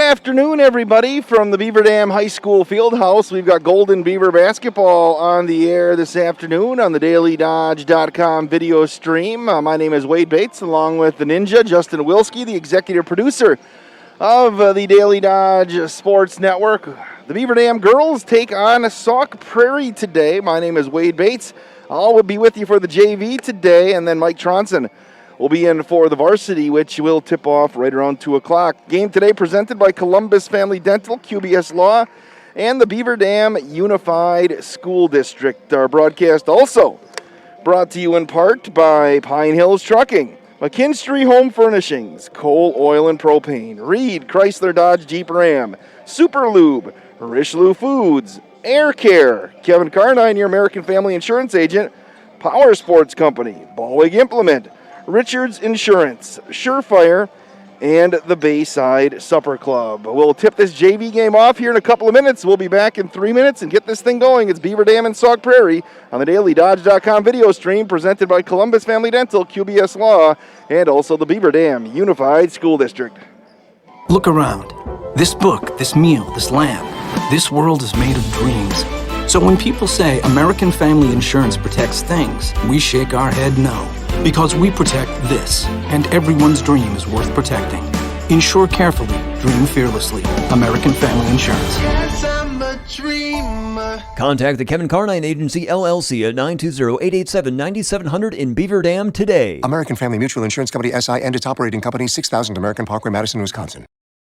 afternoon, everybody, from the Beaver Dam High School Fieldhouse. We've got Golden Beaver basketball on the air this afternoon on the DailyDodge.com video stream. My name is Wade Bates, along with the Ninja, Justin Wilski, the executive producer of the Daily Dodge Sports Network. The Beaver Dam girls take on Sauk Prairie today. My name is Wade Bates. I'll be with you for the JV today, and then Mike Tronson will be in for the varsity, which will tip off right around 2 o'clock. Game today presented by Columbus Family Dental, QBS Law, and the Beaver Dam Unified School District. Our broadcast also brought to you in part by Pine Hills Trucking, McKinstry Home Furnishings, Coal, Oil, and Propane, Reed, Chrysler, Dodge, Jeep, Ram, Super Lube, Richelieu Foods, Air Care, Kevin Carnine, your American Family Insurance Agent, Power Sports Company, Ballweg Implement, Richards Insurance, Surefire, and the Bayside Supper Club. We'll tip this JV game off here in a couple of minutes. We'll be back in 3 minutes and get this thing going. It's Beaver Dam and Sauk Prairie on the DailyDodge.com video stream presented by Columbus Family Dental, QBS Law, and also the Beaver Dam Unified School District. Look around. This book, this meal, this lamp, this world is made of dreams. So when people say American Family Insurance protects things, we shake our head no. Because we protect this, and everyone's dream is worth protecting. Insure carefully, dream fearlessly. American Family Insurance. Yes, I'm a dreamer. Contact the Kevin Carnine Agency, LLC at 920-887-9700 in Beaver Dam today. American Family Mutual Insurance Company, SI, and its operating company, 6000 American Parkway, Madison, Wisconsin.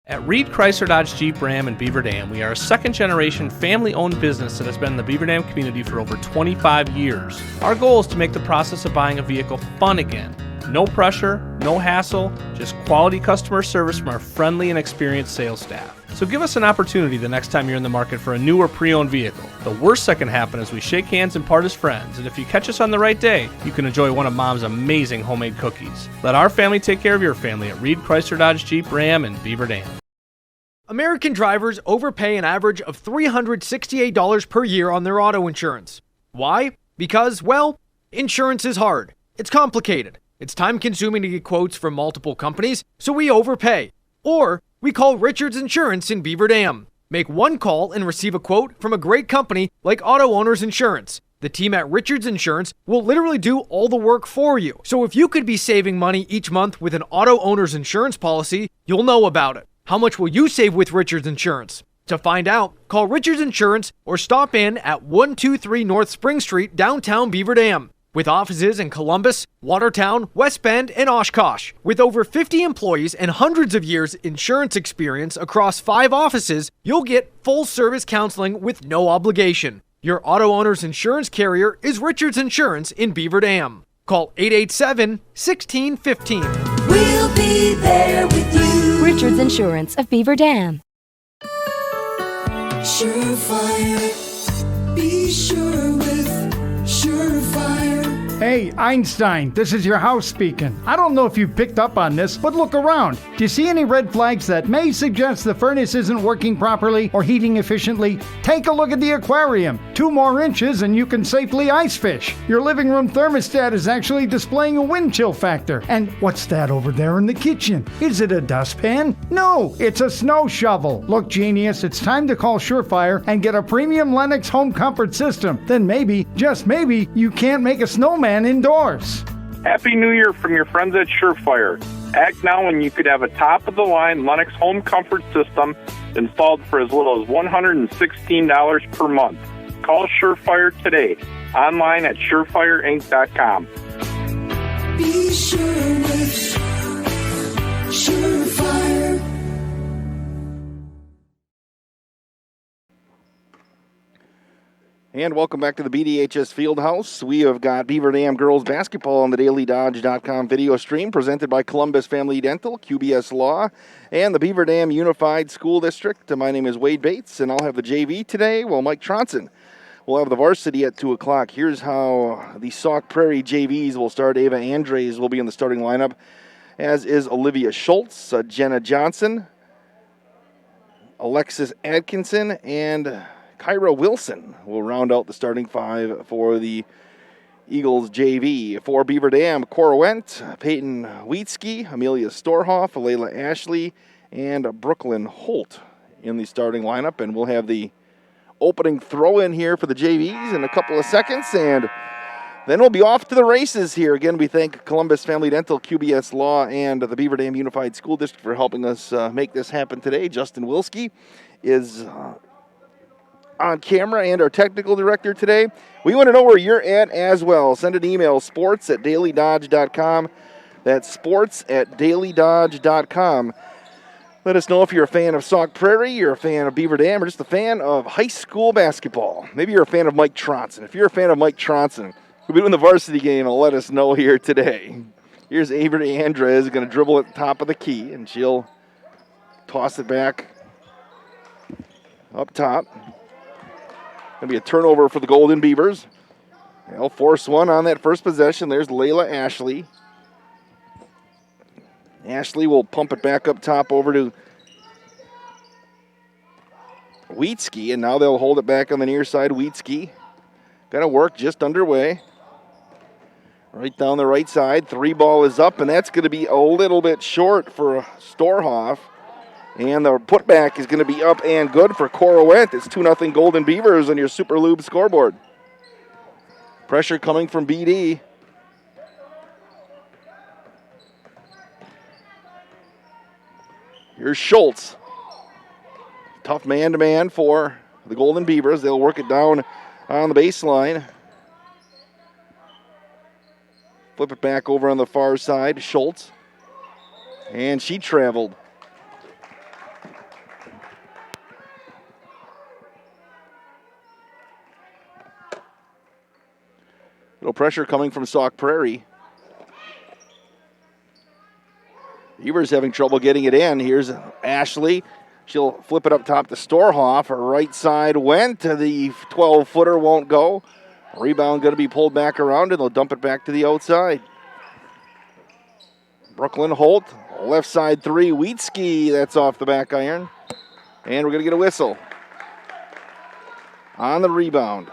At Reed Chrysler Dodge Jeep Ram in Beaver Dam, we are a second-generation family-owned business that has been in the Beaver Dam community for over 25 years. Our goal is to make the process of buying a vehicle fun again. No pressure, no hassle, just quality customer service from our friendly and experienced sales staff. So give us an opportunity the next time you're in the market for a new or pre-owned vehicle. The worst that can happen is we shake hands and part as friends, and if you catch us on the right day, you can enjoy one of Mom's amazing homemade cookies. Let our family take care of your family at Reed Chrysler Dodge Jeep Ram in Beaver Dam. American drivers overpay an average of $368 per year on their auto insurance. Why? Because, well, insurance is hard. It's complicated. It's time-consuming to get quotes from multiple companies, so we overpay. Or we call Richards Insurance in Beaver Dam. Make one call and receive a quote from a great company like Auto Owners Insurance. The team at Richards Insurance will literally do all the work for you. So if you could be saving money each month with an Auto Owners Insurance policy, you'll know about it. How much will you save with Richards Insurance? To find out, call Richards Insurance or stop in at 123 North Spring Street, downtown Beaver Dam. With offices in Columbus, Watertown, West Bend, and Oshkosh. With over 50 employees and hundreds of years insurance experience across 5 offices, you'll get full-service counseling with no obligation. Your auto owner's insurance carrier is Richards Insurance in Beaver Dam. Call 887-1615. We'll be there with you. Richards Insurance of Beaver Dam. Surefire. Be sure with Surefire. Hey, Einstein, this is your house speaking. I don't know if you picked up on this, but look around. Do you see any red flags that may suggest the furnace isn't working properly or heating efficiently? Take a look at the aquarium. 2 more inches and you can safely ice fish. Your living room thermostat is actually displaying a wind chill factor. And what's that over there in the kitchen? Is it a dustpan? No, it's a snow shovel. Look, genius, it's time to call Surefire and get a premium Lennox home comfort system. Then maybe, just maybe, you can't make a snowman indoors. Happy New Year from your friends at Surefire. Act now and you could have a top-of-the-line Lennox home comfort system installed for as little as $116 per month. Call Surefire today. Online at surefireinc.com. Be sure with Surefire. And welcome back to the BDHS Fieldhouse. We have got Beaver Dam girls basketball on the DailyDodge.com video stream presented by Columbus Family Dental, QBS Law, and the Beaver Dam Unified School District. My name is Wade Bates, and I'll have the JV today. Well, Mike Tronson will have the varsity at 2 o'clock. Here's how the Sauk Prairie JVs will start. Ava Andres will be in the starting lineup, as is Olivia Schultz, Jenna Johnson, Alexis Atkinson, and Kyra Wilson will round out the starting 5 for the Eagles JV. For Beaver Dam, Cora Wendt, Peyton Wheatsky, Amelia Storhoff, Layla Ashley, and Brooklyn Holt in the starting lineup. And we'll have the opening throw in here for the JVs in a couple of seconds. And then we'll be off to the races here. Again, we thank Columbus Family Dental, QBS Law, and the Beaver Dam Unified School District for helping us make this happen today. Justin Wilski is on camera and our technical director today. We want to know where you're at as well. Send an email, sports@dailydodge.com. That's sports@dailydodge.com. Let us know if you're a fan of Sauk Prairie, you're a fan of Beaver Dam, or just a fan of high school basketball. Maybe you're a fan of Mike Tronson. If you're a fan of Mike Tronson, who'll be doing the varsity game, and let us know here today. Here's Avery Andres going to dribble at the top of the key, and she'll toss it back up top. Going to be a turnover for the Golden Beavers. They'll force one on that first possession. There's Layla Ashley. Ashley will pump it back up top over to Wheatsky, and now they'll hold it back on the near side. Wheatsky got to work just underway. Right down the right side. 3 ball is up, and that's going to be a little bit short for Storhoff. And the putback is going to be up and good for Cora Wendt. It's 2-0 Golden Beavers on your Super Lube scoreboard. Pressure coming from BD. Here's Schultz. Tough man-to-man for the Golden Beavers. They'll work it down on the baseline. Flip it back over on the far side. Schultz. And she traveled. Little pressure coming from Sauk Prairie. Beavers having trouble getting it in. Here's Ashley. She'll flip it up top to Storhoff. Her right side went to the 12-footer, won't go. Rebound going to be pulled back around, and they'll dump it back to the outside. Brooklyn Holt, left side 3. Wheatsky, that's off the back iron. And we're going to get a whistle on the rebound.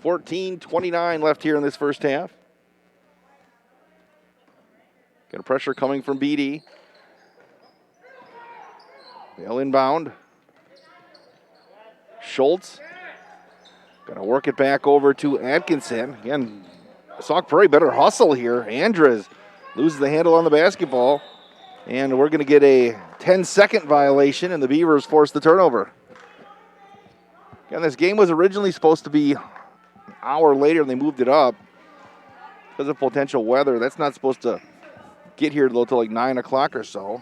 .29 left here in this first half. Got a pressure coming from BD. They'll inbound. Schultz. Going to work it back over to Atkinson. Again, Sauk Prairie better hustle here. Andres loses the handle on the basketball. And we're going to get a 10-second violation, and the Beavers force the turnover. Again, this game was originally supposed to be hour later, and they moved it up because of potential weather. That's not supposed to get here till like 9 o'clock or so.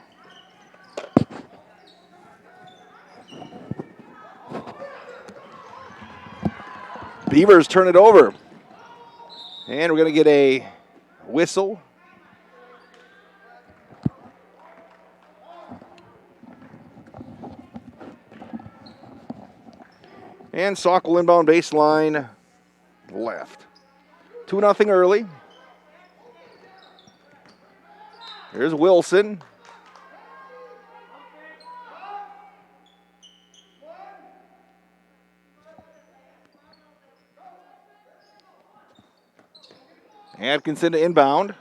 Beavers turn it over. And we're going to get a whistle. And Sauk will inbound baseline left. 2-0 early. Here's Wilson. Atkinson to inbound.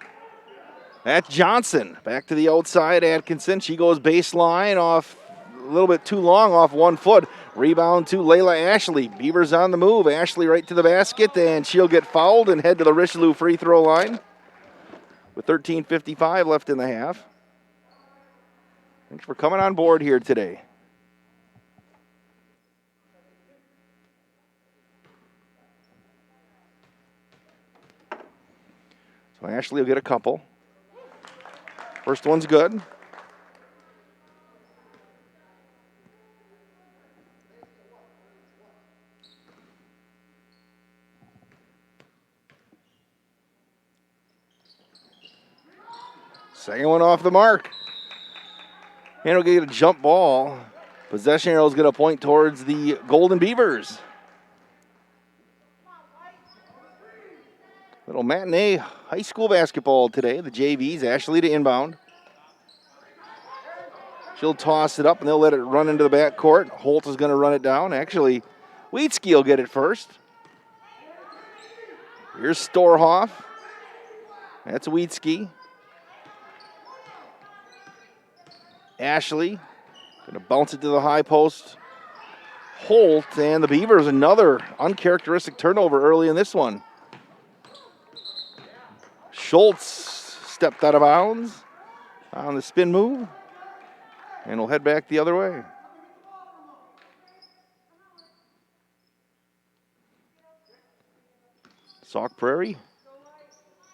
That's Johnson. Back to the outside. Atkinson. She goes baseline off a little bit too long off 1 foot. Rebound to Layla Ashley. Beavers on the move. Ashley right to the basket, and she'll get fouled and head to the Richelieu free throw line with 13:55 left in the half. Thanks for coming on board here today. So Ashley will get a couple. First one's good. Second one off the mark. And we'll get a jump ball. Possession arrow is going to point towards the Golden Beavers. Little matinee high school basketball today. The JVs, Ashley to inbound. She'll toss it up, and they'll let it run into the backcourt. Holt is going to run it down. Actually, Wheatsky will get it first. Here's Storhoff. That's Wheatski. Ashley going to bounce it to the high post. Holt, and the Beavers, another uncharacteristic turnover early in this one. Schultz stepped out of bounds on the spin move, and will head back the other way. Sauk Prairie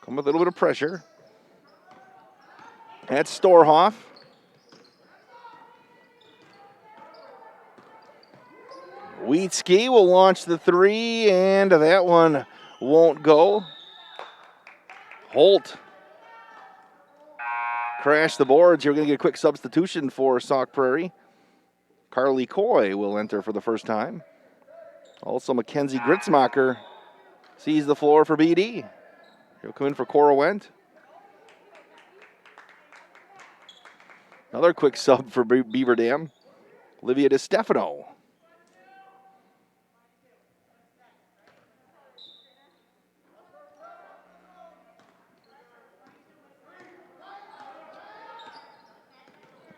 come with a little bit of pressure. That's Storhoff. Wheatski will launch the three, and that one won't go. Holt crashed the boards. You're going to get a quick substitution for Sauk Prairie. Carly Coy will enter for the first time. Also, Mackenzie Gritzmacher sees the floor for BD. He'll come in for Cora Wendt. Another quick sub for Beaver Dam. Olivia DeStefano.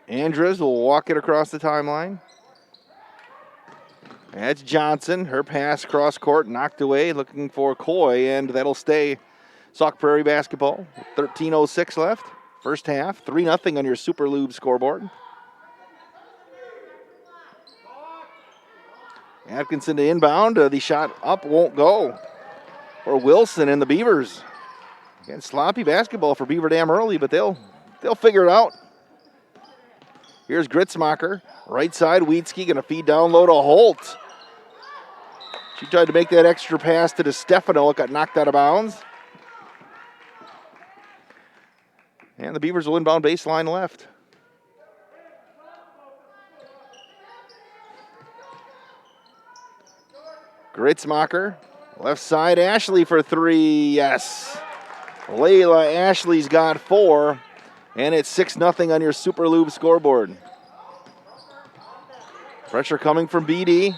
Andres will walk it across the timeline. That's Johnson. Her pass cross court knocked away, looking for Coy, and that'll stay Sauk Prairie basketball. 13:06 left. First half, 3-0 on your Super Lube scoreboard. Atkinson to inbound. The shot up won't go for Wilson and the Beavers. Again, sloppy basketball for Beaver Dam early, but they'll figure it out. Here's Gritzmacher. Right side, Wheatski going to feed down low to Holt. She tried to make that extra pass to DeStefano. It got knocked out of bounds. And the Beavers will inbound baseline left. Gritzmacher. Left side, Ashley for three. Yes. Layla Ashley's got 4. And it's 6-0 on your Super Lube scoreboard. Pressure coming from BD.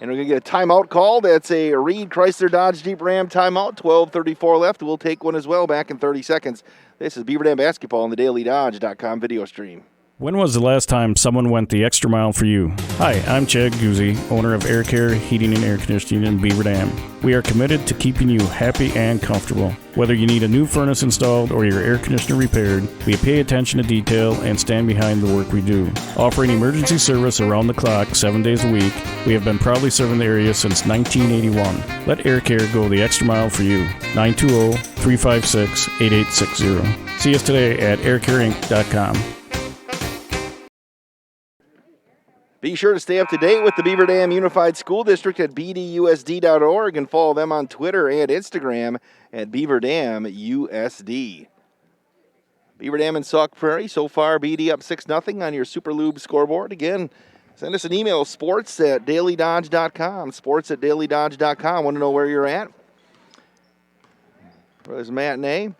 And we're going to get a timeout called. That's a Reed Chrysler Dodge Jeep Ram timeout. 12:34 left. We'll take one as well back in 30 seconds. This is Beaver Dam basketball on the DailyDodge.com video stream. When was the last time someone went the extra mile for you? Hi, I'm Chad Guzzi, owner of Air Care Heating and Air Conditioning in Beaver Dam. We are committed to keeping you happy and comfortable. Whether you need a new furnace installed or your air conditioner repaired, we pay attention to detail and stand behind the work we do. Offering emergency service around the clock 7 days a week, we have been proudly serving the area since 1981. Let Air Care go the extra mile for you. 920-356-8860. See us today at aircareinc.com. Be sure to stay up to date with the Beaver Dam Unified School District at bdusd.org and follow them on Twitter and Instagram at Beaver Dam USD. Beaver Dam and Sauk Prairie, so far BD up 6-0 on your Super Lube scoreboard. Again, send us an email, sports@dailydodge.com, sports@dailydodge.com. Want to know where you're at? There's matinee.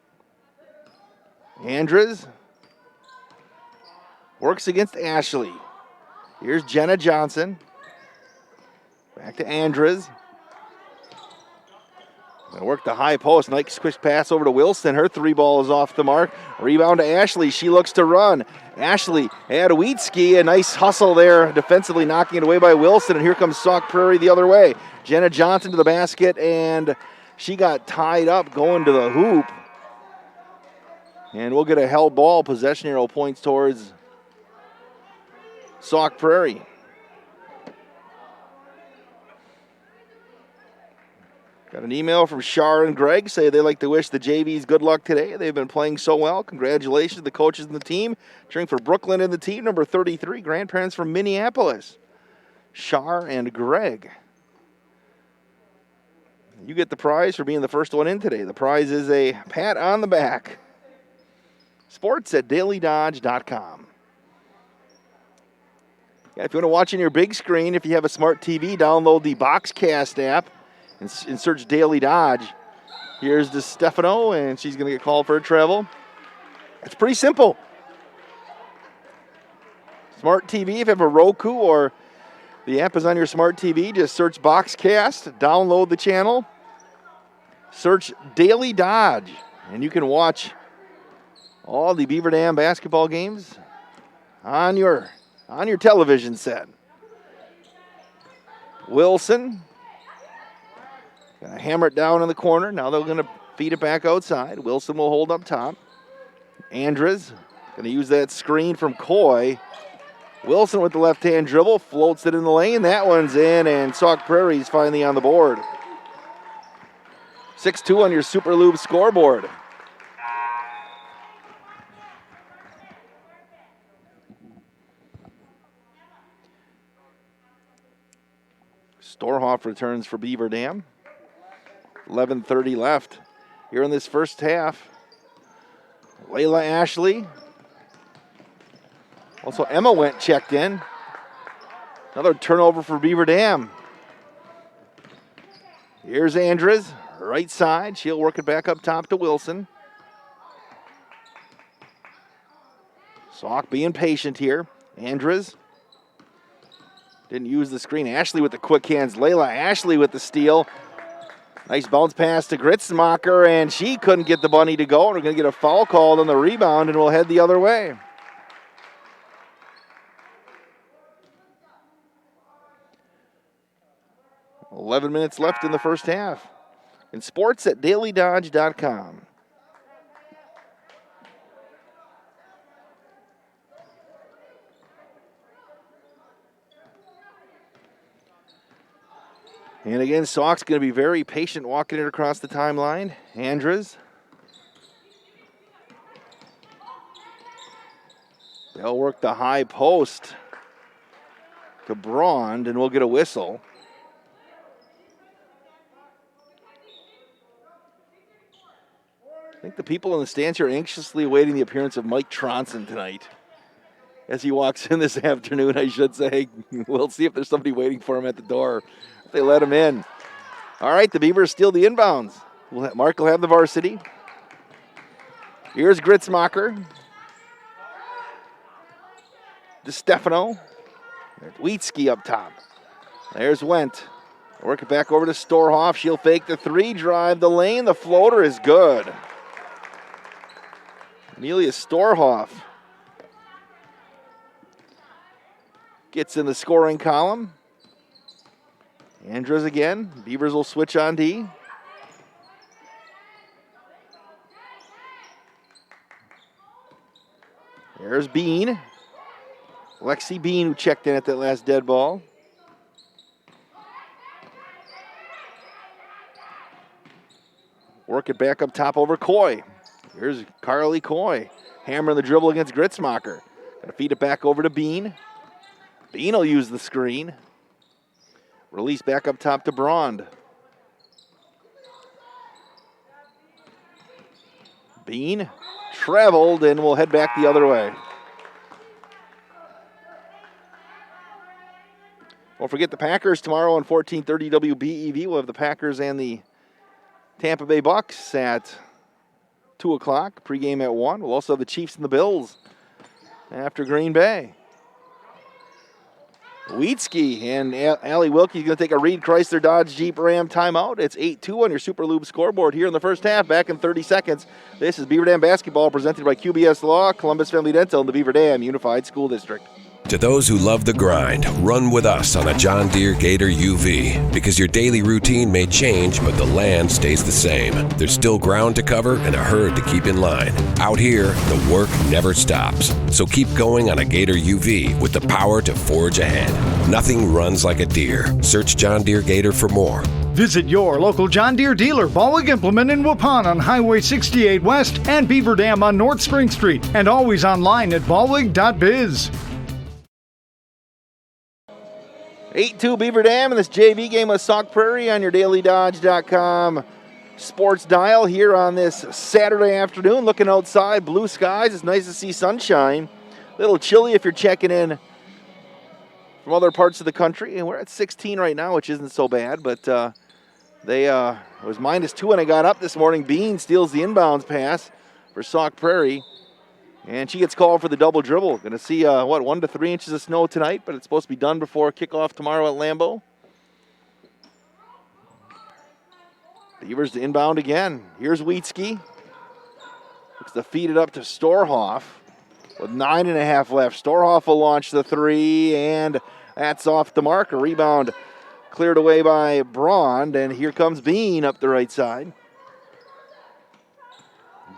Andres works against Ashley. Here's Jenna Johnson. Back to Andres. Gonna work the high post. Nice quick pass over to Wilson. Her three ball is off the mark. Rebound to Ashley. She looks to run. Ashley and Wheatski. A nice hustle there defensively, knocking it away by Wilson. And here comes Sauk Prairie the other way. Jenna Johnson to the basket, and she got tied up going to the hoop. And we'll get a held ball. Possession arrow points towards Sauk Prairie. Got an email from Shar and Greg, say they like to wish the JVs good luck today. They've been playing so well. Congratulations to the coaches and the team. Cheering for Brooklyn and the team, number 33, grandparents from Minneapolis. Shar and Greg. You get the prize for being the first one in today. The prize is a pat on the back. Sports@dailydodge.com. Yeah, if you want to watch on your big screen, if you have a smart TV, download the Boxcast app and search Daily Dodge. Here's DeStefano, and she's going to get called for a travel. It's pretty simple. Smart TV, if you have a Roku or the app is on your smart TV, just search Boxcast, download the channel, search Daily Dodge. And you can watch all the Beaver Dam basketball games on your television set. Wilson gonna hammer it down in the corner. Now they're gonna feed it back outside. Wilson will hold up top. Andres gonna use that screen from Coy. Wilson with the left-hand dribble, floats it in the lane. That one's in, and Sauk Prairie's finally on the board. 6-2 on your Super Lube scoreboard. Storhoff returns for Beaver Dam. 11:30 left here in this first half. Layla Ashley. Also Emma Went checked in. Another turnover for Beaver Dam. Here's Andres, right side. She'll work it back up top to Wilson. Sauk being patient here. Andres didn't use the screen. Ashley with the quick hands. Layla Ashley with the steal. Nice bounce pass to Gritzmacher, and she couldn't get the bunny to go. We're going to get a foul called on the rebound, and we'll head the other way. $11 minutes left in the first half. In sports at dailydodge.com. And again, Sauk's going to be very patient walking it across the timeline. Andres. They'll work the high post to Braund, and we'll get a whistle. I think the people in the stands here are anxiously awaiting the appearance of Mike Tronson tonight. As he walks in this afternoon, I should say. We'll see if there's somebody waiting for him at the door. If they let him in. All right, the Beavers steal the inbounds. Mark will have the varsity. Here's Gritzmacher. DeStefano. Wheatsky up top. There's Wendt. Work it back over to Storhoff. She'll fake the three, drive the lane. The floater is good. Amelia Storhoff gets in the scoring column. Andres again. Beavers will switch on D. There's Bean. Lexi Bean, who checked in at that last dead ball. Work it back up top over Coy. Here's Carly Coy. Hammering the dribble against Gritzmacher. Gonna feed it back over to Bean. Bean will use the screen. Release back up top to Braund. Bean traveled and will head back the other way. Don't forget the Packers tomorrow on 1430 WBEV. We'll have the Packers and the Tampa Bay Bucks at 2 o'clock. Pregame at 1. We'll also have the Chiefs and the Bills after Green Bay. Wheatsky and Allie Wilkie going to take a Reed Chrysler Dodge Jeep Ram timeout. It's 8-2 on your Super Lube scoreboard here in the first half. Back in 30 seconds. This is Beaver Dam basketball presented by QBS Law, Columbus Family Dental, and the Beaver Dam Unified School District. To those who love the grind, run with us on a John Deere Gator UV. Because your daily routine may change, but the land stays the same. There's still ground to cover and a herd to keep in line. Out here, the work never stops. So keep going on a Gator UV with the power to forge ahead. Nothing runs like a Deere. Search John Deere Gator for more. Visit your local John Deere dealer, Baldwin Implement in Waupun on Highway 68 West and Beaver Dam on North Spring Street. And always online at baldwin.biz. 8-2 Beaver Dam in this JV game with Sauk Prairie on your dailydodge.com sports dial here on this Saturday afternoon. Looking outside, blue skies. It's nice to see sunshine. A little chilly if you're checking in from other parts of the country. And we're at 16 right now, which isn't so bad. But it was -2 when I got up this morning. Bean steals the inbounds pass for Sauk Prairie. And she gets called for the double dribble. Going to see, 1 to 3 inches of snow tonight, but it's supposed to be done before kickoff tomorrow at Lambeau. Beavers to inbound again. Here's Wheatsky. Looks to feed it up to Storhoff with 9.5 left. Storhoff will launch the three, and that's off the mark. A rebound cleared away by Braun, and here comes Bean up the right side.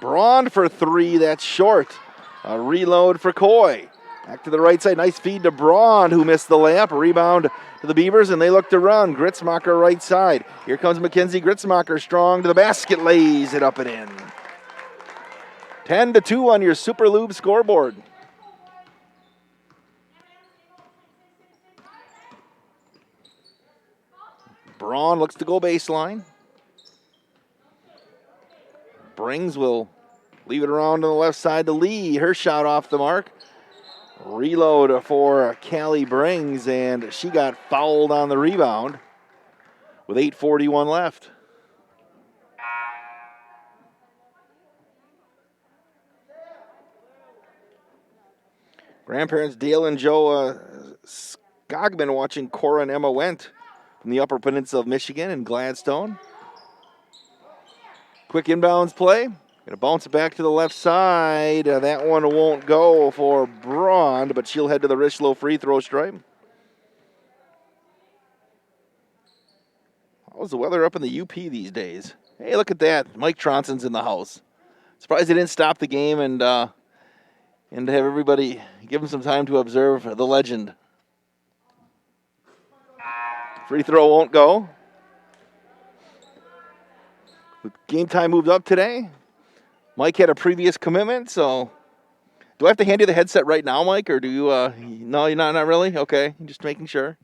Braun for three, that's short. A reload for Coy. Back to the right side, nice feed to Braun, who missed the layup. A rebound to the Beavers, and they look to run. Gritzmacher right side. Here comes Mackenzie Gritzmacher, strong to the basket, lays it up and in. 10-2 on your Super Lube scoreboard. Braun looks to go baseline. Brings will leave it around on the left side to Lee. Her shot off the mark. Reload for Callie Brings, and she got fouled on the rebound with 8:41 left. Grandparents Dale and Joe Skogman watching Cora and Emma Wendt from the Upper Peninsula of Michigan in Gladstone. Quick inbounds play. Going to bounce it back to the left side. That one won't go for Braun, but she'll head to the Richelieu free throw stripe. How's the weather up in the UP these days? Hey, look at that. Mike Tronson's in the house. Surprised they didn't stop the game and have everybody give him some time to observe the legend. Free throw won't go. Game time moved up today. Mike had a previous commitment, so do I have to hand you the headset right now, Mike, or do you? No, you're not really? Okay, just making sure.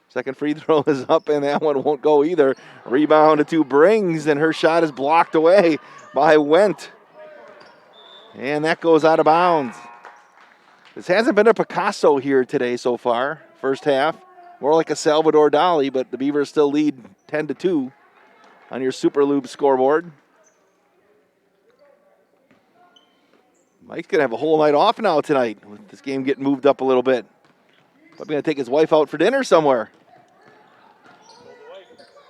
Second free throw is up, and that one won't go either. Rebound to Brings, and her shot is blocked away by Wendt. And that goes out of bounds. This hasn't been a Picasso here today so far, first half. More like a Salvador Dali, but the Beavers still lead 10-2 on your Super Lube scoreboard. Mike's going to have a whole night off now tonight with this game getting moved up a little bit. Probably going to take his wife out for dinner somewhere.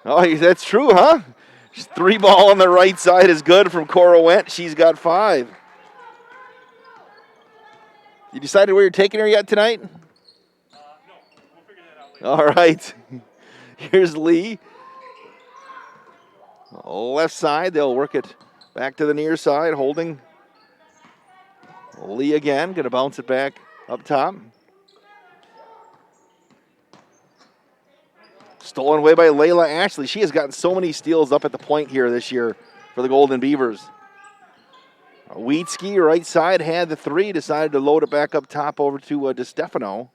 Oh, that's true, huh? Three ball on the right side is good from Cora Wendt. She's got 5. You decided where you're taking her yet tonight? No. We'll figure that out later. All right. Here's Lee. Left side, they'll work it back to the near side, holding. Lee again, going to bounce it back up top. Stolen away by Layla Ashley. She has gotten so many steals up at the point here this year for the Golden Beavers. Wheatsky, right side, had the 3, decided to load it back up top over to DeStefano.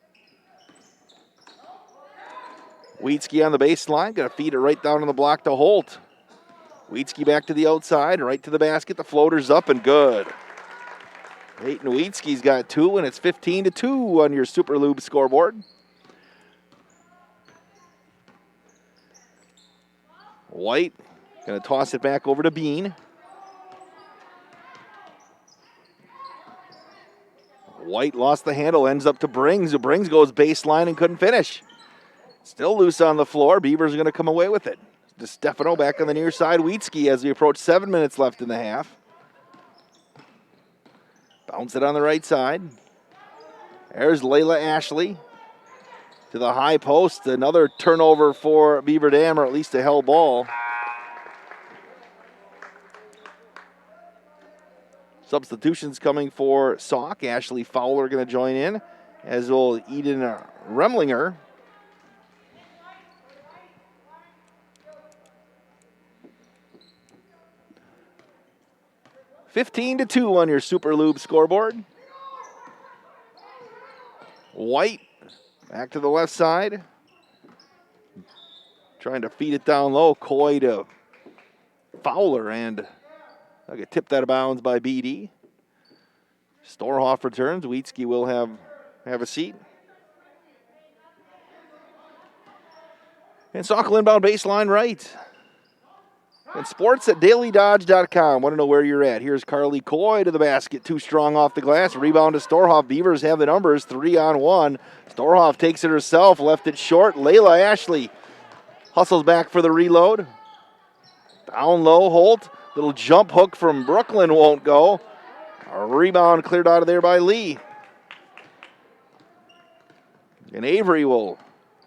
Wheatsky on the baseline, going to feed it right down on the block to Holt. Wheatsky back to the outside, right to the basket. The floater's up and good. Peyton Wheatsky's got 2, and it's 15-2 on your Super Lube scoreboard. White going to toss it back over to Bean. White lost the handle, ends up to Brings. Brings goes baseline and couldn't finish. Still loose on the floor. Beavers are going to come away with it. DeStefano back on the near side. Wheatsky as we approach 7 minutes left in the half. Bounce it on the right side. There's Layla Ashley to the high post. Another turnover for Beaver Dam, or at least a held ball. Substitutions coming for Sauk. Ashley Fowler going to join in, as will Eden Remlinger. (15-2) on your Super Lube scoreboard. White back to the left side. Trying to feed it down low. Coy to Fowler, and I'll get tipped out of bounds by BD. Storhoff returns. Wheatsky will have a seat. And Sauk will inbound baseline right. And sports at dailydodge.com. Want to know where you're at. Here's Carly Coy to the basket. Too strong off the glass. Rebound to Storhoff. Beavers have the numbers. 3-on-1. Storhoff takes it herself. Left it short. Layla Ashley hustles back for the reload. Down low, Holt. Little jump hook from Brooklyn won't go. A rebound cleared out of there by Lee. And Avery will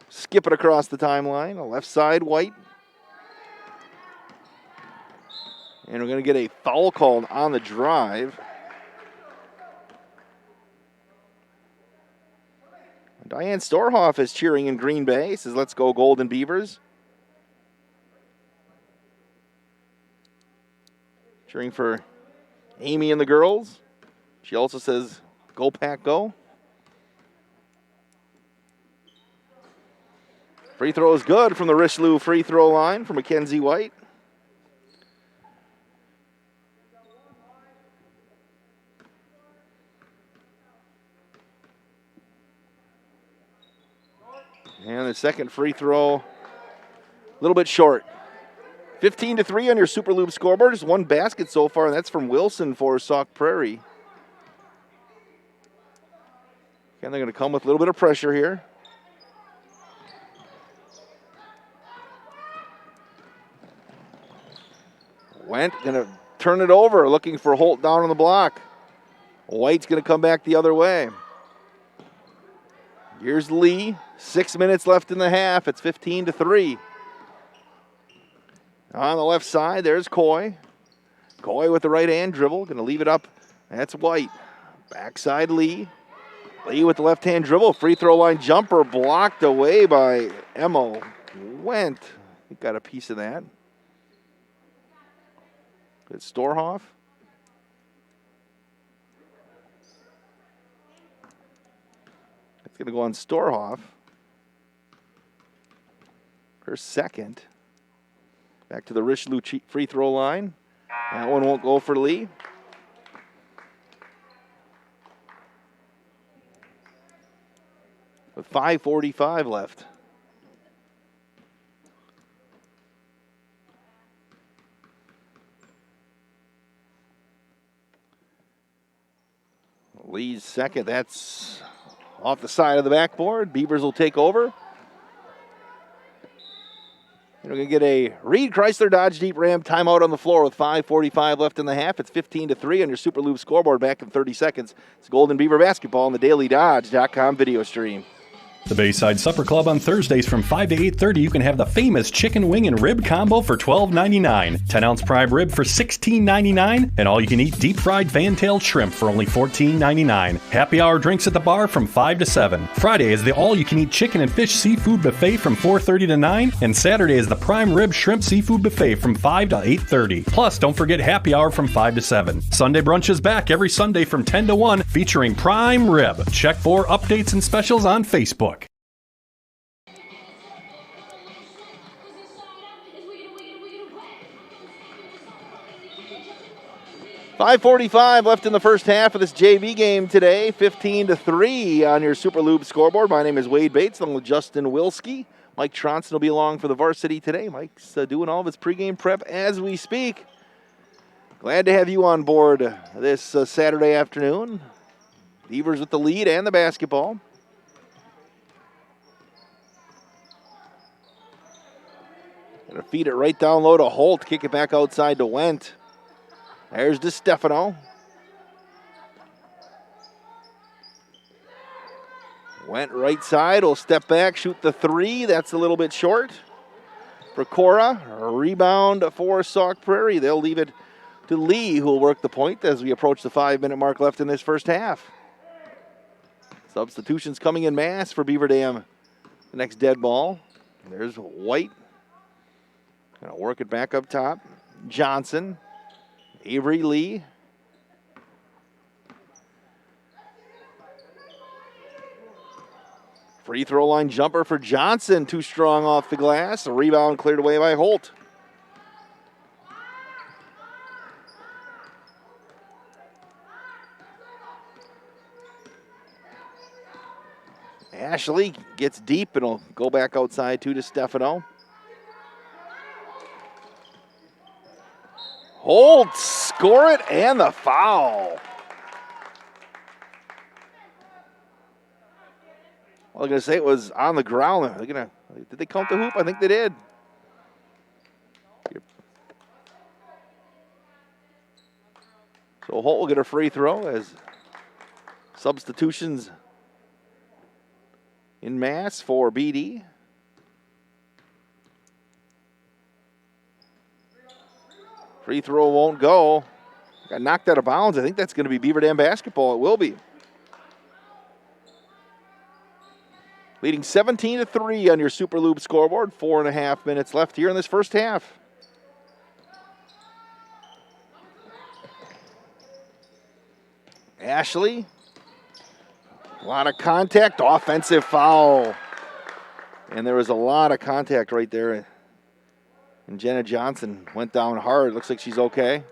skip it across the timeline. A left side, White. And we're going to get a foul called on the drive. Diane Storhoff is cheering in Green Bay. Says, let's go Golden Beavers. Cheering for Amy and the girls. She also says, go Pack, go. Free throw is good from the Richelieu free throw line for Mackenzie White. And the second free throw, a little bit short. 15-3 on your Super Loop scoreboard. Just one basket so far, and that's from Wilson for Sauk Prairie. And they're going to come with a little bit of pressure here. Went, going to turn it over, looking for Holt down on the block. White's going to come back the other way. Here's Lee. 6 minutes left in the half. It's 15-3. On the left side, there's Coy. Coy with the right hand dribble. Going to leave it up. That's White. Backside Lee. Lee with the left hand dribble. Free throw line jumper blocked away by Emo. Went. He got a piece of that. Good Storhoff. It's going to go on Storhoff. Her second. Back to the Richelieu free throw line. That one won't go for Lee. With 5:45 left. Lee's second. That's off the side of the backboard. Beavers will take over. And we're going to get a Reed Chrysler Dodge Jeep Ram timeout on the floor with 5:45 left in the half. It's 15-3 on your Super Loop scoreboard. Back in 30 seconds. It's Golden Beaver basketball on the DailyDodge.com video stream. The Bayside Supper Club on Thursdays from 5 to 8:30. You can have the famous chicken wing and rib combo for $12.99, 10-ounce prime rib for $16.99, and all-you-can-eat deep-fried fan-tailed shrimp for only $14.99. Happy hour drinks at the bar from 5 to 7. Friday is the all-you-can-eat chicken and fish seafood buffet from 4:30 to 9, and Saturday is the prime rib shrimp seafood buffet from 5 to 8:30. Plus, don't forget happy hour from 5 to 7. Sunday brunch is back every Sunday from 10 to 1, featuring prime rib. Check for updates and specials on Facebook. 5:45 left in the first half of this JV game today. 15-3 on your Super Loop scoreboard. My name is Wade Bates, along with Justin Wilski. Mike Tronson will be along for the varsity today. Mike's doing all of his pregame prep as we speak. Glad to have you on board this Saturday afternoon. Beavers with the lead and the basketball. Gonna feed it right down low to Holt. Kick it back outside to Wendt. There's DeStefano. Went right side, will step back, shoot the three. That's a little bit short. For Cora, a rebound for Sauk Prairie. They'll leave it to Lee, who will work the point as we approach the 5-minute mark left in this first half. Substitutions coming in mass for Beaver Dam. The next dead ball. There's White. Gonna work it back up top. Johnson. Avery Lee. Free throw line jumper for Johnson. Too strong off the glass. A rebound cleared away by Holt. Ashley gets deep and will go back outside to DeStefano. Holt, score it, and the foul. Well, I'm going to say it was on the ground. Did they count the hoop? I think they did. So Holt will get a free throw as substitutions in mass for BD. Free throw won't go. Got knocked out of bounds. I think that's going to be Beaver Dam basketball. It will be. Leading 17-3 on your Super Lube scoreboard. 4.5 minutes left here in this first half. Ashley. A lot of contact. Offensive foul. And there was a lot of contact right there. And Jenna Johnson went down hard. Looks like she's okay.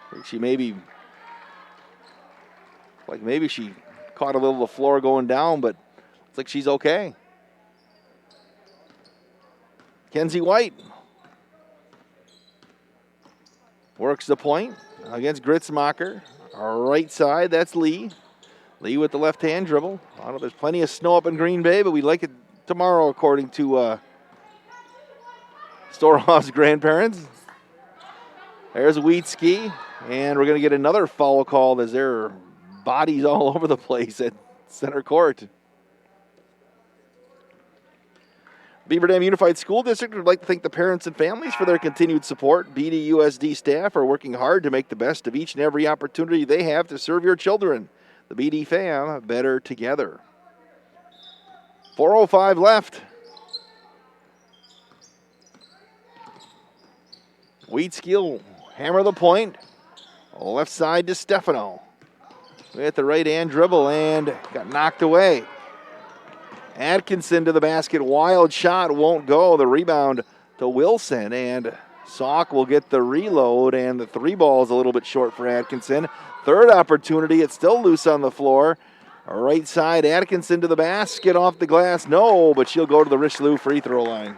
I think she maybe she caught a little of the floor going down, but looks like she's okay. Kenzie White works the point against Gritzmacher. Right side, that's Lee. Lee with the left-hand dribble. I know there's plenty of snow up in Green Bay, but we'd like it tomorrow, according to Storehouse grandparents. There's Wheatski, and we're going to get another foul call as there are bodies all over the place at center court. Beaver Dam Unified School District would like to thank the parents and families for their continued support. BDUSD staff are working hard to make the best of each and every opportunity they have to serve your children. The BD fam, better together. 4:05 left. Wheatski will hammer the point. Left side to Stefano. With the right hand dribble and got knocked away. Atkinson to the basket. Wild shot won't go. The rebound to Wilson. And Sauk will get the reload. And the three ball is a little bit short for Atkinson. Third opportunity. It's still loose on the floor. Right side. Atkinson to the basket. Off the glass. No, but she'll go to the Richelieu free throw line.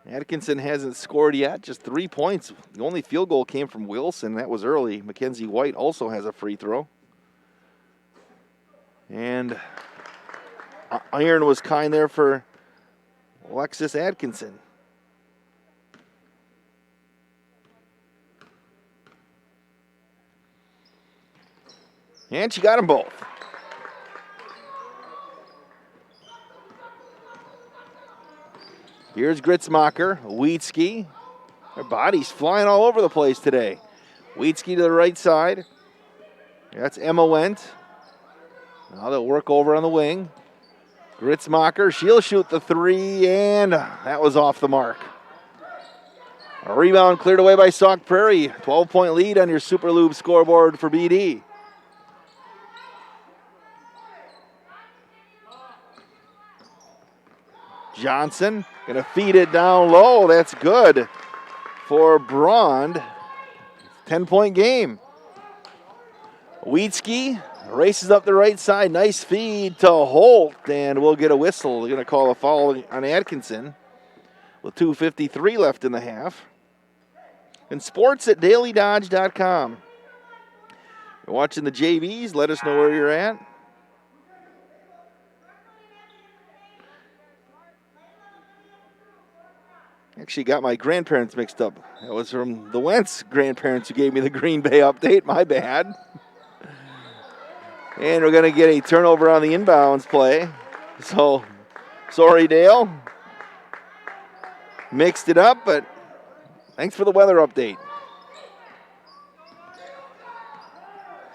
Atkinson hasn't scored yet, just 3 points. The only field goal came from Wilson. That was early. Mackenzie White also has a free throw. And iron was kind there for Alexis Atkinson. And she got them both. Here's Gritzmacher, Wheatski. Their bodies flying all over the place today. Wheatski to the right side. That's Emma Wendt. Now they'll work over on the wing. Gritzmacher, she'll shoot the three, and that was off the mark. A rebound cleared away by Sauk Prairie. 12-point lead on your Super Lube scoreboard for BD. Johnson going to feed it down low. That's good for Brond. 10-point game. Wheatski races up the right side. Nice feed to Holt, and we'll get a whistle. They're going to call a foul on Atkinson with 2:53 left in the half. And sports at dailydodge.com. You're watching the JVs. Let us know where you're at. Actually got my grandparents mixed up. That was from the Wentz grandparents who gave me the Green Bay update. My bad. And we're going to get a turnover on the inbounds play. So, sorry, Dale. Mixed it up, but thanks for the weather update.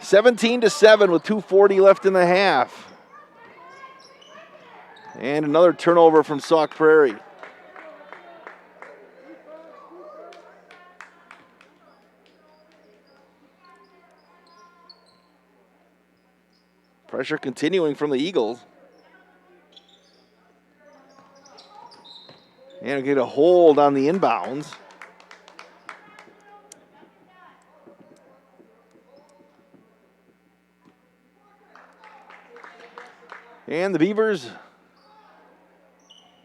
17-7 with 2:40 left in the half. And another turnover from Sauk Prairie. Pressure continuing from the Eagles. And get a hold on the inbounds. And the Beavers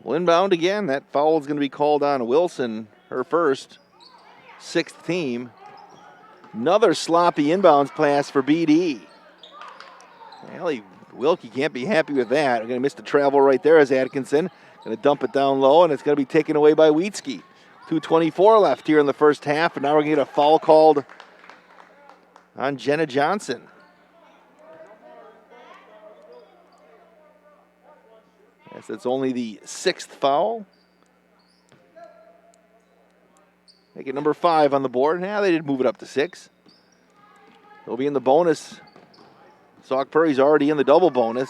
will inbound again. That foul is going to be called on Wilson, her first, 6th team. Another sloppy inbounds pass for BD. Allie Wilkie can't be happy with that. We're going to miss the travel right there as Atkinson. Going to dump it down low, and it's going to be taken away by Wheatsky. 2:24 left here in the first half, and now we're going to get a foul called on Jenna Johnson. Yes, it's only the 6th foul. Make it number 5 on the board. Now they did move it up to 6. They'll be in the bonus. Sauk Prairie's already in the double bonus.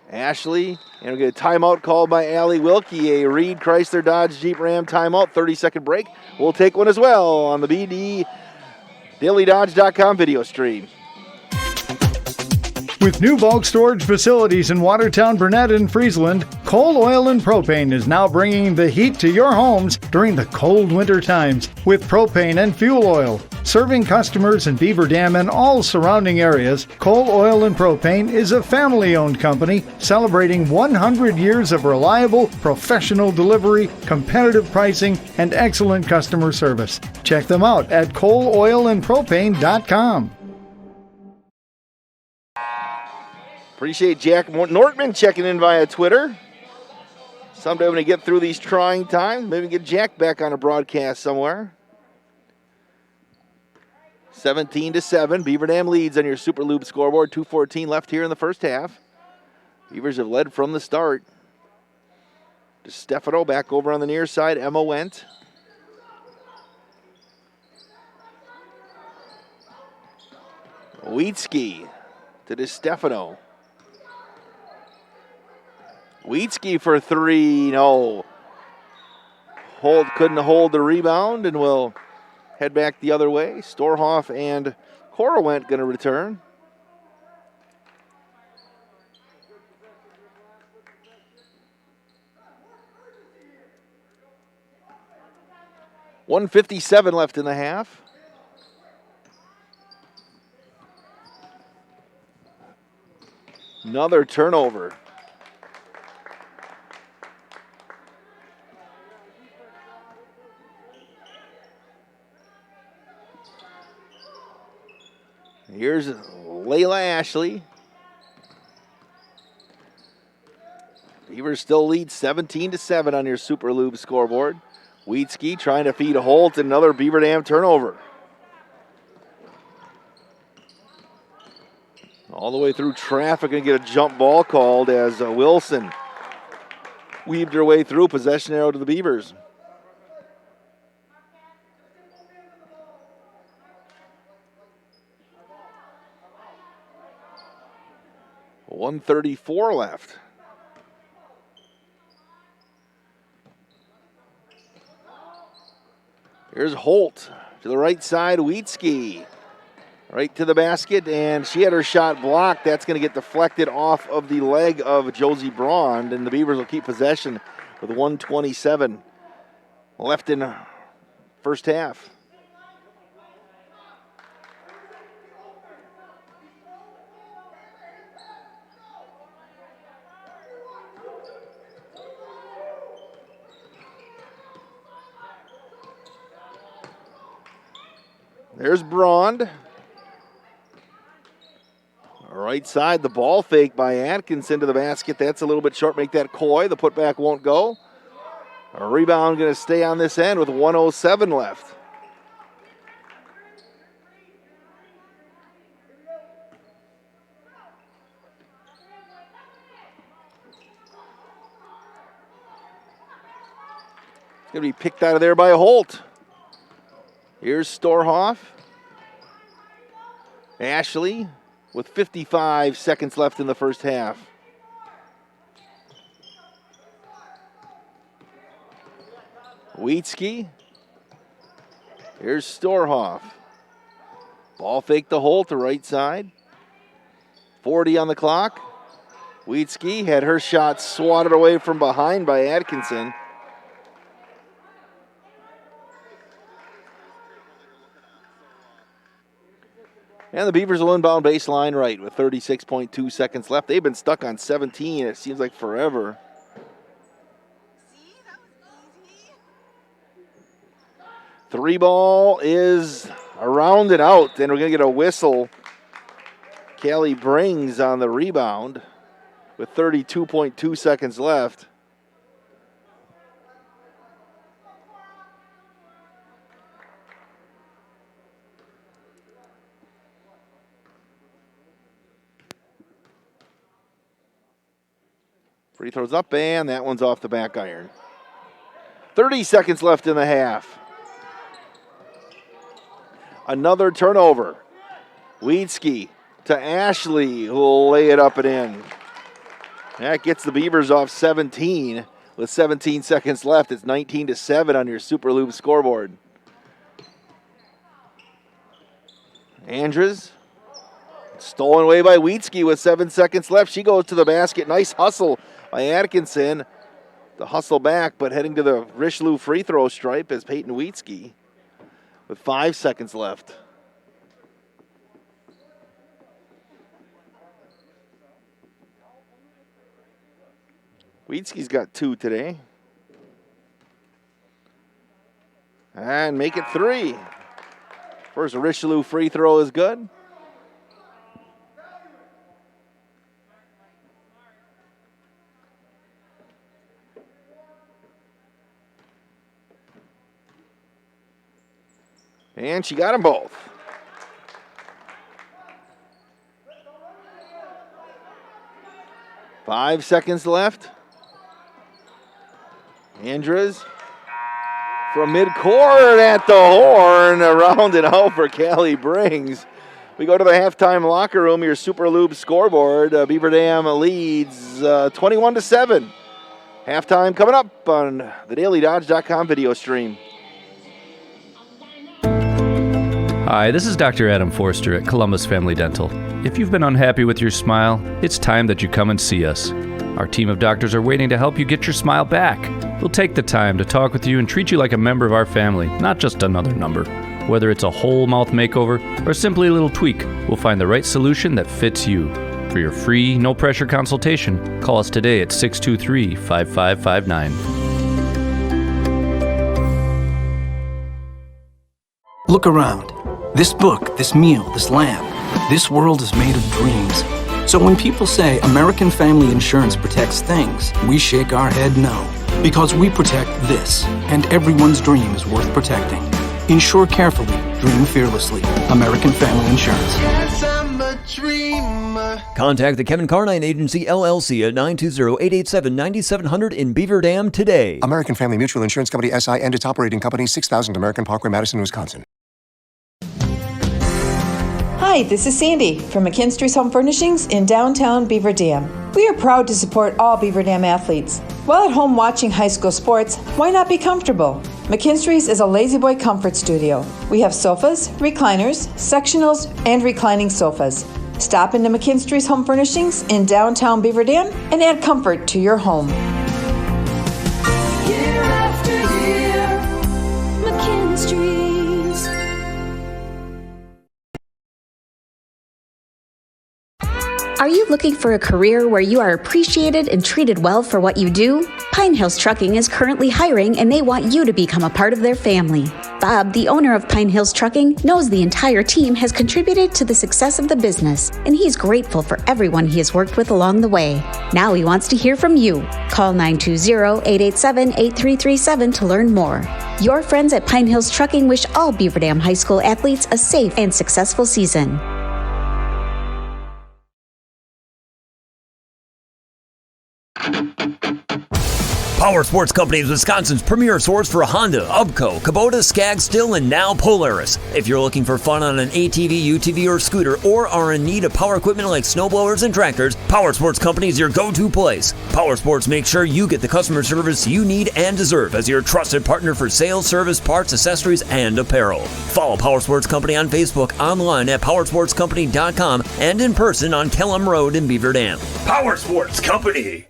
Ashley, and we get a timeout called by Allie Wilkie. A Reed Chrysler Dodge Jeep Ram timeout, 30-second break. We'll take one as well on the BD DailyDodge.com video stream. With new bulk storage facilities in Watertown, Burnett, and Friesland, Coal Oil and Propane is now bringing the heat to your homes during the cold winter times with propane and fuel oil. Serving customers in Beaver Dam and all surrounding areas, Coal Oil and Propane is a family-owned company celebrating 100 years of reliable, professional delivery, competitive pricing, and excellent customer service. Check them out at coaloilandpropane.com. Appreciate Jack Nortman checking in via Twitter. Someday when we get through these trying times, maybe get Jack back on a broadcast somewhere. 17-7, Beaver Dam leads on your Super Lube scoreboard. 2:14 left here in the first half. Beavers have led from the start. DeStefano back over on the near side. Emma went. Wheatsky to DeStefano. Wheatsky for 3, no. Couldn't hold the rebound and will head back the other way. Storhoff and Corowent going to return. $1:57 left in the half. Another turnover. Here's Layla Ashley. Beavers still lead 17-7 on your Super Lube scoreboard. Wheatsky trying to feed Holt, another Beaver Dam turnover. All the way through traffic, and get a jump ball called as Wilson weaved her way through. Possession arrow to the Beavers. $1:34 left. Here's Holt to the right side. Wheatsky right to the basket, and she had her shot blocked. That's going to get deflected off of the leg of Josie Braun, and the Beavers will keep possession with 1:27 left in the first half. There's Braun. Right side, the ball fake by Atkinson to the basket. That's a little bit short. Make that Coy. The putback won't go. A rebound going to stay on this end with 1:07 left. It's going to be picked out of there by Holt. Here's Storhoff. Ashley with 55 seconds left in the first half. Wheatsky. Here's Storhoff. Ball fake to Holt, the right side. 40 on the clock. Wheatsky had her shot swatted away from behind by Atkinson. And the Beavers will inbound baseline right with 36.2 seconds left. They've been stuck on 17. It seems like forever. Three ball is around and out, and we're going to get a whistle. Callie Brings on the rebound with 32.2 seconds left. Free throws up, and that one's off the back iron. 30 seconds left in the half. Another turnover. Wiedski to Ashley, who will lay it up and in. That gets the Beavers off 17 with 17 seconds left. It's 19-7 on your Super Loop scoreboard. Andres, stolen away by Wiedski with 7 seconds left. She goes to the basket. Nice hustle by Atkinson. The hustle back, but heading to the Richelieu free throw stripe is Peyton Wiedski with 5 seconds left. Wiedski's got 2 today. And make it 3. First Richelieu free throw is good. And she got them both. Five seconds left. Andres from midcourt at the horn. Around and out for Callie Brings. We go to the halftime locker room, your Super Lube scoreboard. Beaver Dam leads 21-7. Halftime coming up on the DailyDodge.com video stream. Hi, this is Dr. Adam Forster at Columbus Family Dental. If you've been unhappy with your smile, it's time that you come and see us. Our team of doctors are waiting to help you get your smile back. We'll take the time to talk with you and treat you like a member of our family, not just another number. Whether it's a whole mouth makeover or simply a little tweak, we'll find the right solution that fits you. For your free, no-pressure consultation, call us today at 623-5559. Look around. This book, this meal, this lamp, this world is made of dreams. So when people say American Family Insurance protects things, we shake our head no. Because we protect this, and everyone's dream is worth protecting. Insure carefully, dream fearlessly. American Family Insurance. Yes, I'm a dreamer. Contact the Kevin Carnine Agency, LLC at 920-887-9700 in Beaver Dam today. American Family Mutual Insurance Company, SI, and its operating company, 6000 American Parkway, Madison, Wisconsin. Hi, this is Sandy from McKinstry's Home Furnishings in downtown Beaver Dam. We are proud to support all Beaver Dam athletes. While at home watching high school sports, why not be comfortable? McKinstry's is a lazy boy comfort studio. We have sofas, recliners, sectionals, and reclining sofas. Stop into McKinstry's Home Furnishings in downtown Beaver Dam and add comfort to your home. Year after year, McKinstry's. Are you looking for a career where you are appreciated and treated well for what you do? Pine Hills Trucking is currently hiring and they want you to become a part of their family. Bob, the owner of Pine Hills Trucking, knows the entire team has contributed to the success of the business, and he's grateful for everyone he has worked with along the way. Now he wants to hear from you. Call 920-887-8337 to learn more. Your friends at Pine Hills Trucking wish all Beaver Dam High School athletes a safe and successful season. Power Sports Company is Wisconsin's premier source for Honda, Ubco, Kubota, Skag, Stihl, and now Polaris. If you're looking for fun on an ATV, UTV, or scooter, or are in need of power equipment like snowblowers and tractors, Power Sports Company is your go-to place. Power Sports makes sure you get the customer service you need and deserve as your trusted partner for sales, service, parts, accessories, and apparel. Follow Power Sports Company on Facebook, online at powersportscompany.com, and in person on Kellam Road in Beaver Dam. Power Sports Company.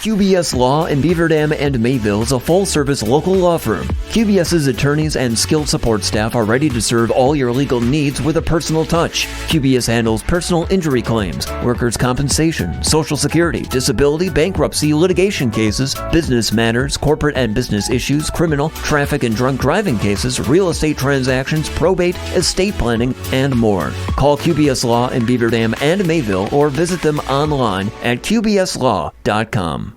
QBS Law in Beaver Dam and Mayville is a full-service local law firm. QBS's attorneys and skilled support staff are ready to serve all your legal needs with a personal touch. QBS handles personal injury claims, workers' compensation, Social Security, disability, bankruptcy, litigation cases, business matters, corporate and business issues, criminal, traffic and drunk driving cases, real estate transactions, probate, estate planning, and more. Call QBS Law in Beaver Dam and Mayville or visit them online at qbslaw.com.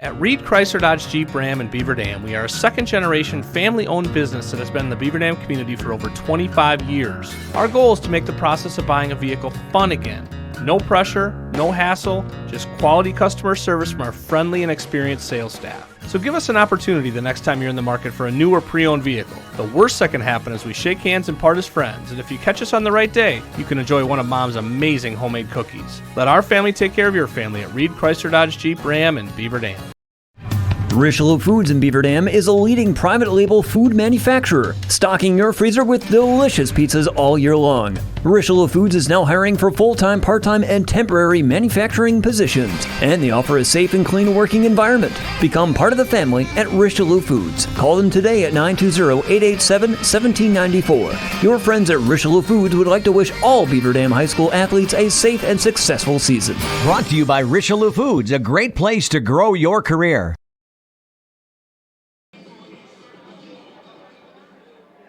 At Reed Chrysler Dodge Jeep Ram in Beaver Dam, we are a second-generation family-owned business that has been in the Beaver Dam community for over 25 years. Our goal is to make the process of buying a vehicle fun again. No pressure, no hassle, just quality customer service from our friendly and experienced sales staff. So give us an opportunity the next time you're in the market for a new or pre-owned vehicle. The worst that can happen is we shake hands and part as friends, and if you catch us on the right day, you can enjoy one of Mom's amazing homemade cookies. Let our family take care of your family at Reed Chrysler Dodge Jeep Ram in Beaver Dam. Richelieu Foods in Beaver Dam is a leading private label food manufacturer, stocking your freezer with delicious pizzas all year long. Richelieu Foods is now hiring for full-time, part-time, and temporary manufacturing positions, and they offer a safe and clean working environment. Become part of the family at Richelieu Foods. Call them today at 920-887-1794. Your friends at Richelieu Foods would like to wish all Beaver Dam High School athletes a safe and successful season. Brought to you by Richelieu Foods, a great place to grow your career.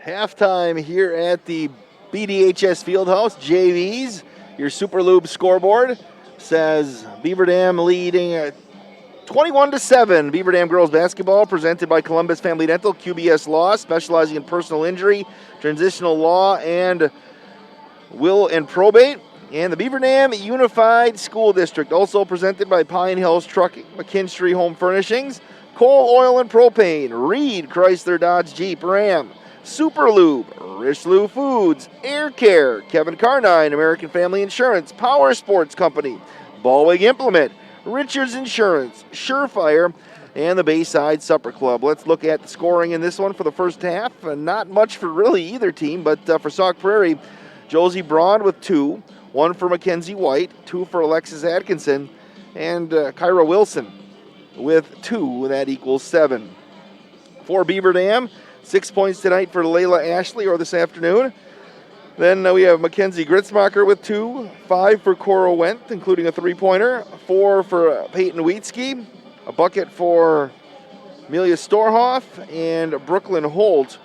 Halftime here at the BDHS Fieldhouse. JVs, your Super Lube scoreboard says Beaver Dam leading 21-7. Beaver Dam girls basketball presented by Columbus Family Dental, QBS Law, specializing in personal injury, transitional law, and will and probate. And the Beaver Dam Unified School District, also presented by Pine Hills Trucking, McKinstry Home Furnishings, Coal, Oil, and Propane, Reed Chrysler Dodge Jeep Ram, Super Lube, Richelieu Foods, Air Care, Kevin Carnine, American Family Insurance, Power Sports Company, Ballweg Implement, Richards Insurance, Surefire, and the Bayside Supper Club. Let's look at the scoring in this one for the first half. Not much for really either team, but for Sauk Prairie, Josie Braun with 2, 1 for Mackenzie White, 2 for Alexis Atkinson, and Kyra Wilson with 2. That equals 7. For Beaver Dam, 6 points tonight for Layla Ashley, or this afternoon. Then we have Mackenzie Gritzmacher with 2, 5 for Cora Wendt, including a 3-pointer, 4 for Peyton Wheatsky, a bucket for Amelia Storhoff, and Brooklyn Holt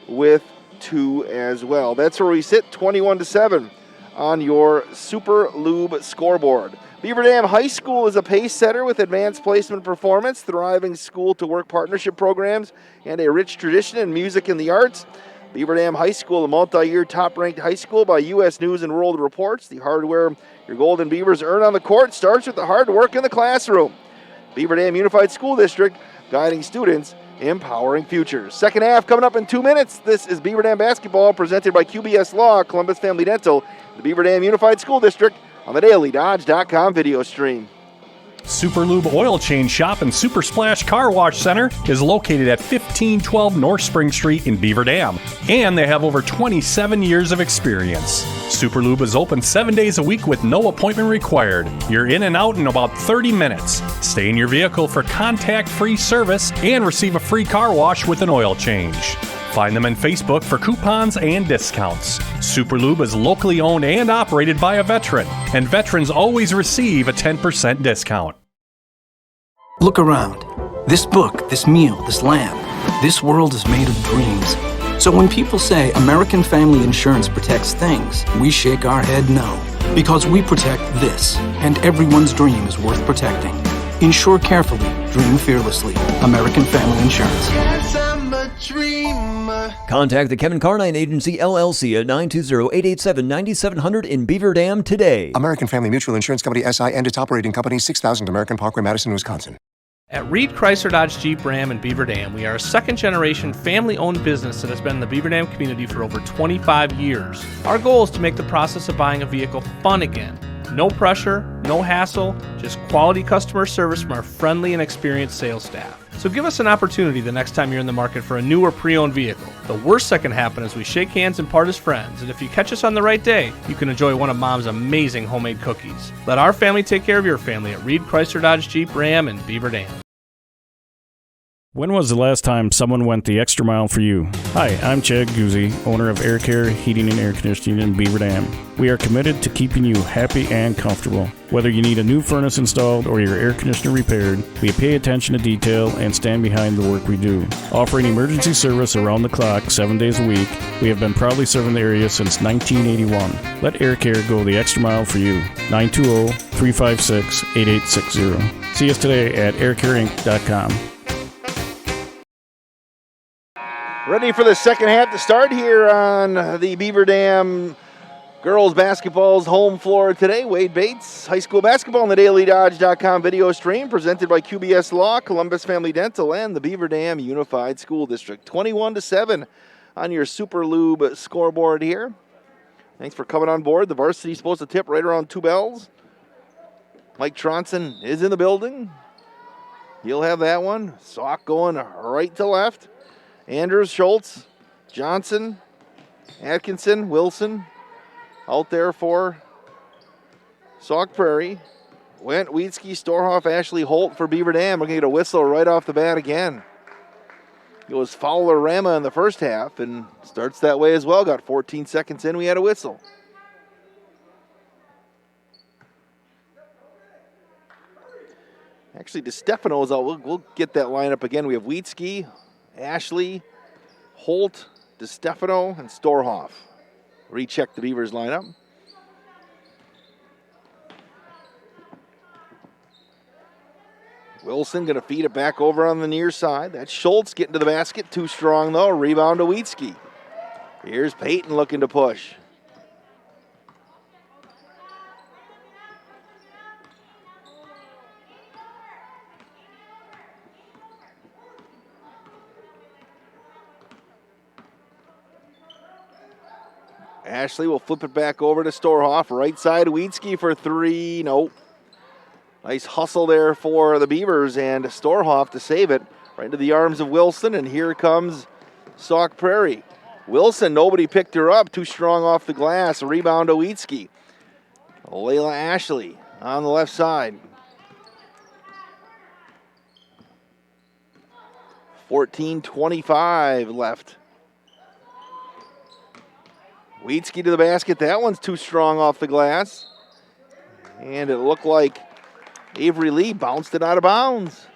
with 2 as well. That's where we sit, 21-7 on your Super Lube scoreboard. Beaver Dam High School is a pace setter with advanced placement performance, thriving school-to-work partnership programs, and a rich tradition in music and the arts. Beaver Dam High School, a multi-year top-ranked high school by U.S. News and World Reports. The hardware your Golden Beavers earn on the court starts with the hard work in the classroom. Beaver Dam Unified School District, guiding students, empowering futures. Second half coming up in 2 minutes. This is Beaver Dam basketball presented by QBS Law, Columbus Family Dental, the Beaver Dam Unified School District, on the DailyDodge.com video stream. Super Lube Oil Change Shop and Super Splash Car Wash Center is located at 1512 North Spring Street in Beaver Dam, and they have over 27 years of experience. Super Lube is open 7 days a week with no appointment required. You're in and out in about 30 minutes. Stay in your vehicle for contact-free service and receive a free car wash with an oil change. Find them on Facebook for coupons and discounts. Super Lube is locally owned and operated by a veteran, and veterans always receive a 10% discount. Look around. This book, this meal, this lamp, this world is made of dreams. So when people say American Family Insurance protects things, we shake our head no. Because we protect this, and everyone's dream is worth protecting. Insure carefully, dream fearlessly. American Family Insurance. Yes, I'm a dreamer. Contact the Kevin Carnine Agency, LLC at 920-887-9700 in Beaver Dam today. American Family Mutual Insurance Company, SI, and its operating company, 6000 American Parkway, Madison, Wisconsin. At Reed Chrysler Dodge Jeep Ram in Beaver Dam, we are a second-generation family-owned business that has been in the Beaver Dam community for over 25 years. Our goal is to make the process of buying a vehicle fun again. No pressure, no hassle, just quality customer service from our friendly and experienced sales staff. So give us an opportunity the next time you're in the market for a new or pre-owned vehicle. The worst that can happen is we shake hands and part as friends, and if you catch us on the right day, you can enjoy one of Mom's amazing homemade cookies. Let our family take care of your family at Reed Chrysler Dodge Jeep Ram in Beaver Dam. When was the last time someone went the extra mile for you? Hi, I'm Chad Guzzi, owner of Air Care Heating and Air Conditioning in Beaver Dam. We are committed to keeping you happy and comfortable. Whether you need a new furnace installed or your air conditioner repaired, we pay attention to detail and stand behind the work we do. Offering emergency service around the clock 7 days a week, we have been proudly serving the area since 1981. Let Air Care go the extra mile for you. 920-356-8860. See us today at aircareinc.com. Ready for the second half to start here on the Beaver Dam girls basketball's home floor today. Wade Bates, high school basketball on the DailyDodge.com video stream presented by QBS Law, Columbus Family Dental, and the Beaver Dam Unified School District. 21-7 on your Super Lube scoreboard here. Thanks for coming on board. The varsity's supposed to tip right around 2 bells. Mike Tronson is in the building. He'll have that one. Sauk going right to left. Andrews, Schultz, Johnson, Atkinson, Wilson out there for Sauk Prairie. Went, Wietzke, Storhoff, Ashley, Holt for Beaver Dam. We're going to get a whistle right off the bat again. It was Fowler Rama in the first half and starts that way as well. Got 14 seconds in, we had a whistle. Actually, DeStefano's out. We'll get that lineup again. We have Wietzke, Ashley, Holt, DeStefano, and Storhoff. Recheck the Beavers lineup. Wilson going to feed it back over on the near side. That's Schultz getting to the basket. Too strong, though. Rebound to Wietzke. Here's Payton looking to push. Ashley will flip it back over to Storhoff. Right side, Wietzke for 3. Nope. Nice hustle there for the Beavers, and Storhoff to save it right into the arms of Wilson, and here comes Sauk Prairie. Wilson, nobody picked her up. Too strong off the glass. A rebound to Wietzke. Layla Ashley on the left side. 14:25 left. Wietzke to the basket. That one's too strong off the glass. And it looked like Avery Lee bounced it out of bounds.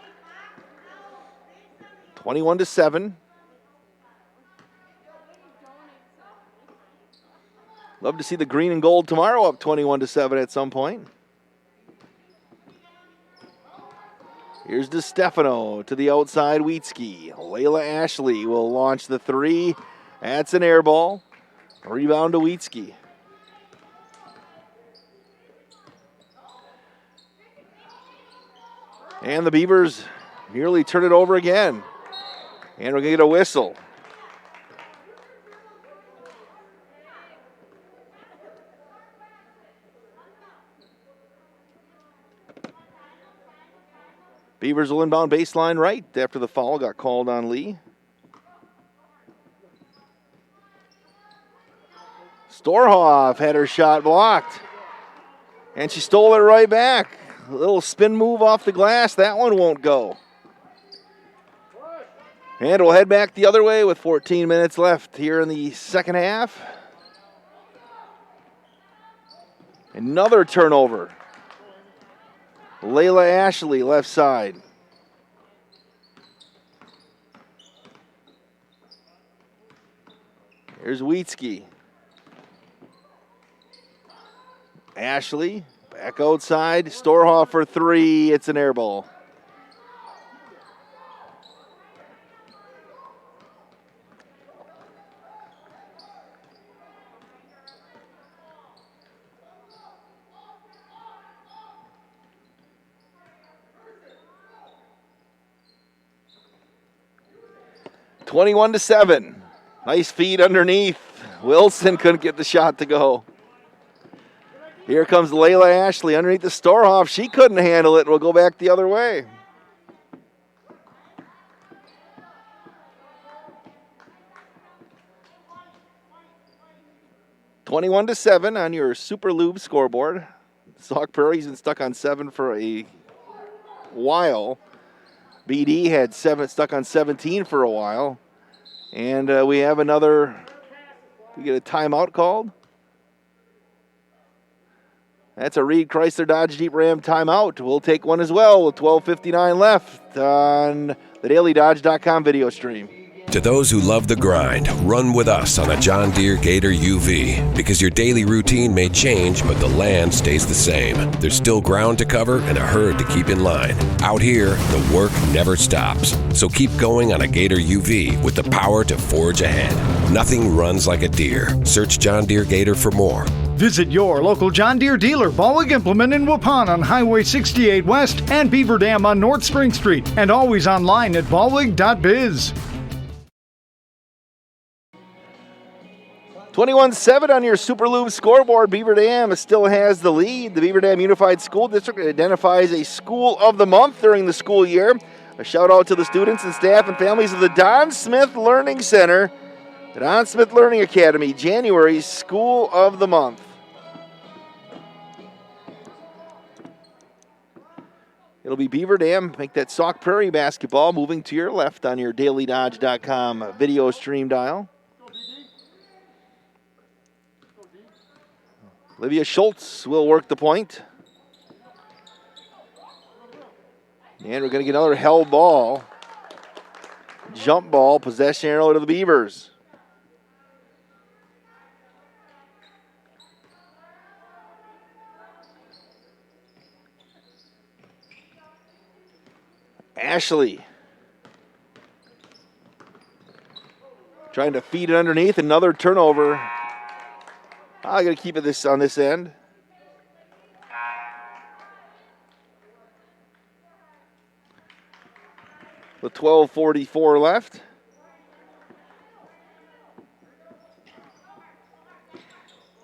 21-7. Love to see the green and gold tomorrow up 21-7 at some point. Here's DeStefano to the outside, Wietzke. Layla Ashley will launch the 3. That's an air ball. Rebound to Wietzke. And the Beavers nearly turn it over again. And we're going to get a whistle. Beavers will inbound baseline right after the foul got called on Lee. Storhoff had her shot blocked. And she stole it right back. A little spin move off the glass. That one won't go. And we'll head back the other way with 14 minutes left here in the second half. Another turnover. Layla Ashley, left side. Here's Wietzke. Ashley, back outside. Storhoff for 3. It's an air ball. (21-7). Nice feed underneath. Wilson couldn't get the shot to go. Here comes Layla Ashley underneath the Storhoff. She couldn't handle it. We'll go back the other way. (21-7) on your Super Lube scoreboard. Sauk Prairie's been stuck on 7 for a while. BD had 7 stuck on 17 for a while. And we have another, we get a timeout called. That's a Reed Chrysler Dodge Jeep Ram timeout. We'll take one as well with 12:59 left on the DailyDodge.com video stream. To those who love the grind, run with us on a John Deere Gator UV. Because your daily routine may change, but the land stays the same. There's still ground to cover and a herd to keep in line. Out here, the work never stops. So keep going on a Gator UV with the power to forge ahead. Nothing runs like a Deere. Search John Deere Gator for more. Visit your local John Deere dealer, Ballweg Implement in Waupun on Highway 68 West and Beaver Dam on North Spring Street. And always online at ballweg.biz. 21-7 on your Super Lube scoreboard. Beaver Dam still has the lead. The Beaver Dam Unified School District identifies a School of the Month during the school year. A shout out to the students and staff and families of the Don Smith Learning Center. The Don Smith Learning Academy, January School of the Month. It'll be Beaver Dam. Make that Sauk Prairie basketball moving to your left on your DailyDodge.com video stream dial. Olivia Schultz will work the point. And we're going to get another held ball. Jump ball, possession arrow to the Beavers. Ashley trying to feed it underneath. Another turnover. I got to keep it on this end. With 12:44 left.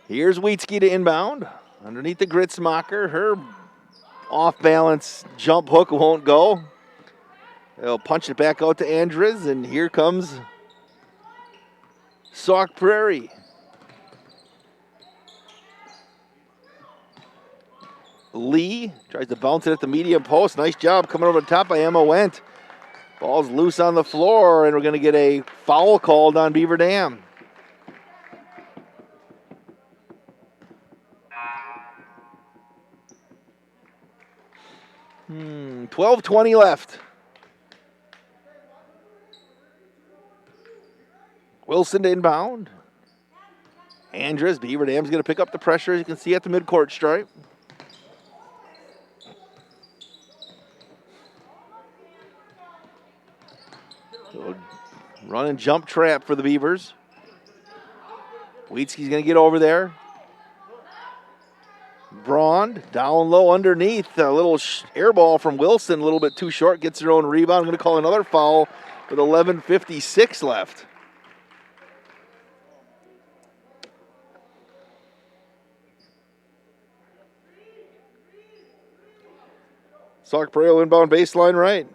Here's Wheatsky to inbound. Underneath the Gritzmacher. Her off-balance jump hook won't go. They'll punch it back out to Andres, and here comes Sauk Prairie. Lee tries to bounce it at the medium post. Nice job coming over the top by Emma Wendt. Ball's loose on the floor, and we're going to get a foul called on Beaver Dam. Hmm, 12:20 left. Wilson to inbound. Andres, Beaver Dam's going to pick up the pressure, as you can see at the midcourt stripe. So run and jump trap for the Beavers. Wheatsky's going to get over there. Braun down low underneath. A little air ball from Wilson, a little bit too short. Gets her own rebound. I'm going to call another foul with 11:56 left. Sauk Prairie inbound baseline right.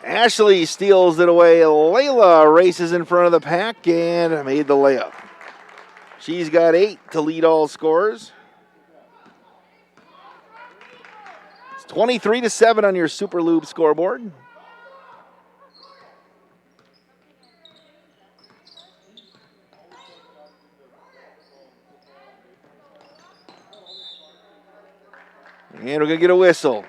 Ashley steals it away. Layla races in front of the pack and made the layup. She's got 8 to lead all scorers. It's 23-7 on your Super Lube scoreboard. And we're going to get a whistle.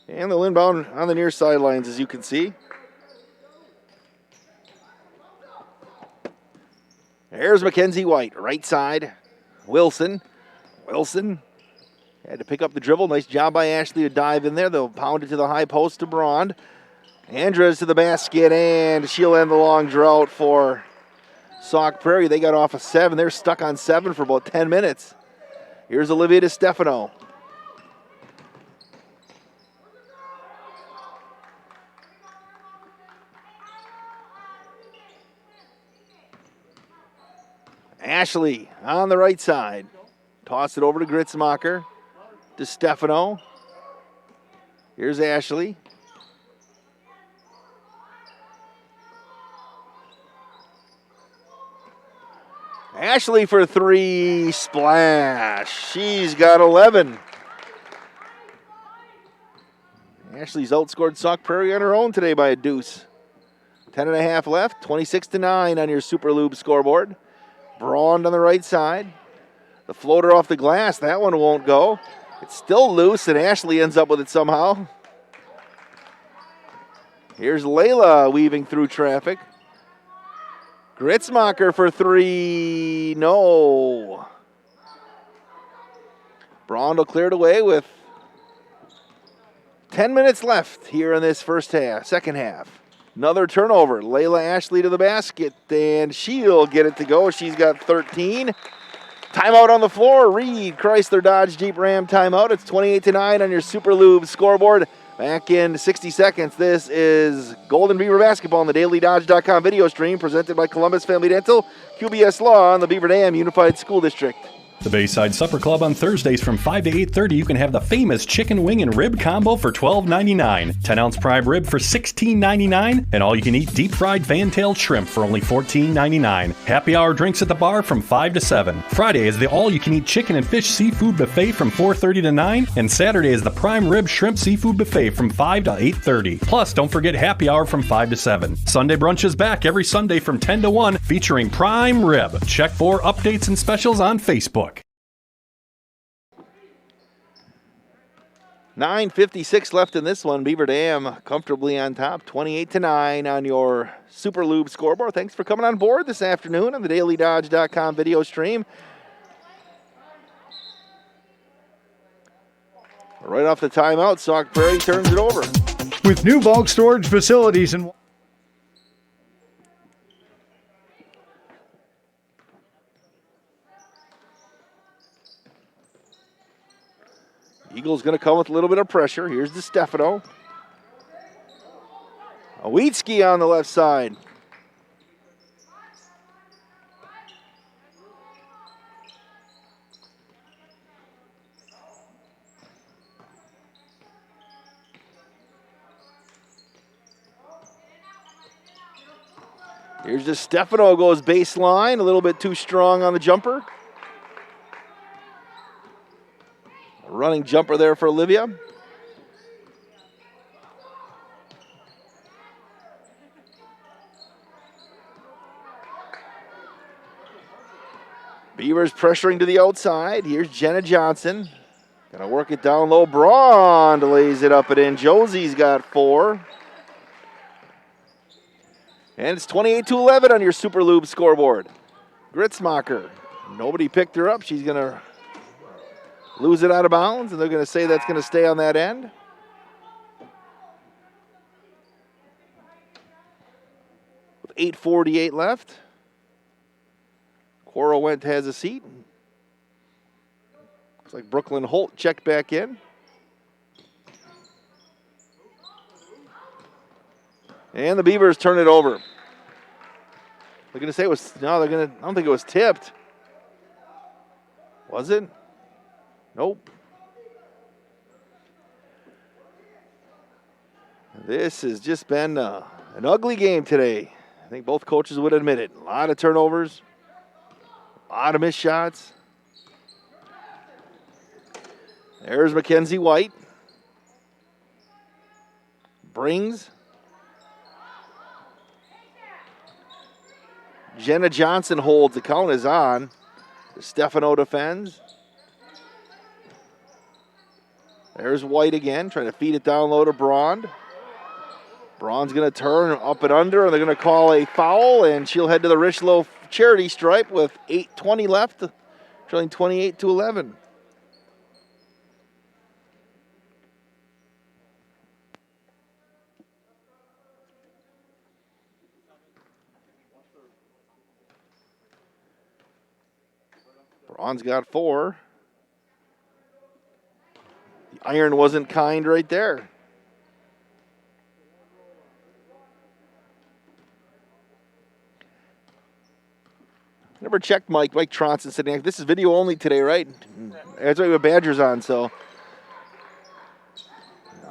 And the inbound on the near sidelines, as you can see. There's Mackenzie White, right side. Wilson had to pick up the dribble. Nice job by Ashley to dive in there. They'll pound it to the high post to Braun. Andres to the basket, and she'll end the long drought for Sauk Prairie, they got off a 7. They're stuck on 7 for about 10 minutes. Here's Olivia DiStefano. Ashley on the right side. Toss it over to Gritzmacher. DiStefano. Here's Ashley. Ashley for 3, splash. She's got 11. Ashley's outscored Sauk Prairie on her own today by a deuce. 10.5 left, 26-9 on your Super Lube scoreboard. Braun on the right side. The floater off the glass, that one won't go. It's still loose, and Ashley ends up with it somehow. Here's Layla weaving through traffic. Gritzmacher for 3, no. Brondel cleared away with 10 minutes left here in this second half. Another turnover. Layla Ashley to the basket, and she'll get it to go. She's got 13. Timeout on the floor. Reed Chrysler Dodge Jeep Ram timeout. It's 28-9 on your Super Lube scoreboard. Back in 60 seconds, this is Golden Beaver Basketball on the DailyDodge.com video stream presented by Columbus Family Dental, QBS Law on the Beaver Dam Unified School District. The Bayside Supper Club on Thursdays from 5 to 8:30. You can have the famous chicken wing and rib combo for $12.99. 10-ounce prime rib for $16.99. And all-you-can-eat deep-fried fantail shrimp for only $14.99. Happy hour drinks at the bar from 5 to 7. Friday is the all-you-can-eat chicken and fish seafood buffet from 4:30 to 9. And Saturday is the prime rib shrimp seafood buffet from 5 to 8:30. Plus, don't forget happy hour from 5 to 7. Sunday brunch is back every Sunday from 10 to 1 featuring prime rib. Check for updates and specials on Facebook. 9:56 left in this one. Beaver Dam comfortably on top, 28-9 on your Super Lube scoreboard. Thanks for coming on board this afternoon on the DailyDodge.com video stream. Right off the timeout, Sauk Prairie turns it over. With new bulk storage facilities and Eagles going to come with a little bit of pressure. Here's DiStefano. Awitski on the left side. Here's DiStefano, goes baseline, a little bit too strong on the jumper. Running jumper there for Olivia. Beavers pressuring to the outside. Here's Jenna Johnson. Gonna work it down low. Braun lays it up and in. Josie's got 4. And it's 28-11 on your Super Lube scoreboard. Gritzmacher. Nobody picked her up. She's gonna lose it out of bounds, and they're going to say that's going to stay on that end. With 8:48 left, Cora Wendt has a seat. Looks like Brooklyn Holt checked back in. And the Beavers turn it over. They're going to say it was, no, I don't think it was tipped. Was it? Nope. This has just been an ugly game today. I think both coaches would admit it. A lot of turnovers, a lot of missed shots. There's Mackenzie White. Brings. Jenna Johnson holds. The count is on. Stefano defends. There's White again, trying to feed it down low to Braun. Braun's going to turn up and under, and they're going to call a foul, and she'll head to the Richlow charity stripe with 8:20 left, trailing 28-11. Braun's got 4. The iron wasn't kind right there. Never checked Mike Tronson sitting next. This is video only today, right? That's why we have Badgers on, so.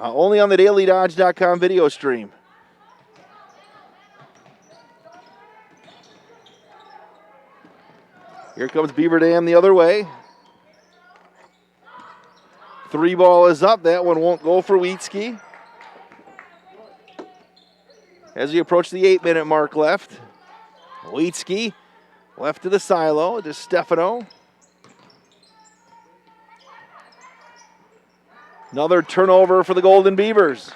Only on the dailydodge.com video stream. Here comes Beaver Dam the other way. 3 ball is up. That one won't go for Wheatsky. As we approach the 8-minute mark left, Wheatsky left to the silo to Stefano. Another turnover for the Golden Beavers.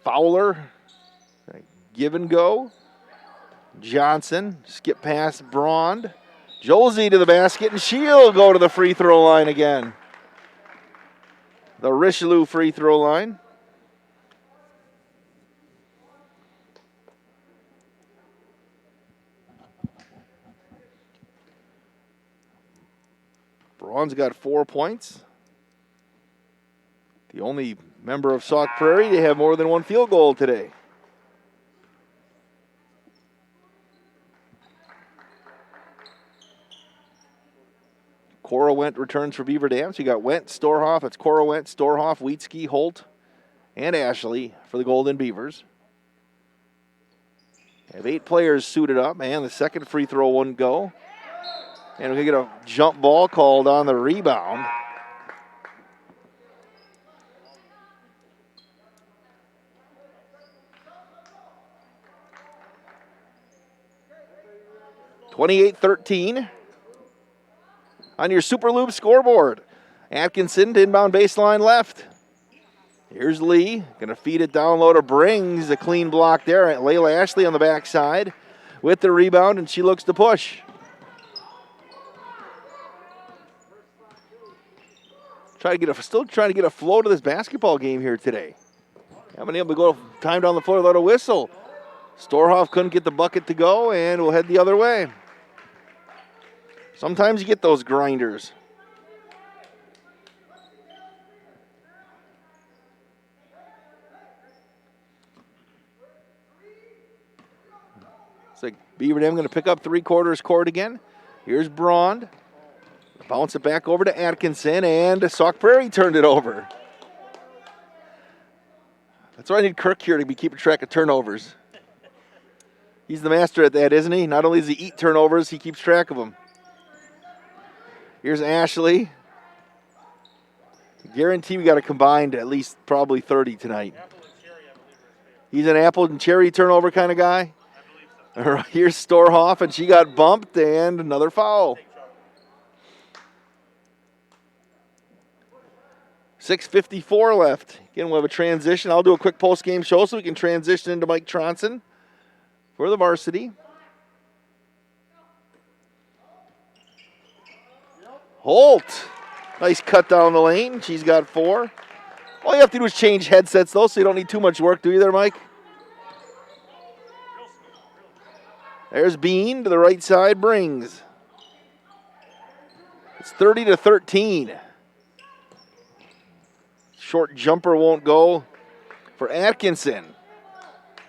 Fowler, give and go. Johnson, skip past Braun. Jolsey to the basket, and she'll go to the free throw line again. The Richelieu free throw line. Braun's got 4 points. The only member of Sauk Prairie to have more than 1 field goal today. Cora Wendt returns for Beaver Dam. So you got Wendt, Storhoff. It's Cora Wendt, Storhoff, Wheatsky, Holt, and Ashley for the Golden Beavers. They have 8 players suited up, and the second free throw wouldn't go. And we're going to get a jump ball called on the rebound. (28-13) on your Super Loop scoreboard. Atkinson to inbound baseline left. Here's Lee, going to feed it down low to Brings. A clean block there. Layla Ashley on the backside with the rebound, and she looks to push. Still trying to get a flow to this basketball game here today. Haven't been able to go time down the floor without a whistle. Storhoff couldn't get the bucket to go, and we'll head the other way. Sometimes you get those grinders. It's like Beaver Dam going to pick up 3/4 court again. Here's Braun. Bounce it back over to Atkinson, and Sauk Prairie turned it over. That's why I need Kirk here to be keeping track of turnovers. He's the master at that, isn't he? Not only does he eat turnovers, he keeps track of them. Here's Ashley. Guarantee we got a combined at least probably 30 tonight. He's an apple and cherry turnover kind of guy. All right, here's Storhoff, and she got bumped, and another foul. 6:54 left. Again, we'll have a transition. I'll do a quick post-game show so we can transition into Mike Tronson for the varsity. Holt. Nice cut down the lane. She's got 4. All you have to do is change headsets, though, so you don't need too much work, do you there, Mike? There's Bean to the right side, Brings. It's 30-13. Short jumper won't go for Atkinson.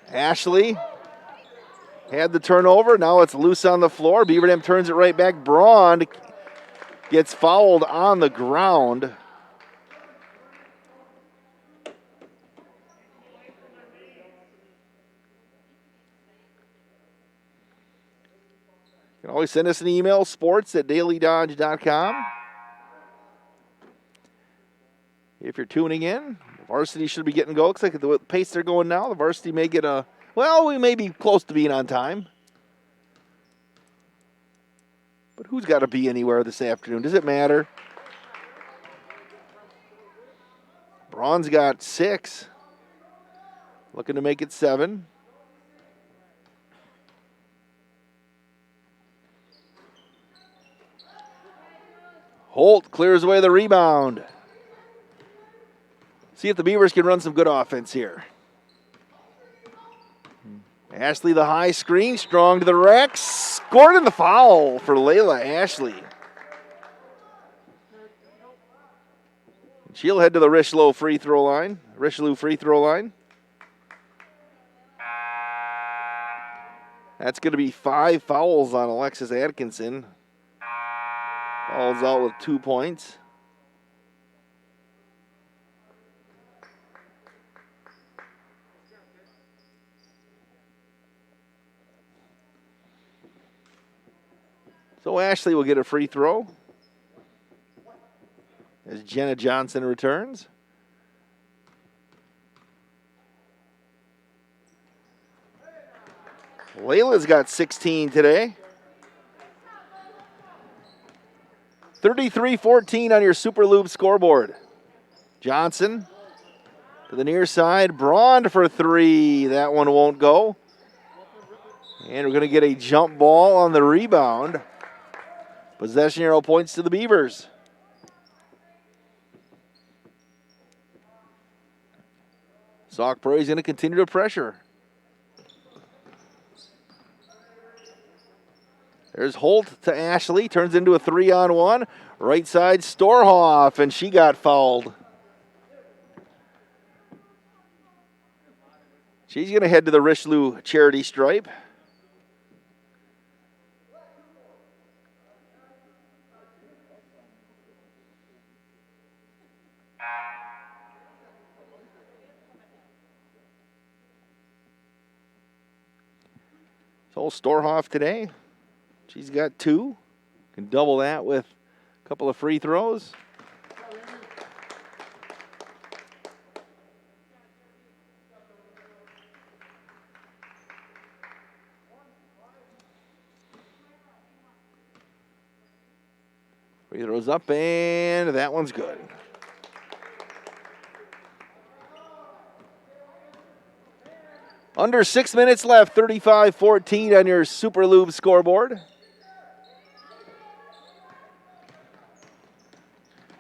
Ashley had the turnover. Now it's loose on the floor. Beaver Dam turns it right back. Braun gets fouled on the ground. You can always send us an email, sports@dailydodge.com. If you're tuning in, the varsity should be getting go. Looks like the pace they're going now, the varsity may get we may be close to being on time. But who's got to be anywhere this afternoon? Does it matter? Braun's got 6. Looking to make it 7. Holt clears away the rebound. See if the Beavers can run some good offense here. Ashley, the high screen, strong to the rack, scored in the foul for Layla Ashley. She'll head to the Richelieu free throw line. That's going to be 5 fouls on Alexis Atkinson. Fouls out with 2 points. So Ashley will get a free throw as Jenna Johnson returns. Layla's got 16 today. 33-14 on your Super Loop scoreboard. Johnson to the near side. Braun for 3. That one won't go. And we're going to get a jump ball on the rebound. Possession arrow points to the Beavers. Sauk Prairie is going to continue to pressure. There's Holt to Ashley. Turns into a 3-on-1. Right side, Storhoff, and she got fouled. She's going to head to the Richelieu charity stripe. So Storhoff today, she's got 2. Can double that with a couple of free throws. Free throws up, and that one's good. Under 6 minutes left, 35-14 on your Super Lube scoreboard.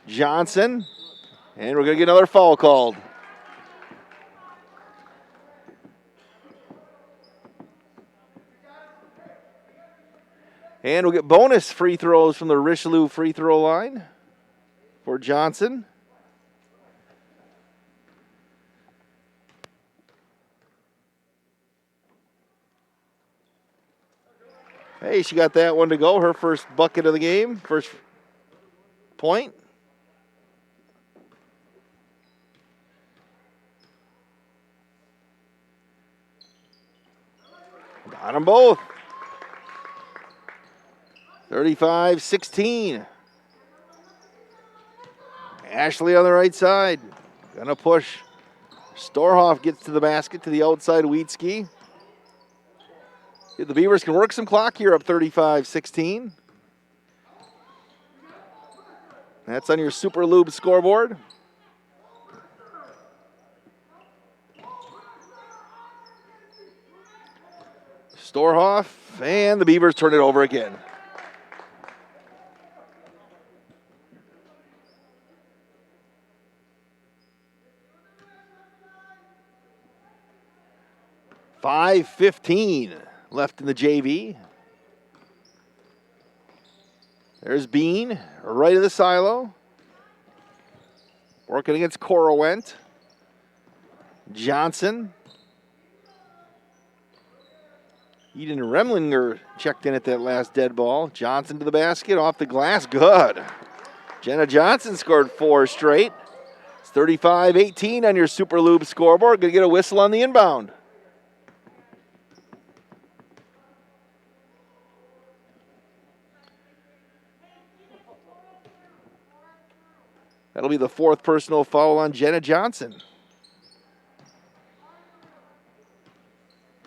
Johnson, and we're going to get another foul called. And we'll get bonus free throws from the Richelieu free throw line for Johnson. Hey, she got that one to go. Her first bucket of the game, first point. Got them both. 35-16. Ashley on the right side. Gonna push. Storhoff gets to the basket to the outside. Wheatski. The Beavers can work some clock here, up 35-16. That's on your Super Lube scoreboard. Storhoff, and the Beavers turn it over again. $5:15 left in the JV. There's Bean, right of the silo. Working against Corowent. Johnson. Eden Remlinger checked in at that last dead ball. Johnson to the basket, off the glass, good. Jenna Johnson scored 4 straight. It's 35-18 on your Super Lube scoreboard. Gonna get a whistle on the inbound. That'll be the 4th personal foul on Jenna Johnson.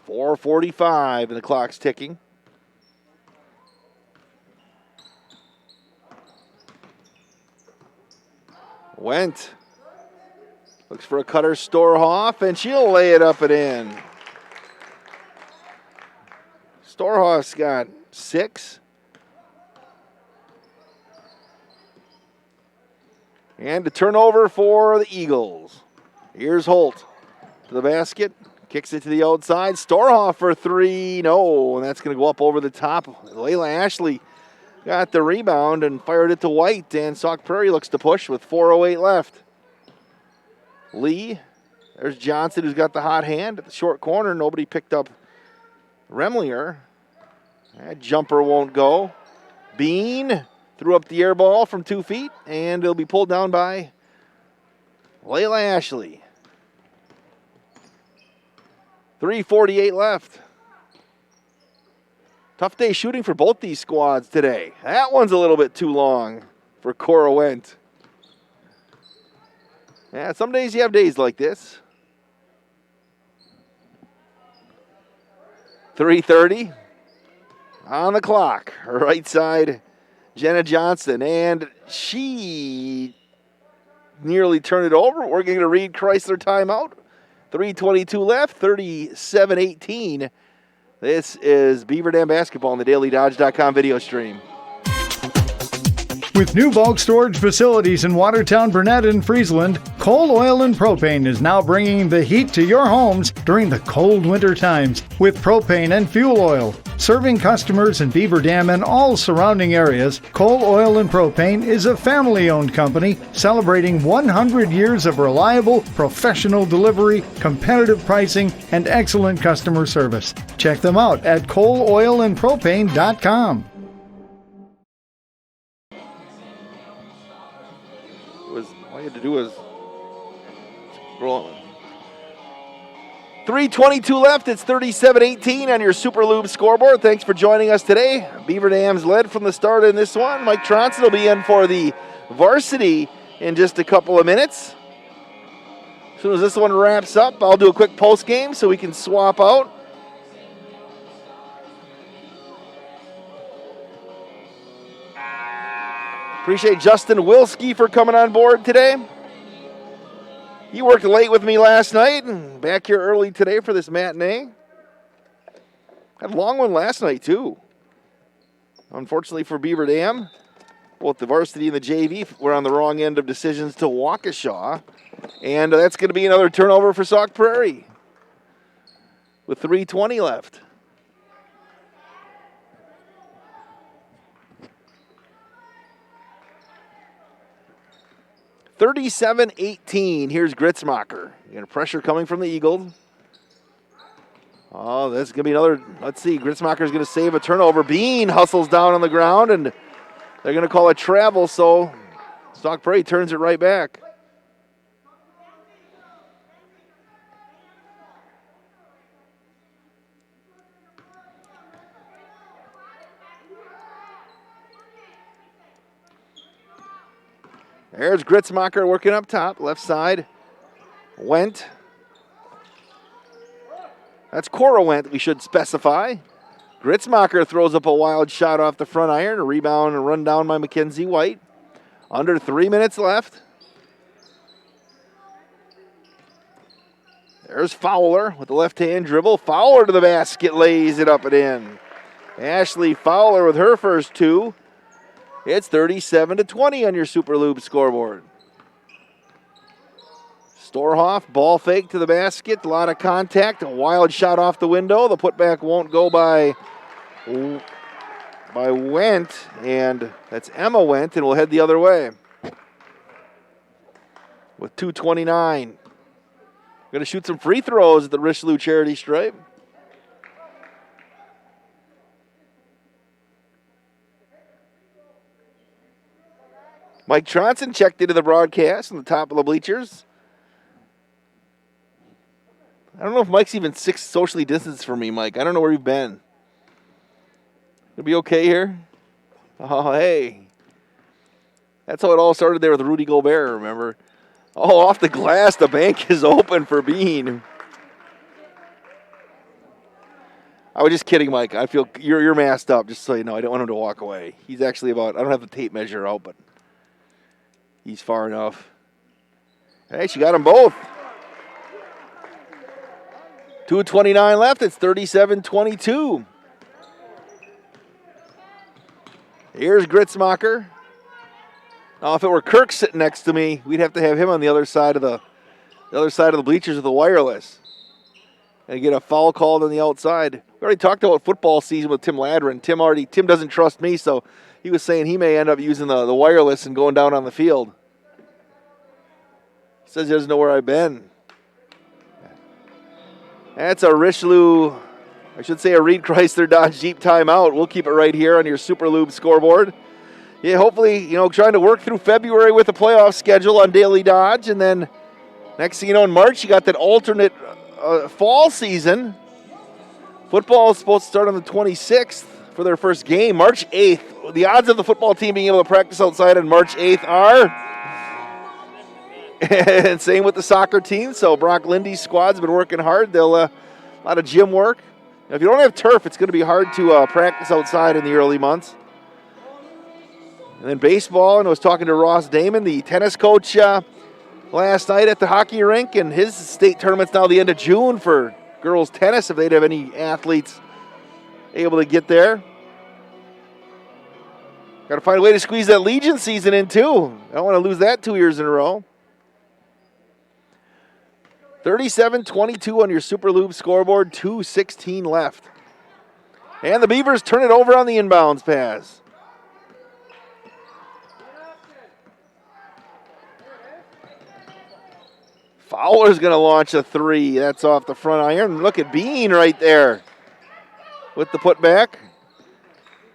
4:45 and the clock's ticking. Went. Looks for a cutter, Storhoff, and she'll lay it up and in. Storhoff's got 6. And a turnover for the Eagles. Here's Holt to the basket. Kicks it to the outside. Storhoff for three. No, and that's going to go up over the top. Layla Ashley got the rebound and fired it to White, and Sauk Prairie looks to push with 4:08 left. Lee, there's Johnson who's got the hot hand at the short corner. Nobody picked up Remlinger. That jumper won't go. Bean threw up the air ball from 2 feet, and it'll be pulled down by Layla Ashley. 3:48 left. Tough day shooting for both these squads today. That one's a little bit too long for Cora Wendt. Yeah, some days you have days like this. 3:30 on the clock. Right side, Jenna Johnson, and she nearly turned it over. We're going to read Chrysler timeout. 3:22 left, 37-18. This is Beaver Dam basketball on the DailyDodge.com video stream. With new bulk storage facilities in Watertown, Burnett, and Friesland, Coal Oil and Propane is now bringing the heat to your homes during the cold winter times with propane and fuel oil. Serving customers in Beaver Dam and all surrounding areas, Coal Oil and Propane is a family-owned company celebrating 100 years of reliable, professional delivery, competitive pricing, and excellent customer service. Check them out at coaloilandpropane.com. All you had to do was roll. 3:22 left. It's 37-18 on your Super Lube scoreboard. Thanks for joining us today. Beaver Dam's led from the start in this one. Mike Tronson will be in for the varsity in just a couple of minutes. As soon as this one wraps up, I'll do a quick post game so we can swap out. Appreciate Justin Wilski for coming on board today. He worked late with me last night and back here early today for this matinee. Had a long one last night, too. Unfortunately for Beaver Dam, both the varsity and the JV were on the wrong end of decisions to Waukesha. And that's going to be another turnover for Sauk Prairie with 3:20 left. (37-18). Here's Gritzmacher. You got pressure coming from the Eagles. Oh, that's going to be another. Let's see. Gritzmacher's going to save a turnover. Bean hustles down on the ground, and they're going to call it travel, so Sauk Prairie turns it right back. There's Gritzmacher working up top, left side. Wendt. That's Cora Wendt, we should specify. Gritzmacher throws up a wild shot off the front iron, a rebound and run down by Mackenzie White. Under 3 minutes left. There's Fowler with the left-hand dribble. Fowler to the basket, lays it up and in. Ashley Fowler with her first two. It's 37-20 on your Super Lube scoreboard. Storhoff, ball fake to the basket, a lot of contact, a wild shot off the window. The putback won't go by Wendt, and that's Emma Wendt, and we'll head the other way. With 2:29. Going to shoot some free throws at the Richelieu Charity Stripe. Mike Tronson checked into the broadcast on the top of the bleachers. I don't know if Mike's even 6 socially distanced from me, Mike. I don't know where you've been. You'll be okay here? Oh, hey. That's how it all started there with Rudy Gobert, remember? Oh, off the glass, the bank is open for Bean. I was just kidding, Mike. I feel you're masked up, just so you know. I don't want him to walk away. He's actually about, I don't have the tape measure out, but he's far enough. Hey, she got them both. 2:29 left. It's 37-22. Here's Gritzmacher. Now, if it were Kirk sitting next to me, we'd have to have him on the other side of the bleachers with the wireless. and get a foul called on the outside. We already talked about football season with Tim Ladrin. Tim doesn't trust me, so he was saying he may end up using the wireless and going down on the field. He says he doesn't know where I've been. That's a Richelieu, I should say a Reed Chrysler Dodge Jeep timeout. We'll keep it right here on your Super Lube scoreboard. Yeah, hopefully, trying to work through February with the playoff schedule on Daily Dodge. And then next thing you know, in March, you got that alternate fall season. Football is supposed to start on the 26th for their first game, March 8th. The odds of the football team being able to practice outside on March 8th are... And same with the soccer team. So Brock Lindy's squad's been working hard. They'll a lot of gym work. If you don't have turf, it's going to be hard to practice outside in the early months. And then baseball, and I was talking to Ross Damon, the tennis coach, last night at the hockey rink, and his state tournament's now the end of June for girls tennis, if they'd have any athletes able to get there. Got to find a way to squeeze that Legion season in, too. I don't want to lose that 2 years in a row. 37-22 on your Super Lube scoreboard, 2:16 left. And the Beavers turn it over on the inbounds pass. Fowler's going to launch a three. That's off the front iron. Look at Bean right there with the putback.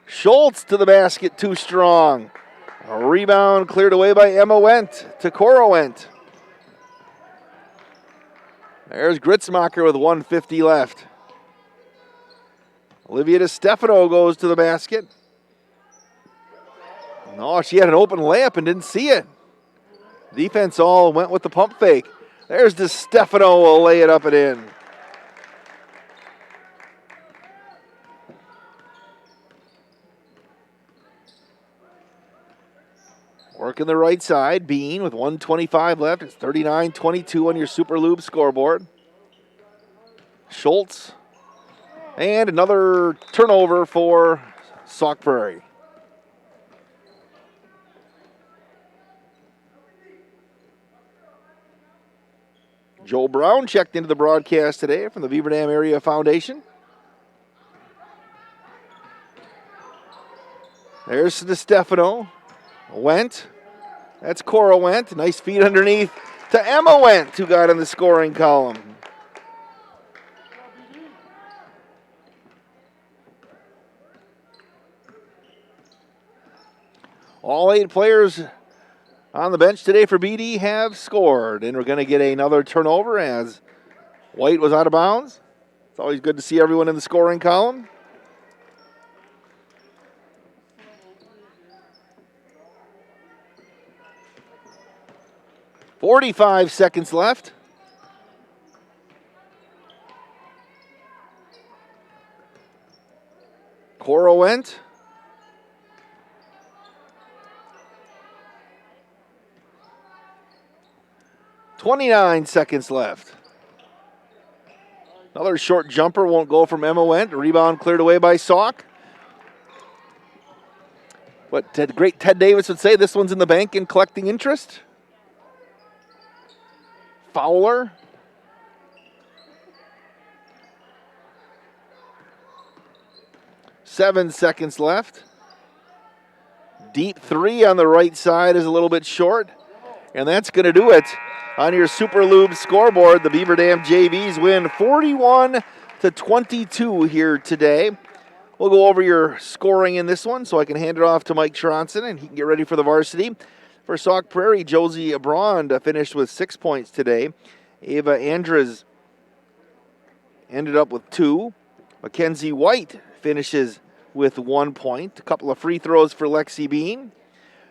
Schultz to the basket, too strong. A rebound cleared away by Emma Wendt to Cora Wendt. There's Gritzmacher with 1:50 left. Olivia DeStefano goes to the basket. No, she had an open layup and didn't see it. Defense all went with the pump fake. There's DeStefano, will lay it up and in. Working the right side, Bean with 1:25 left. It's 39-22 on your Super Lube scoreboard. Schultz. And another turnover for Sauk Prairie. Joel Brown checked into the broadcast today from the Beaver Dam Area Foundation. There's DeStefano. Wendt. That's Cora Wendt. Nice feed underneath to Emma Wendt, who got in the scoring column. All 8 players on the bench today for BD have scored, and we're going to get another turnover as White was out of bounds. It's always good to see everyone in the scoring column. .45 seconds left. Cora Wendt. .29 seconds left. Another short jumper won't go from Emma Wendt. Rebound cleared away by Sauk. What great Ted Davis would say, this one's in the bank and collecting interest. Fowler. .7 seconds left. Deep three on the right side is a little bit short. And that's going to do it on your Super Lube scoreboard. The Beaver Dam JVs win 41-22 here today. We'll go over your scoring in this one so I can hand it off to Mike Tronson and he can get ready for the varsity. For Sauk Prairie, Josie Braun finished with 6 points today. Ava Andres ended up with 2. Mackenzie White finishes with 1 point. A couple of free throws for Lexi Bean.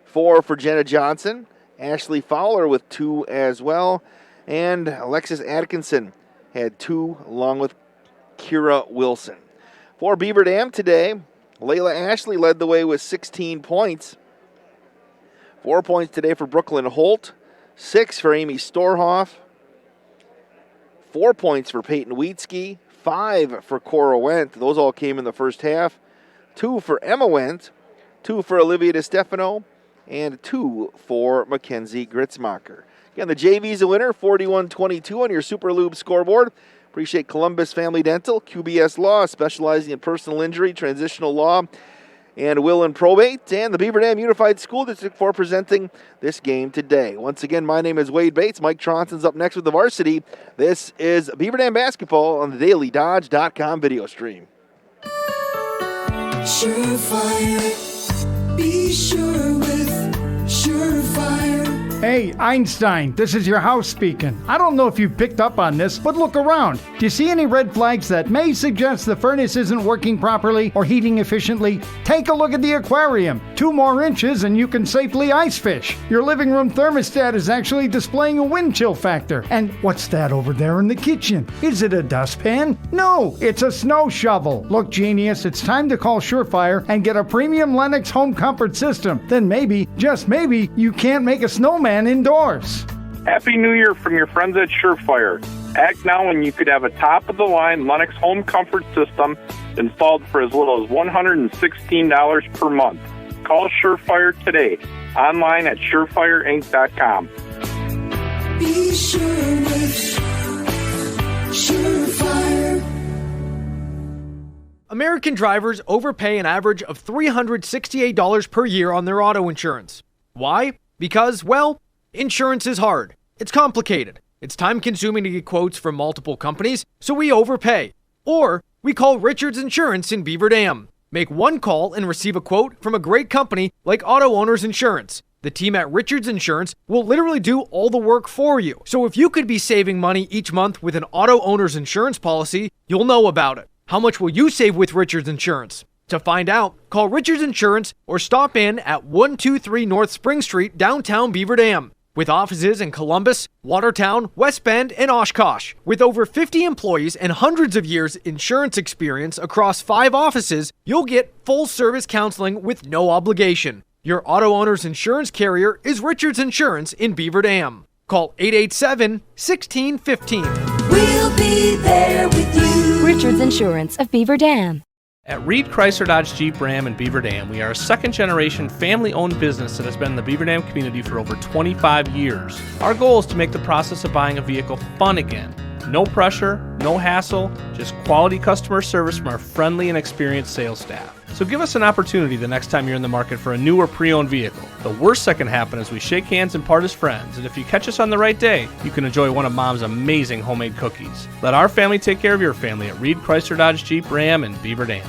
4 for Jenna Johnson. Ashley Fowler with 2 as well. And Alexis Atkinson had 2 along with Kira Wilson. For Beaver Dam today, Layla Ashley led the way with 16 points. 4 points today for Brooklyn Holt. 6 for Amy Storhoff. 4 points for Peyton Wheatsky. 5 for Cora Wendt. Those all came in the first half. 2 for Emma Wendt. 2 for Olivia DeStefano. And 2 for Mackenzie Gritzmacher. Again, the JV's a winner, 41-22 on your Super Lube scoreboard. Appreciate Columbus Family Dental, QBS Law, specializing in personal injury, transitional law, and will and probate, and the Beaver Dam Unified School District for presenting this game today. Once again, my name is Wade Bates. Mike Tronson's up next with the varsity. This is Beaver Dam basketball on the DailyDodge.com video stream. Surefire, be sure with Surefire. Hey, Einstein, this is your house speaking. I don't know if you've picked up on this, but look around. Do you see any red flags that may suggest the furnace isn't working properly or heating efficiently? Take a look at the aquarium. 2 more inches and you can safely ice fish. Your living room thermostat is actually displaying a wind chill factor. And what's that over there in the kitchen? Is it a dustpan? No, it's a snow shovel. Look, genius, it's time to call Surefire and get a premium Lennox home comfort system. Then maybe, just maybe, you can't make a snowman indoors. Happy New Year from your friends at Surefire. Act now and you could have a top-of-the-line Lennox home comfort system installed for as little as $116 per month. Call Surefire today. Online at surefireinc.com. Be sure with Surefire. American drivers overpay an average of $368 per year on their auto insurance. Why? Because, well, insurance is hard. It's complicated. It's time-consuming to get quotes from multiple companies, so we overpay. Or we call Richards Insurance in Beaver Dam. Make one call and receive a quote from a great company like Auto Owners Insurance. The team at Richards Insurance will literally do all the work for you. So if you could be saving money each month with an Auto Owners Insurance policy, you'll know about it. How much will you save with Richards Insurance? To find out, call Richards Insurance or stop in at 123 North Spring Street, downtown Beaver Dam. With offices in Columbus, Watertown, West Bend, and Oshkosh. With over 50 employees and hundreds of years insurance experience across 5 offices, you'll get full-service counseling with no obligation. Your auto owner's insurance carrier is Richards Insurance in Beaver Dam. Call 887-1615. We'll be there with you. Richards Insurance of Beaver Dam. At Reed Chrysler Dodge Jeep Ram in Beaver Dam, we are a second-generation family-owned business that has been in the Beaver Dam community for over 25 years. Our goal is to make the process of buying a vehicle fun again. No pressure, no hassle, just quality customer service from our friendly and experienced sales staff. So give us an opportunity the next time you're in the market for a new or pre-owned vehicle. The worst that can happen is we shake hands and part as friends, and if you catch us on the right day, you can enjoy one of Mom's amazing homemade cookies. Let our family take care of your family at Reed Chrysler Dodge Jeep Ram in Beaver Dam.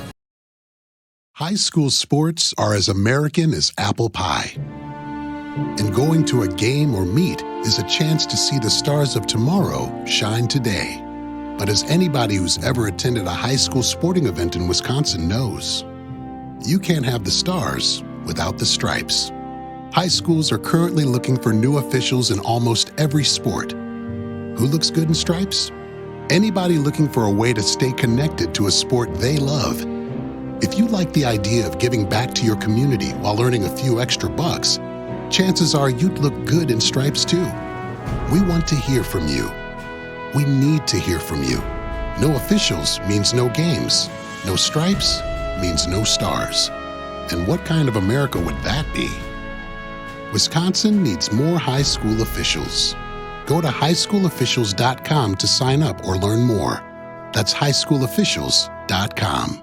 High school sports are as American as apple pie. And going to a game or meet is a chance to see the stars of tomorrow shine today. But as anybody who's ever attended a high school sporting event in Wisconsin knows, you can't have the stars without the stripes. High schools are currently looking for new officials in almost every sport. Who looks good in stripes? Anybody looking for a way to stay connected to a sport they love. If you like the idea of giving back to your community while earning a few extra bucks, chances are you'd look good in stripes too. We want to hear from you. We need to hear from you. No officials means no games. No stripes means no stars. And what kind of America would that be? Wisconsin needs more high school officials. Go to highschoolofficials.com to sign up or learn more. That's highschoolofficials.com.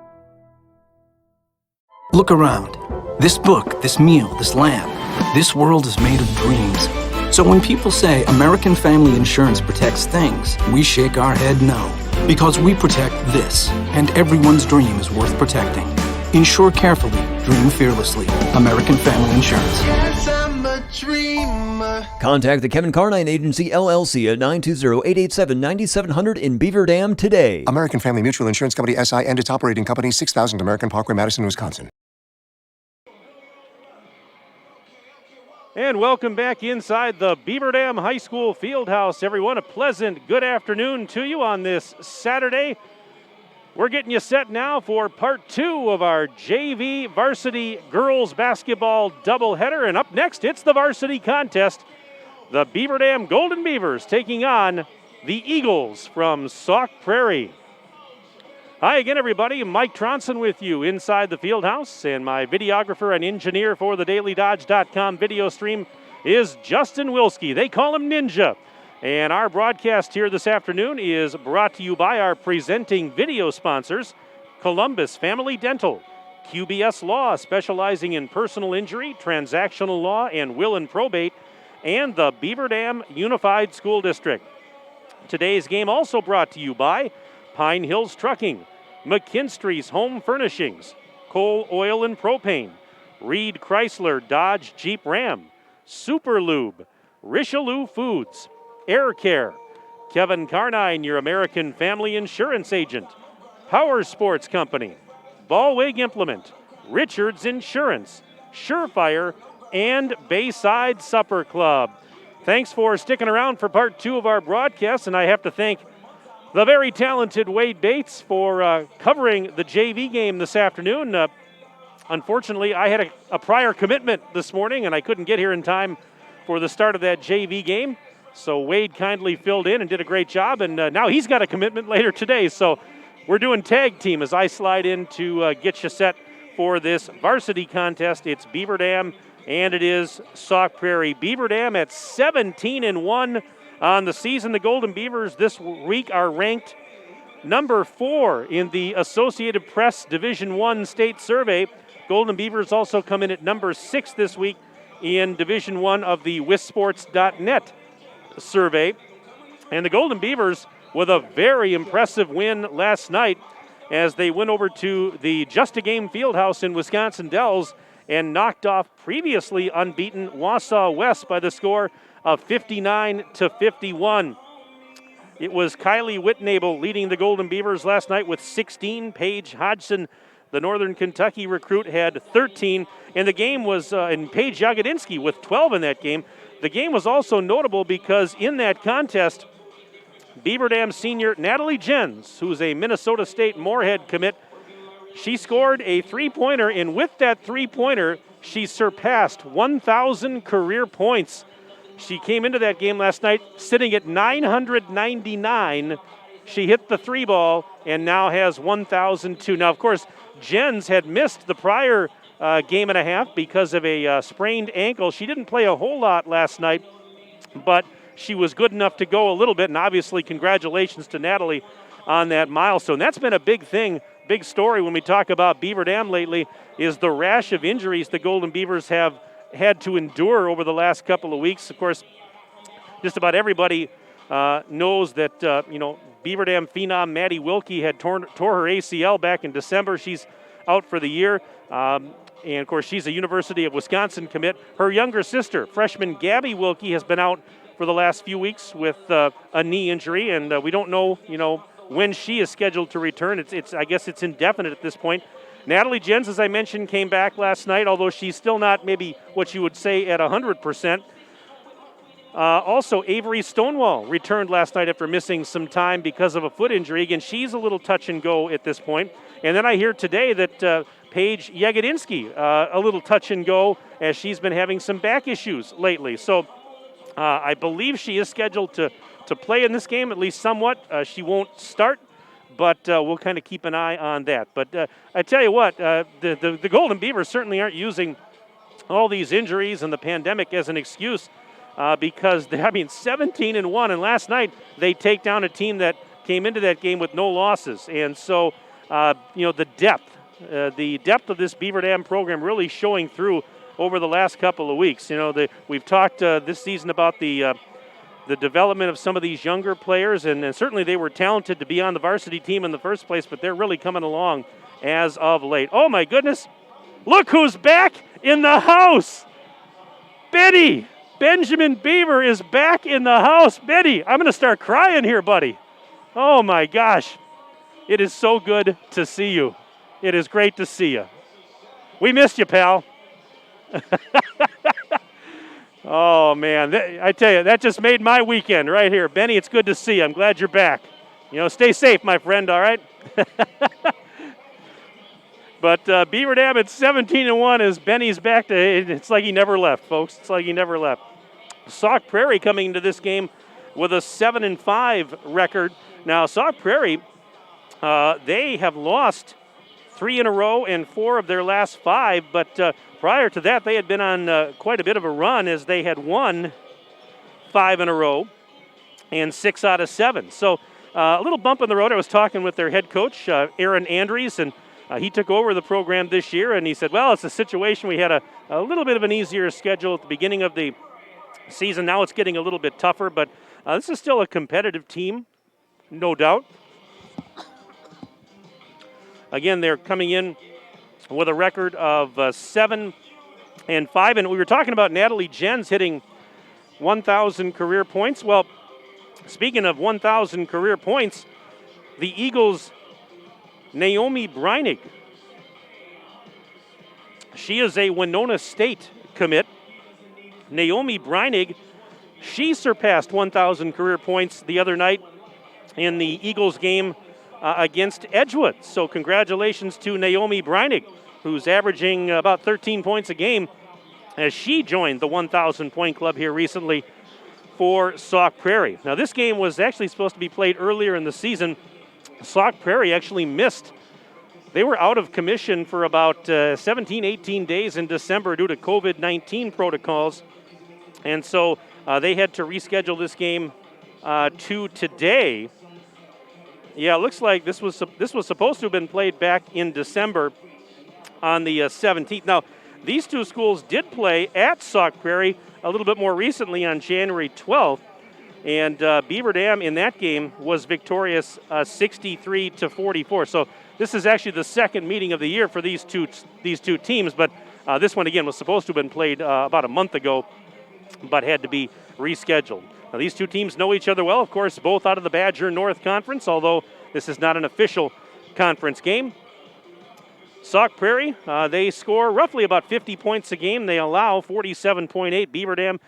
Look around. This book, this meal, this lamp, this world is made of dreams. So when people say American Family Insurance protects things, we shake our head no. Because we protect this, and everyone's dream is worth protecting. Insure carefully, dream fearlessly. American Family Insurance. Yes, I'm a dreamer. Contact the Kevin Carnine Agency, LLC at 920-887-9700 in Beaver Dam today. American Family Mutual Insurance Company, SI, and its operating company, 6000 American Parkway, Madison, Wisconsin. And welcome back inside the Beaver Dam High School Fieldhouse, everyone. A pleasant good afternoon to you on this Saturday. We're getting you set now for part 2 of our JV Varsity Girls Basketball doubleheader. And up next, it's the varsity contest. The Beaver Dam Golden Beavers taking on the Eagles from Sauk Prairie. Hi again, everybody. Mike Tronson with you inside the Fieldhouse, and my videographer and engineer for the DailyDodge.com video stream is Justin Wilski. They call him Ninja. And our broadcast here this afternoon is brought to you by our presenting video sponsors, Columbus Family Dental, QBS Law, specializing in personal injury, transactional law, and will and probate, and the Beaver Dam Unified School District. Today's game also brought to you by Pine Hills Trucking, McKinstry's Home Furnishings, Coal, Oil, and Propane, Reed Chrysler Dodge Jeep Ram, Super Lube, Richelieu Foods, Air Care, Kevin Carnine, your American Family Insurance Agent, Power Sports Company, Ballweg Implement, Richards Insurance, Surefire, and Bayside Supper Club. Thanks for sticking around for part 2 of our broadcast, and I have to thank the very talented Wade Bates for covering the JV game this afternoon. Unfortunately, I had a prior commitment this morning, and I couldn't get here in time for the start of that JV game. So Wade kindly filled in and did a great job, and now he's got a commitment later today. So we're doing tag team as I slide in to get you set for this varsity contest. It's Beaver Dam, and it is Sauk Prairie. Beaver Dam at 17-1 on the season. The Golden Beavers this week are ranked number 4 in the Associated Press Division I state survey. Golden Beavers also come in at number 6 this week in Division I of the WisSports.net survey. And the Golden Beavers with a very impressive win last night as they went over to the Just a Game Fieldhouse in Wisconsin Dells and knocked off previously unbeaten Wausau West by the score of 59-51. It was Kylie Whitnable leading the Golden Beavers last night with 16. Paige Hodgson, the Northern Kentucky recruit, had 13. And the game was, and Paige Jagodinsky with 12 in that game. The game was also notable because in that contest, Beaver Dam senior Natalie Jens, who's a Minnesota State Moorhead commit, she scored a three-pointer, and with that three-pointer, she surpassed 1,000 career points. She came into that game last night sitting at 999. She hit the three ball and now has 1,002. Now, of course, Jens had missed the prior game and a half because of a sprained ankle. She didn't play a whole lot last night, but she was good enough to go a little bit, and obviously congratulations to Natalie on that milestone. That's been a big thing, big story when we talk about Beaver Dam lately, is the rash of injuries the Golden Beavers have had to endure over the last couple of weeks. Of course, just about everybody knows that, Beaver Dam phenom Maddie Wilkie had tore her ACL back in December. She's out for the year. And, of course, she's a University of Wisconsin commit. Her younger sister, freshman Gabby Wilkie, has been out for the last few weeks with a knee injury, and we don't know, when she is scheduled to return. I guess it's indefinite at this point. Natalie Jens, as I mentioned, came back last night, although she's still not maybe what you would say at 100%. Also, Avery Stonewall returned last night after missing some time because of a foot injury. Again, she's a little touch and go at this point. And then I hear today that Paige Jagodinsky, a little touch and go as she's been having some back issues lately. So I believe she is scheduled to play in this game, at least somewhat. She won't start, but we'll kind of keep an eye on that. But I tell you what, the Golden Beavers certainly aren't using all these injuries and the pandemic as an excuse because, 17-1, and last night they take down a team that came into that game with no losses. And so, the depth of this Beaver Dam program really showing through over the last couple of weeks. We've talked this season about the development of some of these younger players, and certainly they were talented to be on the varsity team in the first place, but they're really coming along as of late. Oh, my goodness. Look who's back in the house. Betty. Benjamin Beaver is back in the house. Betty, I'm going to start crying here, buddy. Oh, my gosh. It is so good to see you. It is great to see you. We missed you, pal. Oh, man. I tell you, that just made my weekend right here. Benny, it's good to see you. I'm glad you're back. Stay safe, my friend, all right? But Beaver Dam at 17-1 as Benny's back to, it's like he never left, folks. It's like he never left. Sauk Prairie coming into this game with a 7-5 record. Now, Sauk Prairie, they have lost 3 in a row and 4 of their last 5, but prior to that, they had been on quite a bit of a run as they had won 5 in a row. and 6 out of 7. So a little bump in the road. I was talking with their head coach, Aaron Andries, and he took over the program this year, and he said, well, it's a situation. We had a little bit of an easier schedule at the beginning of the season. Now it's getting a little bit tougher, but this is still a competitive team, no doubt. Again, they're coming in with a record of 7-5, and we were talking about Natalie Jens hitting 1,000 career points. Well, speaking of 1,000 career points, the Eagles' Naomi Breinig. She is a Winona State commit. Naomi Breinig, she surpassed 1,000 career points the other night in the Eagles game against Edgewood. So congratulations to Naomi Breinig, who's averaging about 13 points a game as she joined the 1,000 point club here recently for Sauk Prairie. Now this game was actually supposed to be played earlier in the season. Sauk Prairie actually missed. They were out of commission for about 17, 18 days in December due to COVID-19 protocols. And so they had to reschedule this game to today. Yeah, it looks like this was supposed to have been played back in December on the 17th. Now, these two schools did play at Sauk Prairie a little bit more recently on January 12th, and Beaver Dam in that game was victorious 63-44. So this is actually the second meeting of the year for these two teams, but this one again was supposed to have been played about a month ago, but had to be rescheduled. Now, these two teams know each other well, of course, both out of the Badger North Conference, although this is not an official conference game. Sauk Prairie, they score roughly about 50 points a game. They allow 47.8. Beaver Dam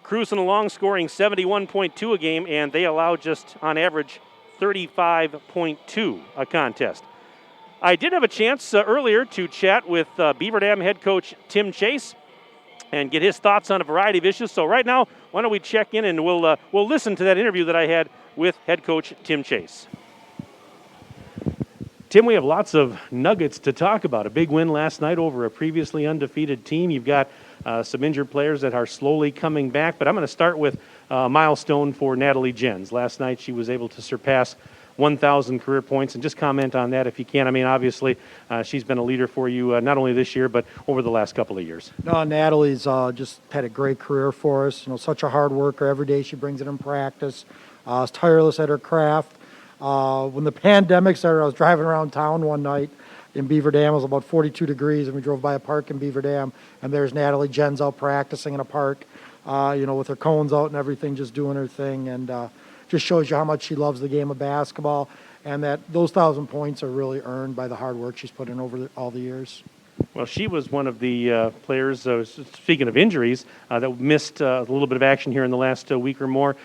cruising along, scoring 71.2 a game, and they allow just, on average, 35.2 a contest. I did have a chance earlier to chat with Beaver Dam head coach Tim Chase and get his thoughts on a variety of issues. So right now, why don't we check in and we'll listen to that interview that I had with head coach Tim Chase. Tim, we have lots of nuggets to talk about. A big win last night over a previously undefeated team. You've got some injured players that are slowly coming back, but I'm going to start with a milestone for Natalie Jens. Last night she was able to surpass 1,000 career points, and just comment on that if you can. I mean, obviously, she's been a leader for you not only this year, but over the last couple of years. No, Natalie's just had a great career for us. You know, such a hard worker. Every day she brings it in practice. Is tireless at her craft. When the pandemic started, I was driving around town one night in Beaver Dam. It was about 42 degrees, and we drove by a park in Beaver Dam, and there's Natalie Jens out practicing in a park, with her cones out and everything, just doing her thing, and just shows you how much she loves the game of basketball, and that those 1,000 points are really earned by the hard work she's put in over all the years. Well, she was one of the players, speaking of injuries, that missed a little bit of action here in the last week or more.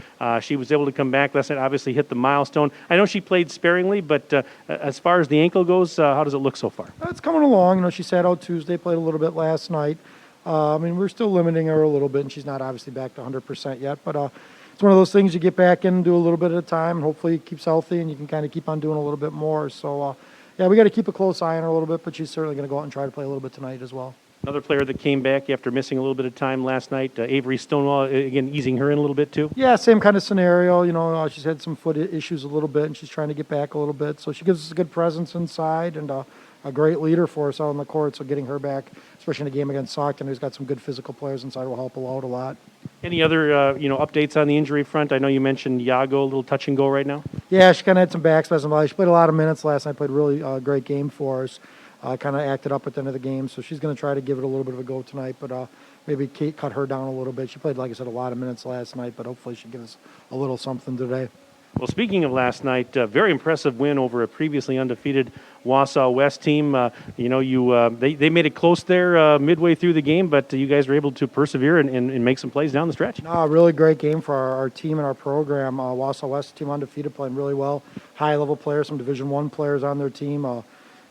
She was able to come back last night, obviously hit the milestone. I know she played sparingly, but as far as the ankle goes, how does it look so far? It's coming along. You know, she sat out Tuesday, played a little bit last night. We're still limiting her a little bit, and she's not obviously back to 100% yet, but it's one of those things you get back in and do a little bit at a time, and hopefully it keeps healthy, and you can kind of keep on doing a little bit more. So, yeah, we got to keep a close eye on her a little bit, but she's certainly going to go out and try to play a little bit tonight as well. Another player that came back after missing a little bit of time last night, Avery Stonewall, again, easing her in a little bit too? Yeah, same kind of scenario. You know, she's had some foot issues a little bit, and she's trying to get back a little bit. So she gives us a good presence inside and a great leader for us out on the court. So getting her back, especially in a game against Sauk, who's got some good physical players inside, will help out a lot. Any other, updates on the injury front? I know you mentioned Yago, a little touch and go right now. Yeah, she kind of had some back spasms. She played a lot of minutes last night, played a really great game for us. Kind of acted up at the end of the game, so she's going to try to give it a little bit of a go tonight, but maybe cut her down a little bit. She played, like I said, a lot of minutes last night, but hopefully she gives us a little something today. Well, speaking of last night, very impressive win over a previously undefeated Wausau West team. They made it close there midway through the game, but you guys were able to persevere and make some plays down the stretch. No, really great game for our team and our program. Wausau West team undefeated, playing really well. High-level players, some Division I players on their team.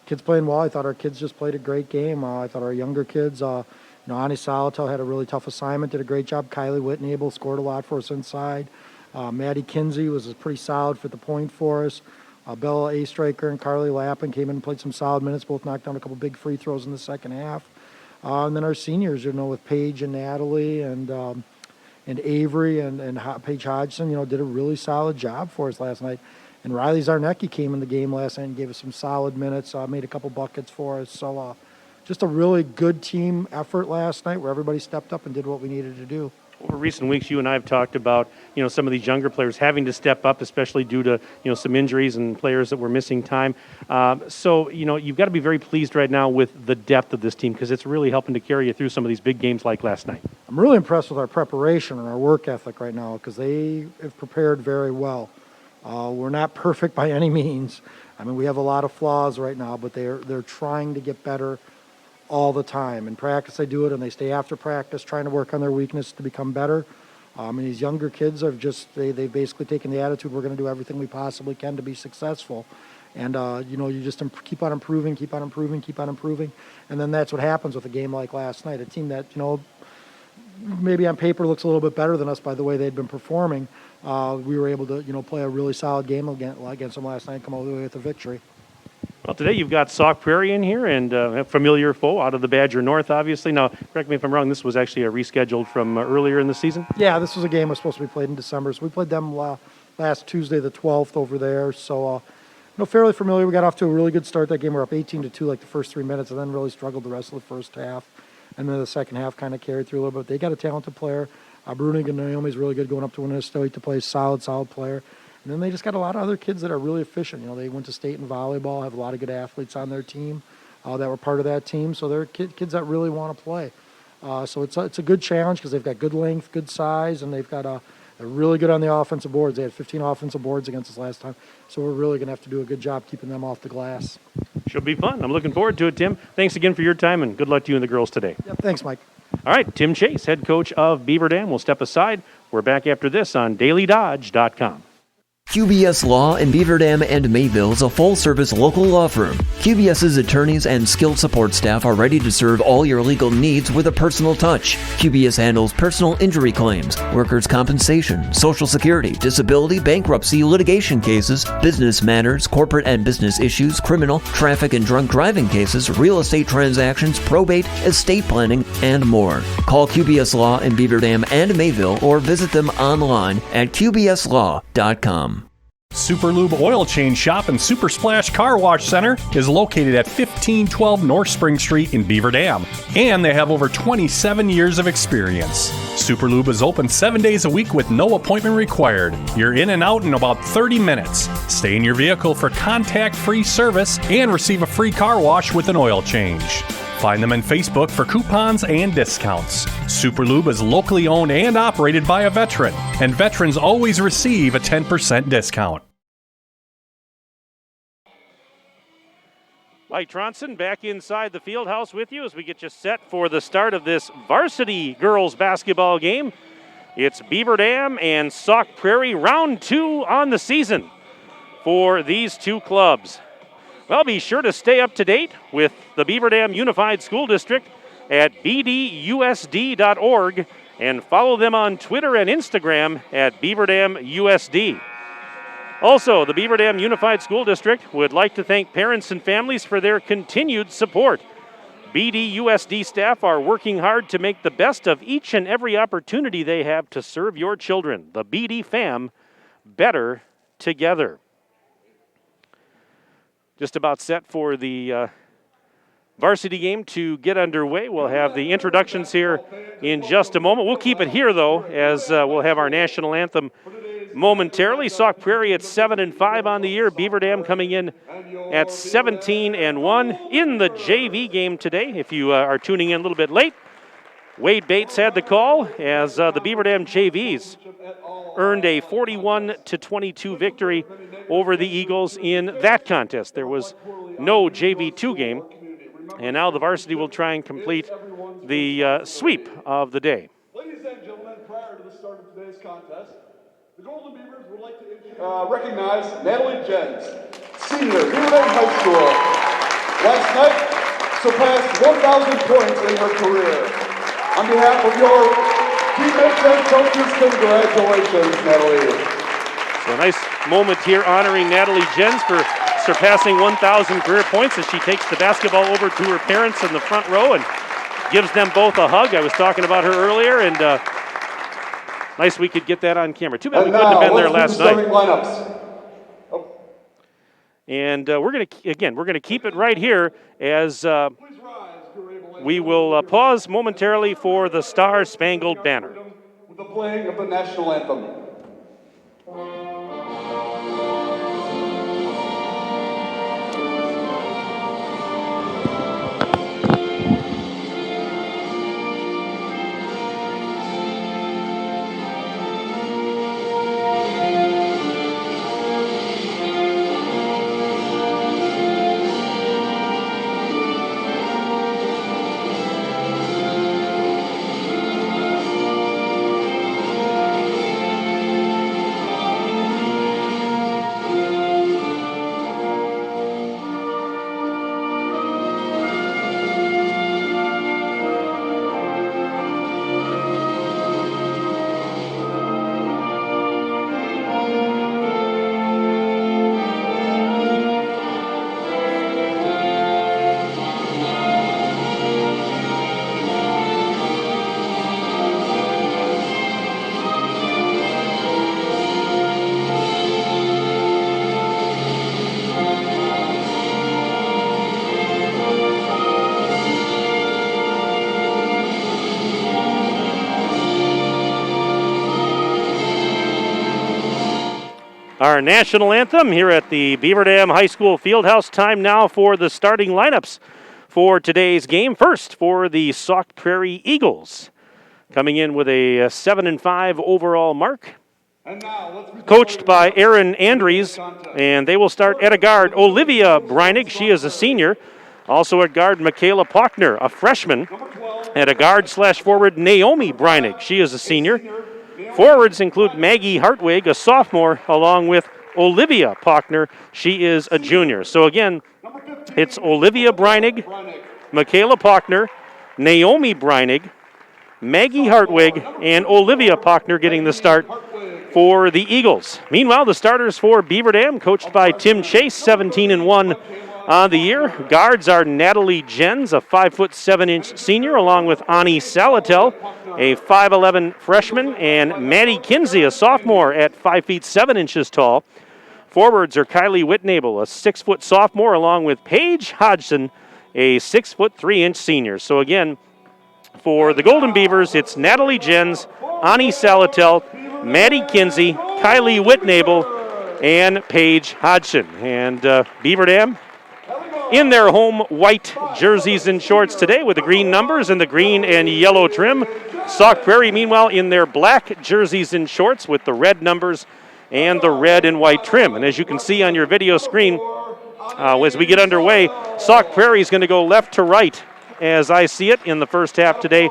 Kids playing well. I thought our kids just played a great game. I thought our younger kids, Ani Salatel had a really tough assignment, did a great job. Kylie Whitney scored a lot for us inside. Maddie Kinsey was pretty solid for the point for us. Bella A. Striker and Carly Lappin came in and played some solid minutes, both knocked down a couple big free throws in the second half. And then our seniors, with Paige and Natalie and and Avery and Paige Hodgson, did a really solid job for us last night. And Riley Zarnecki came in the game last night and gave us some solid minutes, made a couple buckets for us. So just a really good team effort last night where everybody stepped up and did what we needed to do. Over recent weeks, you and I have talked about, some of these younger players having to step up, especially due to, some injuries and players that were missing time. So, you've got to be very pleased right now with the depth of this team because it's really helping to carry you through some of these big games like last night. I'm really impressed with our preparation and our work ethic right now because they have prepared very well. We're not perfect by any means. I mean, we have a lot of flaws right now, but they're trying to get better all the time. In practice, they do it, and they stay after practice trying to work on their weakness to become better. And these younger kids have they've basically taken the attitude, we're going to do everything we possibly can to be successful. And, you just keep on improving, and then that's what happens with a game like last night. A team that, maybe on paper looks a little bit better than us by the way they'd been performing. We were able to, play a really solid game against them last night and come all the way with a victory. Well, today you've got Sauk Prairie in here and a familiar foe out of the Badger North, obviously. Now, correct me if I'm wrong, this was actually a rescheduled from earlier in the season? Yeah, this was a game that was supposed to be played in December. So we played them last Tuesday, the 12th, over there. So, fairly familiar. We got off to a really good start that game. We're up 18-2 like the first 3 minutes and then really struggled the rest of the first half. And then the second half kind of carried through a little bit. They got a talented player. Brunig and Naomi's really good going up to Winnestote to play solid player. And then they just got a lot of other kids that are really efficient. They went to state in volleyball, have a lot of good athletes on their team that were part of that team. So they're kids that really want to play. So it's a good challenge because they've got good length, good size, and they've got they're really good on the offensive boards. They had 15 offensive boards against us last time. So we're really going to have to do a good job keeping them off the glass. Should be fun. I'm looking forward to it, Tim. Thanks again for your time, and good luck to you and the girls today. Yep, thanks, Mike. All right, Tim Chase, head coach of Beaver Dam, will step aside. We're back after this on DailyDodge.com. QBS Law in Beaver Dam and Mayville is a full-service local law firm. QBS's attorneys and skilled support staff are ready to serve all your legal needs with a personal touch. QBS handles personal injury claims, workers' compensation, Social Security, disability, bankruptcy, litigation cases, business matters, corporate and business issues, criminal, traffic and drunk driving cases, real estate transactions, probate, estate planning, and more. Call QBS Law in Beaver Dam and Mayville or visit them online at qbslaw.com. Super Lube Oil Change Shop and Super Splash Car Wash Center is located at 1512 North Spring Street in Beaver Dam, and they have over 27 years of experience. Super Lube is open 7 days a week with no appointment required. You're in and out in about 30 minutes. Stay in your vehicle for contact-free service and receive a free car wash with an oil change. Find them on Facebook for coupons and discounts. Super Lube is locally owned and operated by a veteran, and veterans always receive a 10% discount. Mike Tronson back inside the field house with you as we get you set for the start of this varsity girls basketball game. It's Beaver Dam and Sauk Prairie, round 2 on the season for these two clubs. Well, be sure to stay up to date with the Beaver Dam Unified School District at bdusd.org and follow them on Twitter and Instagram at Beaver Dam USD. Also, the Beaver Dam Unified School District would like to thank parents and families for their continued support. BDUSD staff are working hard to make the best of each and every opportunity they have to serve your children. The BD fam, better together. Just about set for the varsity game to get underway. We'll have the introductions here in just a moment. We'll keep it here, though, as we'll have our national anthem momentarily. Sauk Prairie at 7-5 on the year. Beaver Dam coming in at 17-1 in the JV game today. If you are tuning in a little bit late, Wade Bates had the call as the Beaver Dam JVs earned a 41-22 victory over the Eagles in that contest. There was no JV2 game, and now the varsity will try and complete the sweep of the day. Ladies and gentlemen, prior to the start of today's contest, the Golden Beavers would like to recognize Natalie Jens, senior, Beaver Dam High School. Last night, surpassed 1,000 points in her career. On behalf of your teammates and coaches, congratulations, Natalie. So a nice moment here honoring Natalie Jens for surpassing 1,000 career points as she takes the basketball over to her parents in the front row and gives them both a hug. I was talking about her earlier, and Nice we could get that on camera. Too bad we And couldn't have been there let's last do the night. starting lineups. And we're going to keep it right here as we will pause momentarily for the Star Spangled Banner. With the playing of the national anthem. Our national anthem here at the Beaver Dam High School Fieldhouse. Time now for the starting lineups for today's game. First for the Sauk Prairie Eagles, coming in with a 7-5 overall mark. Coached by Aaron Andries, and they will start at a guard, Olivia Breinig. She is a senior. Also at guard, Michaela Pochner, a freshman. At a guard/forward, Naomi Breinig. She is a senior. Forwards include Maggie Hartwig, a sophomore, along with Olivia Pochner. She is a junior. So again, it's Olivia Breinig, Michaela Pochner, Naomi Breinig, Maggie Hartwig, and Olivia Pochner getting the start for the Eagles. Meanwhile, the starters for Beaver Dam, coached by Tim Chase, 17-1 on the year. Guards are Natalie Jens, a 5'7" senior, along with Ani Salatel, a 5'11" freshman, and Maddie Kinsey, a sophomore at 5'7" tall. Forwards are Kylie Whitnable, a 6' sophomore, along with Paige Hodgson, a 6'3" senior. So again, for the Golden Beavers, it's Natalie Jens, Ani Salatel, Maddie Kinsey, Kylie Whitnable, and Paige Hodgson. And Beaver Dam in their home white jerseys and shorts today with the green numbers and the green and yellow trim. Sauk Prairie, meanwhile, in their black jerseys and shorts with the red numbers and the red and white trim. And as you can see on your video screen, as we get underway, Sauk Prairie is going to go left to right as I see it in the first half today.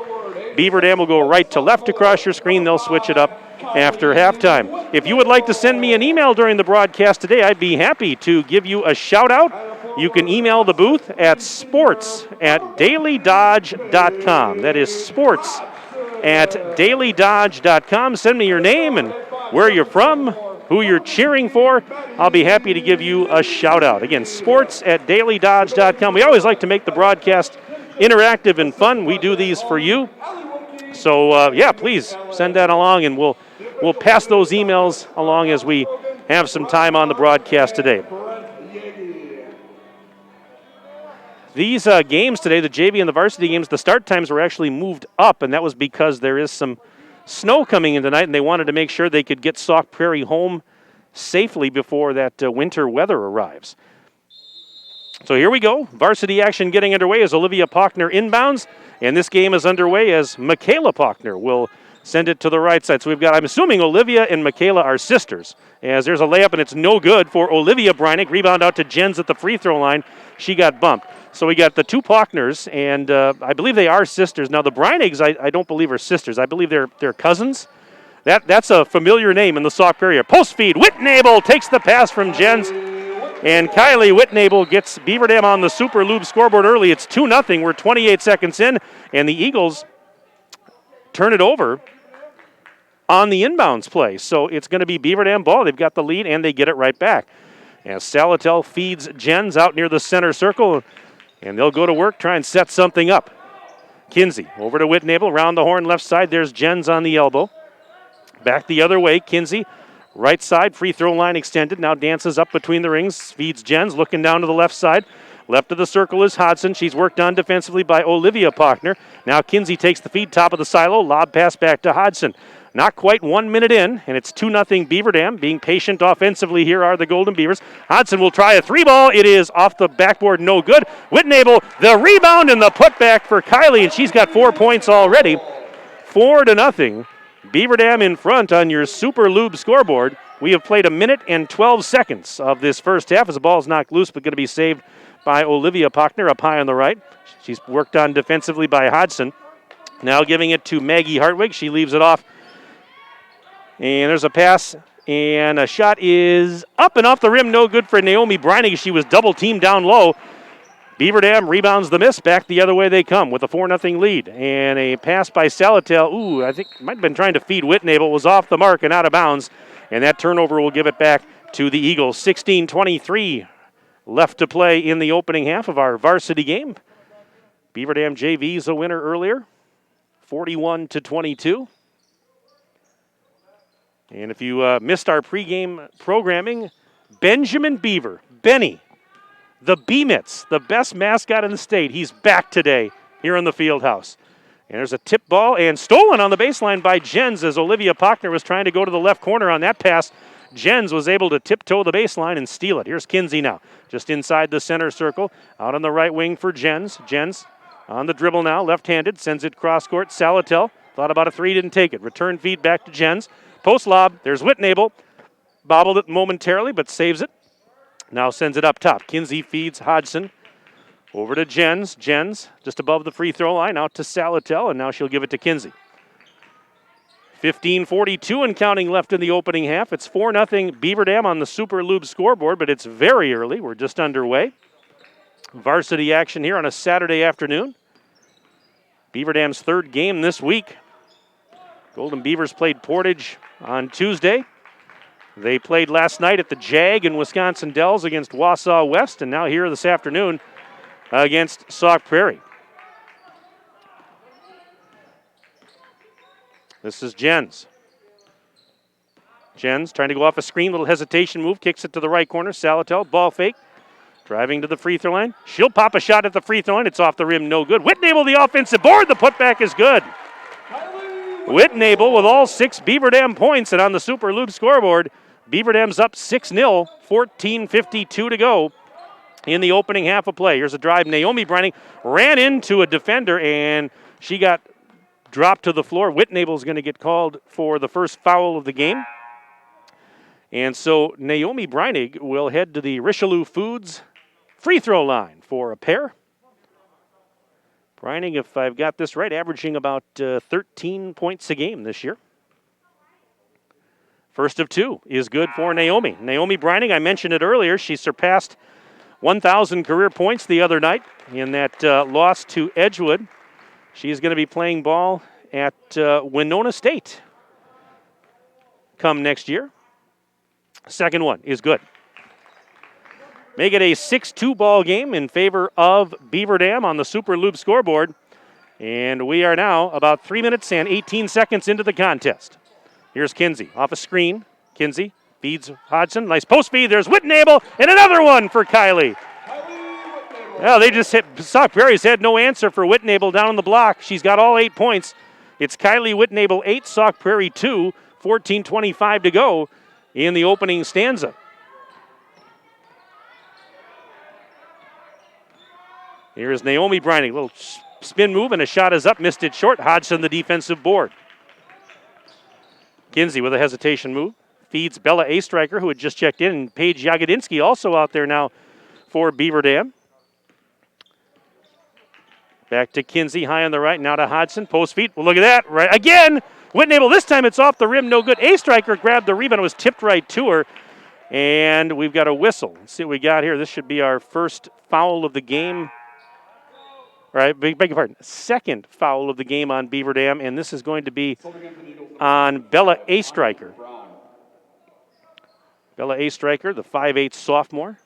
Beaver Dam will go right to left across your screen. They'll switch it up after halftime. If you would like to send me an email during the broadcast today, I'd be happy to give you a shout out. You can email the booth at sports@dailydodge.com. That is sports@dailydodge.com. Send me your name and where you're from, who you're cheering for. I'll be happy to give you a shout out. Again, sports@dailydodge.com. We always like to make the broadcast interactive and fun. We do these for you. So, yeah, please send that along, and we'll pass those emails along as we have some time on the broadcast today. These games today, the JV and the varsity games, the start times were actually moved up, and that was because there is some snow coming in tonight, and they wanted to make sure they could get Sauk Prairie home safely before that winter weather arrives. So here we go. Varsity action getting underway as Olivia Pochner inbounds, and this game is underway as Michaela Pochner will send it to the right side. So we've got, I'm assuming Olivia and Michaela are sisters, as there's a layup, and it's no good for Olivia Breinig. Rebound out to Jens at the free throw line. She got bumped. So we got the two Pochners, and I believe they are sisters. Now the Breinigs, I don't believe are sisters. I believe they're cousins. That's a familiar name in the Sauk Prairie. Post feed, Whitnable takes the pass from Jens, and Kylie Whitnable gets Beaver Dam on the Super Lube scoreboard early. It's 2-0. We're 28 seconds in, and the Eagles turn it over on the inbounds play. So it's going to be Beaver Dam ball. They've got the lead, and they get it right back. As Salatel feeds Jens out near the center circle, and they'll go to work, try and set something up. Kinsey over to Whitnable, around the horn left side. There's Jens on the elbow. Back the other way, Kinsey. Right side, free throw line extended. Now dances up between the rings. Feeds Jens, looking down to the left side. Left of the circle is Hodson. She's worked on defensively by Olivia Pochner. Now Kinsey takes the feed, top of the silo. Lob pass back to Hodson. Not quite 1 minute in, and it's 2-0 Beaver Dam. Being patient offensively here are the Golden Beavers. Hodson will try a three ball. It is off the backboard, no good. Whitnable, the rebound and the putback for Kylie, and she's got 4 points already. 4-0. Beaver Dam in front on your Super Lube scoreboard. We have played 1 minute and 12 seconds of this first half as the ball is knocked loose, but going to be saved by Olivia Pochner up high on the right. She's worked on defensively by Hodson. Now giving it to Maggie Hartwig. She leaves it off. And there's a pass, and a shot is up and off the rim. No good for Naomi Breining. She was double-teamed down low. Beaver Dam rebounds the miss. Back the other way they come with a 4-0 lead. And a pass by Salatel. Ooh, I think might have been trying to feed Whitnable. Was off the mark and out of bounds. And that turnover will give it back to the Eagles. 16:23 left to play in the opening half of our varsity game. Beaver Dam JV's a winner earlier, 41-22. And if you missed our pregame programming, Benjamin Beaver, Benny, the B-Mitts, the best mascot in the state, he's back today here in the field house. And there's a tip ball and stolen on the baseline by Jens as Olivia Pochner was trying to go to the left corner on that pass. Jens was able to tiptoe the baseline and steal it. Here's Kinsey now, just inside the center circle, out on the right wing for Jens. Jens on the dribble now, left-handed, sends it cross-court. Salatel thought about a three, didn't take it. Return feed back to Jens. Post lob, there's Whitnable. Bobbled it momentarily, but saves it. Now sends it up top. Kinsey feeds Hodgson. Over to Jens. Jens just above the free throw line, out to Salatel, and now she'll give it to Kinsey. 15:42 and counting left in the opening half. It's 4-0 Beaver Dam on the Super Lube scoreboard, but it's very early. We're just underway. Varsity action here on a Saturday afternoon. Beaver Dam's third game this week. Golden Beavers played Portage on Tuesday. They played last night at the Jag in Wisconsin Dells against Wausau West, and now here this afternoon against Sauk Prairie. This is Jens. Jens trying to go off a screen, little hesitation move, kicks it to the right corner. Salatel, ball fake, driving to the free throw line. She'll pop a shot at the free throw line. It's off the rim, no good. Whitnable, the offensive board. The putback is good. Whitnable with all 6 Beaver Dam points, and on the Super Lube scoreboard, Beaver Dam's up 6-0, 14:52 to go in the opening half of play. Here's a drive. Naomi Breining ran into a defender, and she got dropped to the floor. Whitnable's going to get called for the first foul of the game. And so Naomi Breining will head to the Richelieu Foods free throw line for a pair. Breining, if I've got this right, averaging about 13 points a game this year. First of 2 is good for Naomi. Naomi Breining, I mentioned it earlier, she surpassed 1,000 career points the other night in that loss to Edgewood. She's going to be playing ball at Winona State come next year. Second one is good. Make it a 6-2 ball game in favor of Beaver Dam on the Super Lube scoreboard. And we are now about 3 minutes and 18 seconds into the contest. Here's Kinsey off a screen. Kinsey feeds Hodgson. Nice post feed. There's Whitnable and another one for Kylie. Well, they just hit. Sauk Prairie's had no answer for Whitnable down on the block. She's got all 8 points. It's Kylie Whitnable 8, Sauk Prairie 2, 14:25 to go in the opening stanza. Here's Naomi Breining. Little spin move and a shot is up. Missed it short. Hodgson the defensive board. Kinsey with a hesitation move. Feeds Bella Astriker, who had just checked in. And Paige Jagodinsky also out there now for Beaver Dam. Back to Kinsey, high on the right. Now to Hodgson. Post feet. Well, look at that. Right again. Whitnable. This time it's off the rim. No good. Astriker grabbed the rebound. It was tipped right to her. And we've got a whistle. Let's see what we got here. This should be our first foul of the game. All right, beg your pardon. Second foul of the game on Beaver Dam, and this is going to be on Bella Astriker. Bella Astriker, the 5'8" sophomore.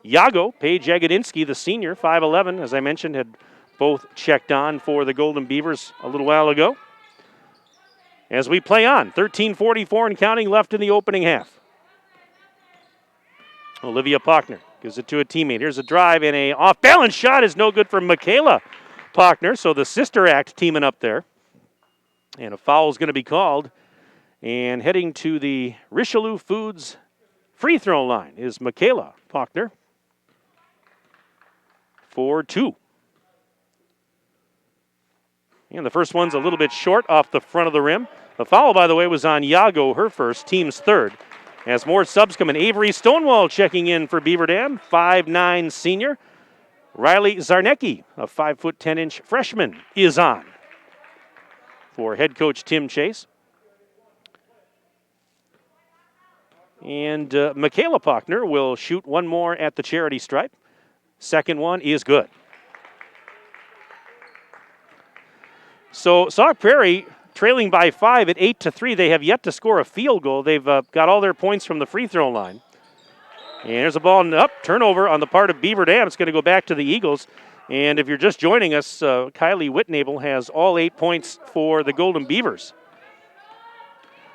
Yago, Paige Jagodinsky, the senior, 5'11", as I mentioned, had both checked on for the Golden Beavers a little while ago. as we play on. 13:44 and counting left in the opening half. Olivia Pochner gives it to a teammate. Here's a drive, and a off-balance shot is no good for Michaela Pochner. So the sister act teaming up there. And a foul is going to be called. And heading to the Richelieu Foods free throw line is Michaela Pochner for 2. And the first one's a little bit short off the front of the rim. The foul, by the way, was on Yago, her first, team's third. As more subs come in, Avery Stonewall checking in for Beaver Dam, 5'9" senior. Riley Zarnecki, a 5'10" freshman, is on for head coach Tim Chase. And Michaela Pochner will shoot one more at the charity stripe. Second one is good. So Sauk Prairie trailing by 5 at 8-3. They have yet to score a field goal. They've got all their points from the free throw line. And there's a ball up, turnover on the part of Beaver Dam. It's going to go back to the Eagles. And if you're just joining us, Kylie Whitnable has all 8 points for the Golden Beavers.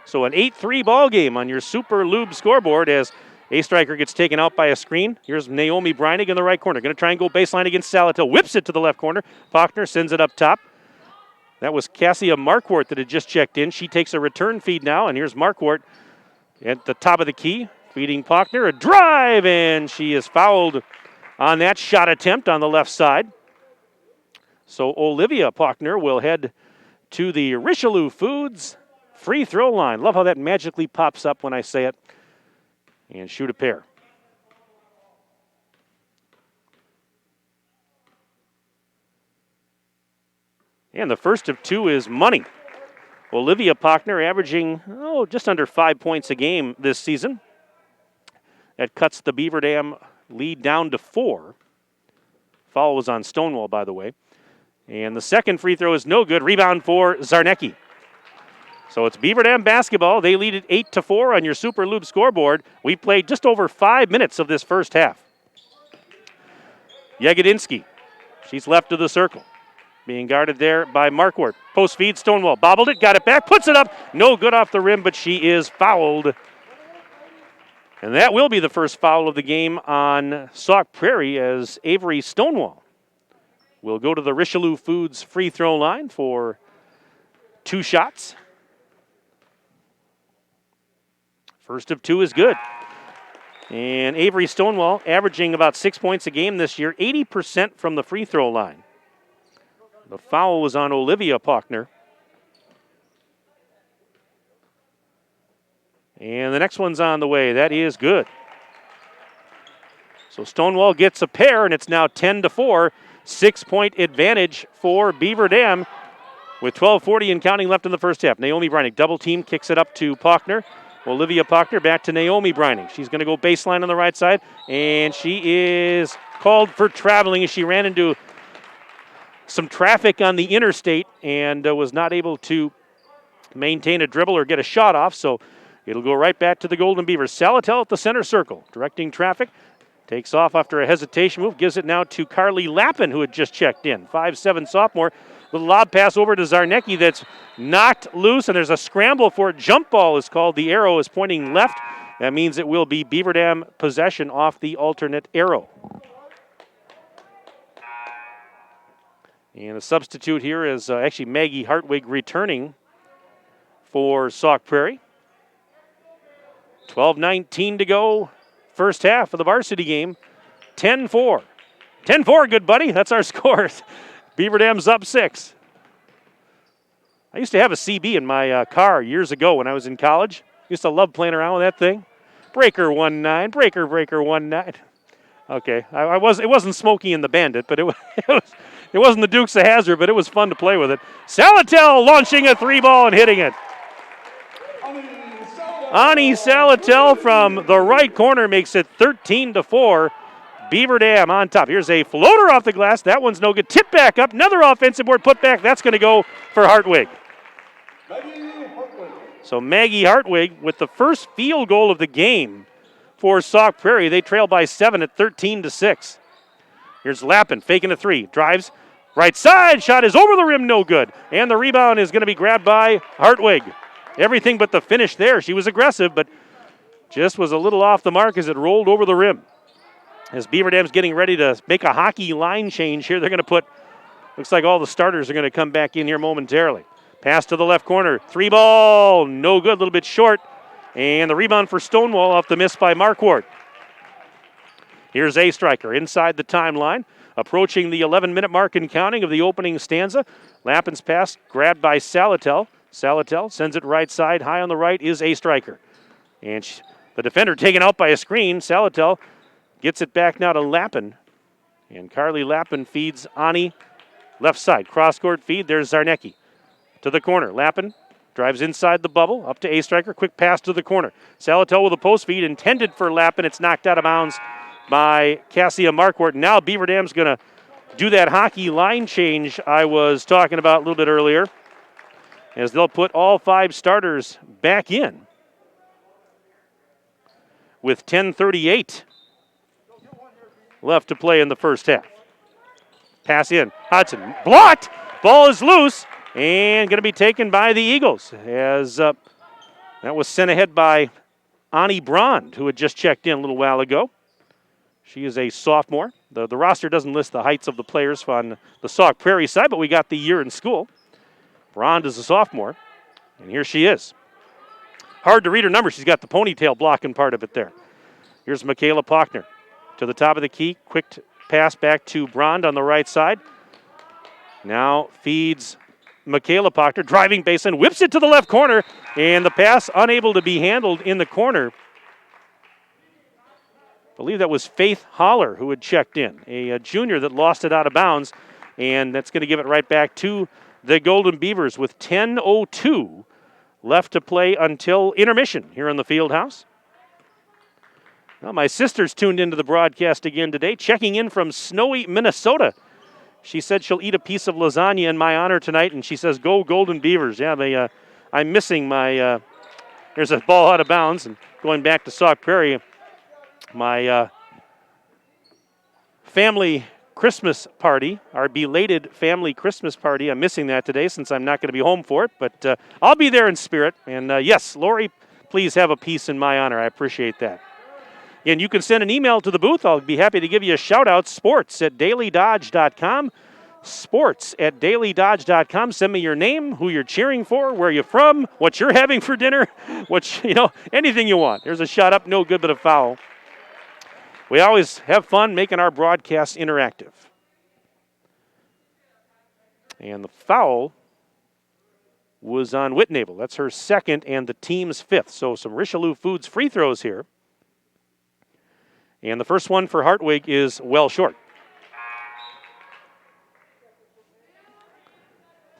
So an 8-3 ball game on your Super Lube scoreboard as a striker gets taken out by a screen. Here's Naomi Breinig in the right corner. Going to try and go baseline against Salatil. Whips it to the left corner. Pochner sends it up top. That was Cassia Marquardt that had just checked in. She takes a return feed now, and here's Marquardt at the top of the key, feeding Pochner a drive, and she is fouled on that shot attempt on the left side. So Olivia Pochner will head to the Richelieu Foods free throw line. Love how that magically pops up when I say it. And shoot a pair. And the first of 2 is money. Olivia Pochner averaging just under 5 points a game this season. That cuts the Beaver Dam lead down to 4. Foul was on Stonewall, by the way. And the second free throw is no good. Rebound for Zarnecki. So it's Beaver Dam basketball. They lead it 8-4 on your Super Lube scoreboard. We played just over 5 minutes of this first half. Yegedinsky, she's left of the circle. Being guarded there by Marquardt. Post feed, Stonewall bobbled it, got it back, puts it up. No good off the rim, but she is fouled. And that will be the first foul of the game on Sauk Prairie as Avery Stonewall will go to the Richelieu Foods free throw line for 2 shots. First of 2 is good. And Avery Stonewall averaging about 6 points a game this year, 80% from the free throw line. The foul was on Olivia Pochner. And the next one's on the way. That is good. So Stonewall gets a pair, and it's now 10-4. 6-point advantage for Beaver Dam with 12:40 and counting left in the first half. Naomi Breinig, double team, kicks it up to Pochner. Olivia Pochner back to Naomi Breinig. She's going to go baseline on the right side, and she is called for traveling as she ran into some traffic on the interstate and was not able to maintain a dribble or get a shot off, so it'll go right back to the Golden Beavers. Salatel at the center circle, directing traffic. Takes off after a hesitation move, gives it now to Carly Lappin, who had just checked in. 5'7" sophomore. Little lob pass over to Zarnecki that's knocked loose, and there's a scramble for it. Jump ball is called. The arrow is pointing left. That means it will be Beaver Dam possession off the alternate arrow. And a substitute here is actually Maggie Hartwig returning for Sauk Prairie. 12:19 to go. First half of the varsity game. 10-4. 10-4, good buddy. That's our score. Beaver Dam's up 6. I used to have a CB in my car years ago when I was in college. Used to love playing around with that thing. Breaker 1-9, breaker 1-9. Okay, it wasn't Smokey and the Bandit, but it wasn't the Dukes of Hazzard, but it was fun to play with it. Salatel launching a 3-ball and hitting it. Ani Salatel from the right corner makes it 13-4. Beaver Dam on top. Here's a floater off the glass. That one's no good. Tip back up. Another offensive board put back. That's going to go for Hartwig. So Maggie Hartwig with the first field goal of the game for Sauk Prairie. They trail by 7 at 13-6. Here's Lappin faking a 3. Drives, Right side shot is over the rim, no good. And the rebound is going to be grabbed by Hartwig. Everything but the finish there. She was aggressive, but just was a little off the mark as it rolled over the rim. As Beaver Dam's getting ready to make a hockey line change here, they're going to put, looks like all the starters are going to come back in here momentarily. Pass to the left corner. 3 ball, no good, a little bit short. And the rebound for Stonewall off the miss by Marquardt. Here's a striker inside the timeline, approaching the 11-minute mark and counting of the opening stanza. Lappin's pass grabbed by Salatel. Salatel sends it right side. High on the right is a striker. And the defender taken out by a screen. Salatel gets it back now to Lappin. And Carly Lappin feeds Ani left side. Cross-court feed. There's Zarnecki to the corner. Lappin drives inside the bubble. Up to a striker. Quick pass to the corner. Salatel with a post feed intended for Lappin. It's knocked out of bounds by Cassia Marquardt. Now Beaver Dam's going to do that hockey line change I was talking about a little bit earlier, as they'll put all 5 starters back in with 10:38 left to play in the first half. Pass in. Hudson blocked. Ball is loose and going to be taken by the Eagles, as that was sent ahead by Ani Brond, who had just checked in a little while ago. She is a sophomore. The roster doesn't list the heights of the players on the Sauk Prairie side, but we got the year in school. Brond is a sophomore, and here she is. Hard to read her number. She's got the ponytail blocking part of it there. Here's Michaela Pochner to the top of the key. Quick pass back to Brond on the right side. Now feeds Michaela Pochner, driving baseline, whips it to the left corner, and the pass unable to be handled in the corner. I believe that was Faith Holler who had checked in, a junior that lost it out of bounds, and that's going to give it right back to the Golden Beavers with 10:02 left to play until intermission here in the field house. Well, my sister's tuned into the broadcast again today, checking in from snowy Minnesota. She said she'll eat a piece of lasagna in my honor tonight, and she says, "Go Golden Beavers." Yeah, I'm missing my, there's a ball out of bounds, and going back to Sauk Prairie, my family Christmas party, our belated family Christmas party. I'm missing that today since I'm not going to be home for it, but I'll be there in spirit. And yes, Lori, please have a piece in my honor. I appreciate that. And you can send an email to the booth. I'll be happy to give you a shout-out, sports@dailydodge.com. Sports@dailydodge.com. Send me your name, who you're cheering for, where you're from, what you're having for dinner, anything you want. There's a shot up, no good but a foul. We always have fun making our broadcasts interactive. And the foul was on Whitnable. That's her second and the team's 5th. So some Richelieu Foods free throws here. And the first one for Hartwig is well short.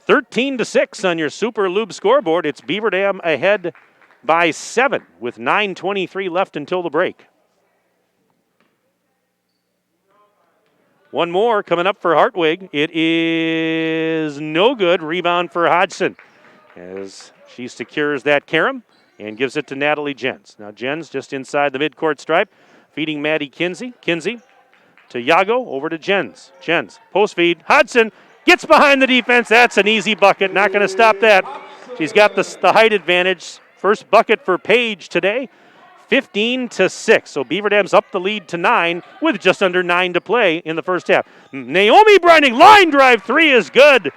13-6 on your Super Lube scoreboard. It's Beaver Dam ahead by 7 with 9:23 left until the break. One more coming up for Hartwig. It is no good. Rebound for Hodgson as she secures that carom and gives it to Natalie Jens. Now Jens just inside the midcourt stripe, feeding Maddie Kinsey. Kinsey to Yago, over to Jens. Jens, post feed. Hodgson gets behind the defense. That's an easy bucket. Not going to stop that. She's got the height advantage. First bucket for Paige today. 15-6. So Beaver Dam's up the lead to 9 with just under 9 to play in the first half. Naomi Breinig, line drive 3 is good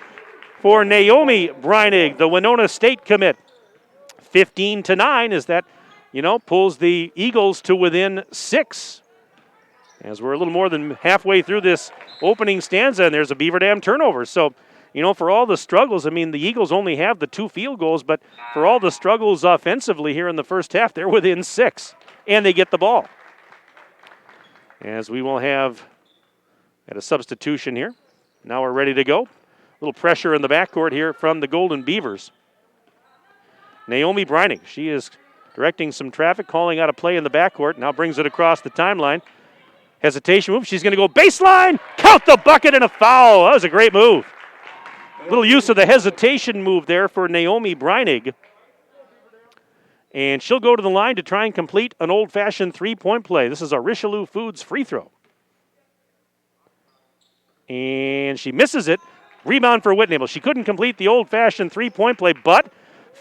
for Naomi Breinig, the Winona State commit. 15-9 as that, pulls the Eagles to within 6. As we're a little more than halfway through this opening stanza, and there's a Beaver Dam turnover. So, for all the struggles, the Eagles only have the 2 field goals, but for all the struggles offensively here in the first half, they're within 6, and they get the ball. As we will have at a substitution here. Now we're ready to go. A little pressure in the backcourt here from the Golden Beavers. Naomi Breinig, she is directing some traffic, calling out a play in the backcourt, now brings it across the timeline. Hesitation move, she's going to go baseline, count the bucket, and a foul. That was a great move. Little use of the hesitation move there for Naomi Breinig. And she'll go to the line to try and complete an old-fashioned 3-point play. This is a Richelieu Foods free throw. And she misses it. Rebound for Whitnable. She couldn't complete the old-fashioned three-point play, but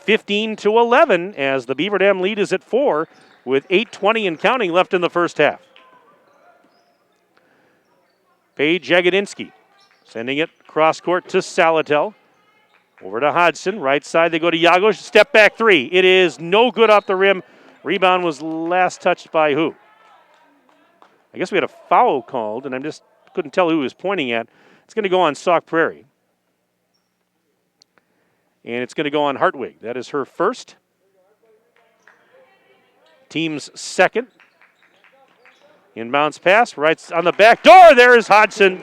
15-11 as the Beaver Dam lead is at 4 with 8:20 and counting left in the first half. Paige Jagodinsky sending it cross-court to Salatel. Over to Hodgson. Right side, they go to Yago. Step back three. It is no good off the rim. Rebound was last touched by who? I guess we had a foul called, and I just couldn't tell who he was pointing at. It's going to go on Sauk Prairie. And it's going to go on Hartwig. That is her first. Team's second. Inbounds pass, right on the back door. There is Hodgson.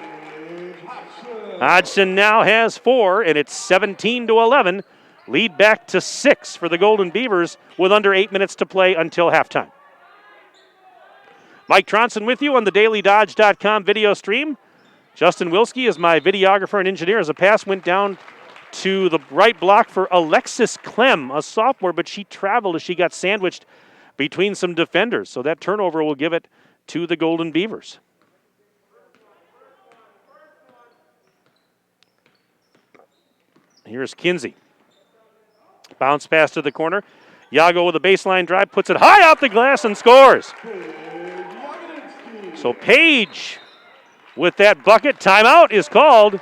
Hodgson now has 4, and it's 17-11. Lead back to 6 for the Golden Beavers with under 8 minutes to play until halftime. Mike Tronson with you on the DailyDodge.com video stream. Justin Wilski is my videographer and engineer as a pass went down to the right block for Alexis Clem, a sophomore, but she traveled as she got sandwiched between some defenders. So that turnover will give it to the Golden Beavers. Here's Kinsey. Bounce pass to the corner. Yago with a baseline drive, puts it high off the glass and scores. So Paige with that bucket. Timeout is called.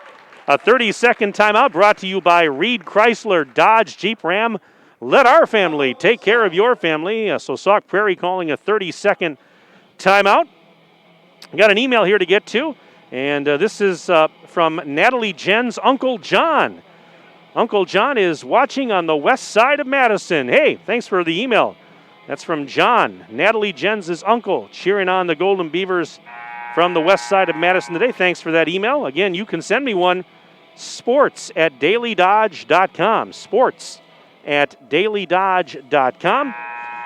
A 30-second timeout brought to you by Reed Chrysler Dodge Jeep Ram. Let our family take care of your family. So Sauk Prairie calling a 30-second timeout. Got an email here to get to, and this is from Natalie Jen's Uncle John. Uncle John is watching on the west side of Madison. Hey, thanks for the email. That's from John, Natalie Jen's uncle, cheering on the Golden Beavers from the west side of Madison today. Thanks for that email. Again, you can send me one, sports@dailydodge.com. Sports@dailydodge.com.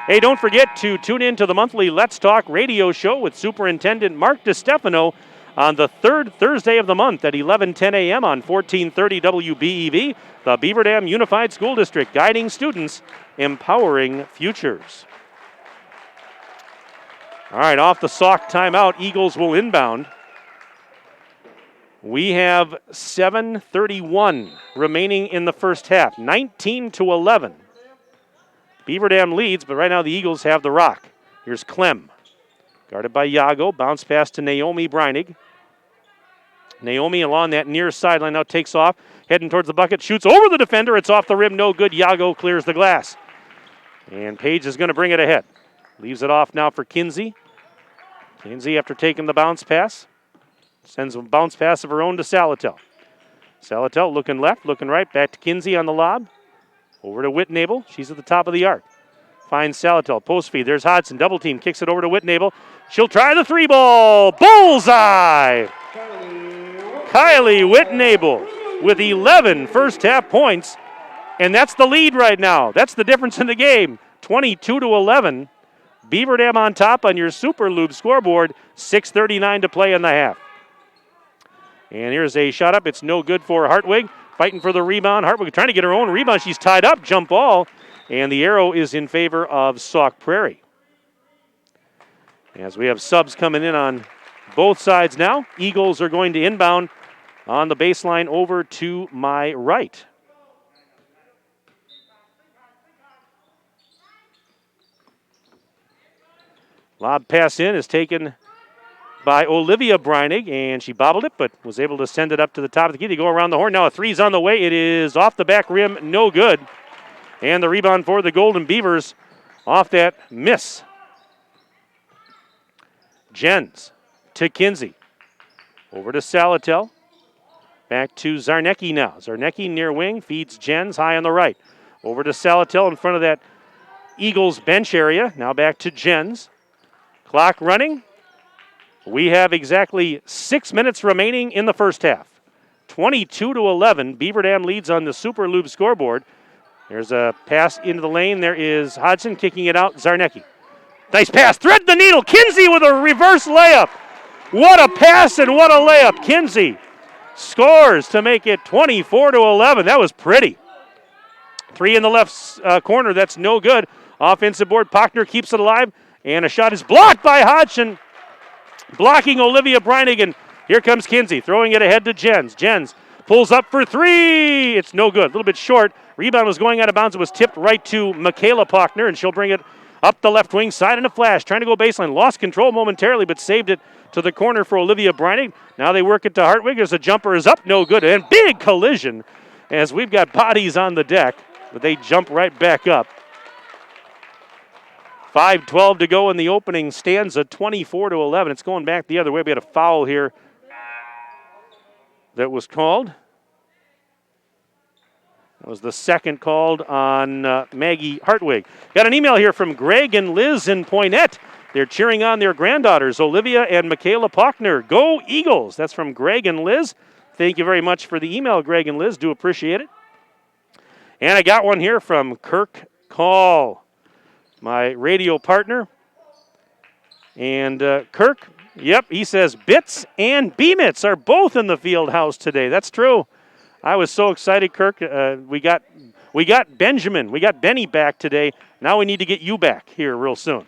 Hey, don't forget to tune in to the monthly Let's Talk radio show with Superintendent Mark DiStefano on the third Thursday of the month at 11:10 a.m. on 1430 WBEV, the Beaver Dam Unified School District, guiding students, empowering futures. All right, off the Sauk timeout, Eagles will inbound. We have 7:31 remaining in the first half, 19-11. Beaver Dam leads, but right now the Eagles have the rock. Here's Clem. Guarded by Yago. Bounce pass to Naomi Breinig. Naomi along that near sideline now takes off. Heading towards the bucket. Shoots over the defender. It's off the rim. No good. Yago clears the glass. And Paige is going to bring it ahead. Leaves it off now for Kinsey. Kinsey, after taking the bounce pass, sends a bounce pass of her own to Salatel. Salatel looking left, looking right. Back to Kinsey on the lob. Over to Whitnable. She's at the top of the arc. Finds Salatel. Post feed. There's Hodgson. Double team. Kicks it over to Whitnable. She'll try the three ball. Bullseye! Kylie Whitnable with 11 first half points. And that's the lead right now. That's the difference in the game. 22-11. Beaver Dam on top on your Super Lube scoreboard. 6:39 to play in the half. And here's a shot up. It's no good for Hartwig. Fighting for the rebound. Hartwig trying to get her own rebound. She's tied up. Jump ball. And the arrow is in favor of Sauk Prairie. As we have subs coming in on both sides now. Eagles are going to inbound on the baseline over to my right. Lob pass in is taken by Olivia Breinig, and she bobbled it, but was able to send it up to the top of the key. They go around the horn. Now a three's on the way. It is off the back rim, no good. And the rebound for the Golden Beavers off that miss. Jens to Kinsey. Over to Salatel. Back to Zarnecki now. Zarnecki near wing, feeds Jens high on the right. Over to Salatel in front of that Eagles bench area. Now back to Jens. Clock running. We have exactly 6 minutes remaining in the first half. 22-11. Beaver Dam leads on the Super Lube scoreboard. There's a pass into the lane. There is Hodgson kicking it out. Zarnecki. Nice pass. Thread the needle. Kinsey with a reverse layup. What a pass and what a layup. Kinsey scores to make it 24-11. That was pretty. Three in the left corner. That's no good. Offensive board. Pochner keeps it alive. And a shot is blocked by Hodgson. Blocking Olivia Breinig. And Here comes Kinsey, throwing it ahead to Jens. Jens pulls up for three. It's no good. A little bit short. Rebound was going out of bounds. It was tipped right to Michaela Pochner, and she'll bring it up the left wing side in a flash. Trying to go baseline. Lost control momentarily, but saved it to the corner for Olivia Breinig. Now they work it to Hartwig as the jumper is up. No good. And big collision as we've got bodies on the deck, but they jump right back up. 5:12 to go in the opening stanza, 24-11. It's going back the other way. We had a foul here that was called. That was the second called on Maggie Hartwig. Got an email here from Greg and Liz in Poynette. They're cheering on their granddaughters, Olivia and Michaela Pochner. Go Eagles! That's from Greg and Liz. Thank you very much for the email, Greg and Liz. Do appreciate it. And I got one here from Kirk Call, my radio partner. And Kirk, yep, he says Bits and B-Mitts are both in the field house today. That's true. I was so excited, Kirk. We got Benjamin. We got Benny back today. Now we need to get you back here real soon.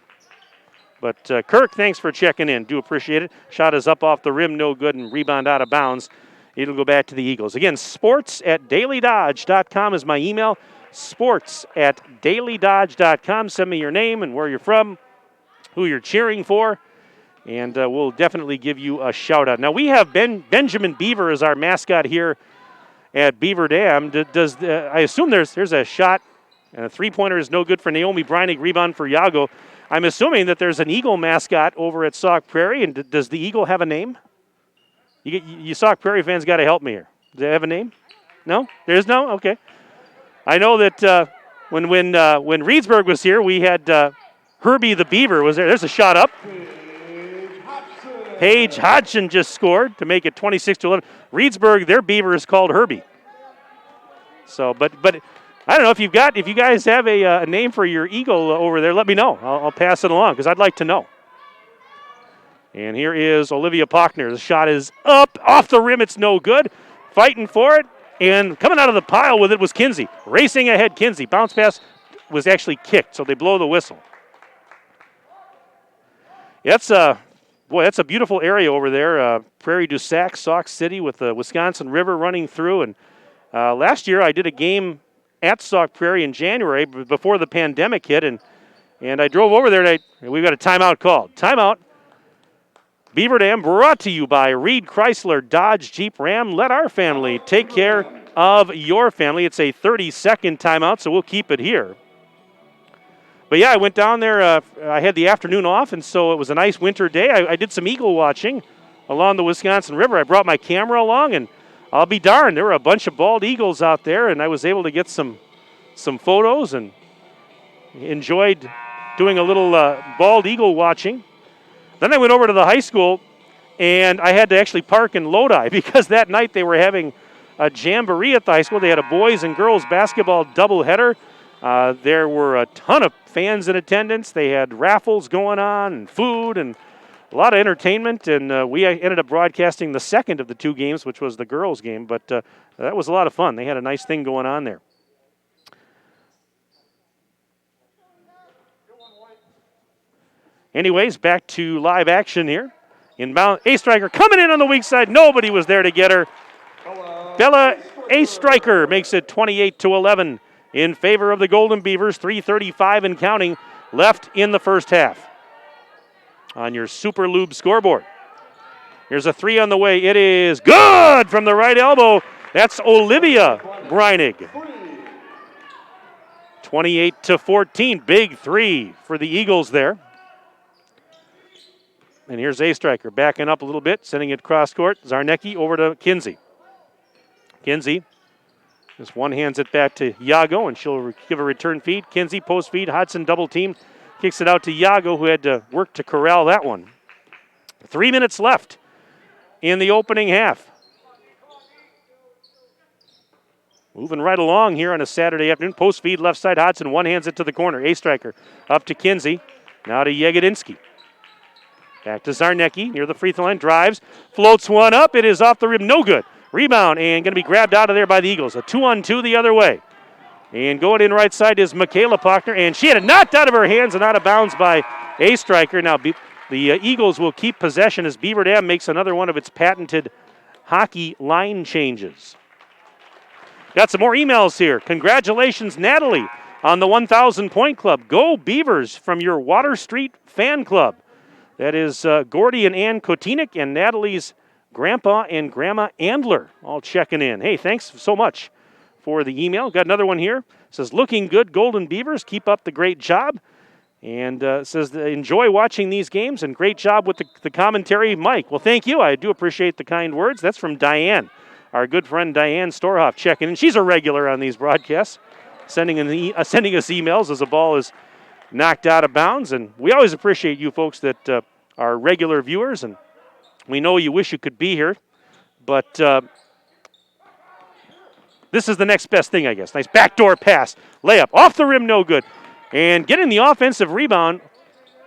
But Kirk, thanks for checking in. Do appreciate it. Shot is up off the rim, no good, and rebound out of bounds. It'll go back to the Eagles. Again, sports@dailydodge.com is my email. Sports@dailydodge.com. Send me your name and where you're from, who you're cheering for, and we'll definitely give you a shout-out. Now, we have Benjamin Beaver as our mascot here at Beaver Dam. I assume there's a shot, and a three-pointer is no good for Naomi Breinig, rebound for Yago. I'm assuming that there's an Eagle mascot over at Sauk Prairie, and does the Eagle have a name? You Sauk Prairie fans got to help me here. Does it have a name? No? There's no? Okay. I know that when Reedsburg was here, we had Herbie the Beaver was there. There's a shot up. Paige Hodgson just scored to make it 26-11. Reedsburg, their Beaver is called Herbie. So, but I don't know if you guys have a name for your Eagle over there. Let me know. I'll pass it along because I'd like to know. And here is Olivia Pochner. The shot is up off the rim. It's no good. Fighting for it, and coming out of the pile with it was Kinsey. Racing ahead, Kinsey. Bounce pass was actually kicked, so they blow the whistle. That's a beautiful area over there. Prairie du Sac, Sauk City, with the Wisconsin River running through. And last year I did a game at Sauk Prairie in January before the pandemic hit, and I drove over there, and we've got a timeout called. Timeout. Beaver Dam brought to you by Reed Chrysler Dodge Jeep Ram. Let our family take care of your family. It's a 30-second timeout, so we'll keep it here. But yeah, I went down there. I had the afternoon off, and so it was a nice winter day. I did some eagle watching along the Wisconsin River. I brought my camera along, and I'll be darned, there were a bunch of bald eagles out there, and I was able to get some photos and enjoyed doing a little bald eagle watching. Then I went over to the high school, and I had to actually park in Lodi because that night they were having a jamboree at the high school. They had a boys and girls basketball doubleheader. There were a ton of fans in attendance. They had raffles going on and food and a lot of entertainment, and we ended up broadcasting the second of the two games, which was the girls' game, but that was a lot of fun. They had a nice thing going on there. Anyways, back to live action here. Inbound, A-Striker coming in on the weak side. Nobody was there to get her. Bella A-Striker makes it 28-11 in favor of the Golden Beavers. 3:35 and counting left in the first half. On your Super Lube scoreboard. Here's a three on the way. It is good from the right elbow. That's Olivia Breinig. 28-14. Big three for the Eagles there. And here's A-Striker backing up a little bit, sending it cross court. Zarnecki over to Kinsey. Kinsey just one hands it back to Yago, and she'll give a return feed. Kinsey post feed. Hodson double team. Kicks it out to Yago, who had to work to corral that one. 3 minutes left in the opening half. Moving right along here on a Saturday afternoon. Post feed left side. Hodson one hands it to the corner. A-Striker up to Kinsey. Now to Yegedinsky. Back to Zarnecki near the free throw line. Drives. Floats one up. It is off the rim. No good. Rebound and going to be grabbed out of there by the Eagles. A 2-on-2 the other way. And going in right side is Michaela Pochner. And she had it knocked out of her hands and out of bounds by A-Striker. Now the The Eagles will keep possession as Beaver Dam makes another one of its patented hockey line changes. Got some more emails here. Congratulations, Natalie, on the 1,000 point club. Go Beavers from your Water Street fan club. That is Gordy and Ann Kotinik and Natalie's grandpa and grandma Andler all checking in. Hey, thanks so much for the email. Got another one here. It says, looking good, Golden Beavers. Keep up the great job. And says, enjoy watching these games and great job with the commentary, Mike. Well, thank you. I do appreciate the kind words. That's from Diane, our good friend Diane Storhoff checking in. She's a regular on these broadcasts, sending us emails as the ball is knocked out of bounds. And we always appreciate you folks that are regular viewers. And we know you wish you could be here. But this is the next best thing, I guess. Nice backdoor pass. Layup. Off the rim, no good. And getting the offensive rebound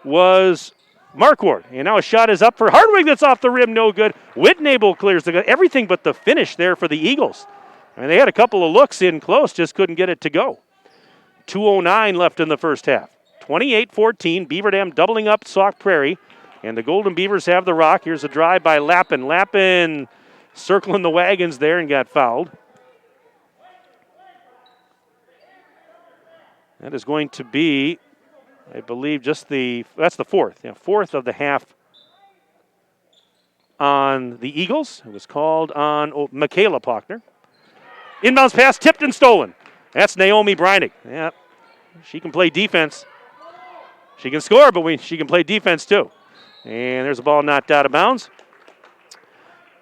was Markward. And now a shot is up for Hardwig. That's off the rim, no good. Whitnable clears everything but the finish there for the Eagles. I mean, they had a couple of looks in close, just couldn't get it to go. 2:09 left in the first half. 28-14, Beaver Dam doubling up Sauk Prairie. And the Golden Beavers have the rock. Here's a drive by Lappin. Lappin circling the wagons there and got fouled. That is going to be, I believe, that's the fourth. Yeah, fourth of the half on the Eagles. It was called on Michaela Pochner. Inbounds pass, tipped and stolen. That's Naomi Breinig. Yeah, she can play defense. She can score, but she can play defense too. And there's a ball knocked out of bounds.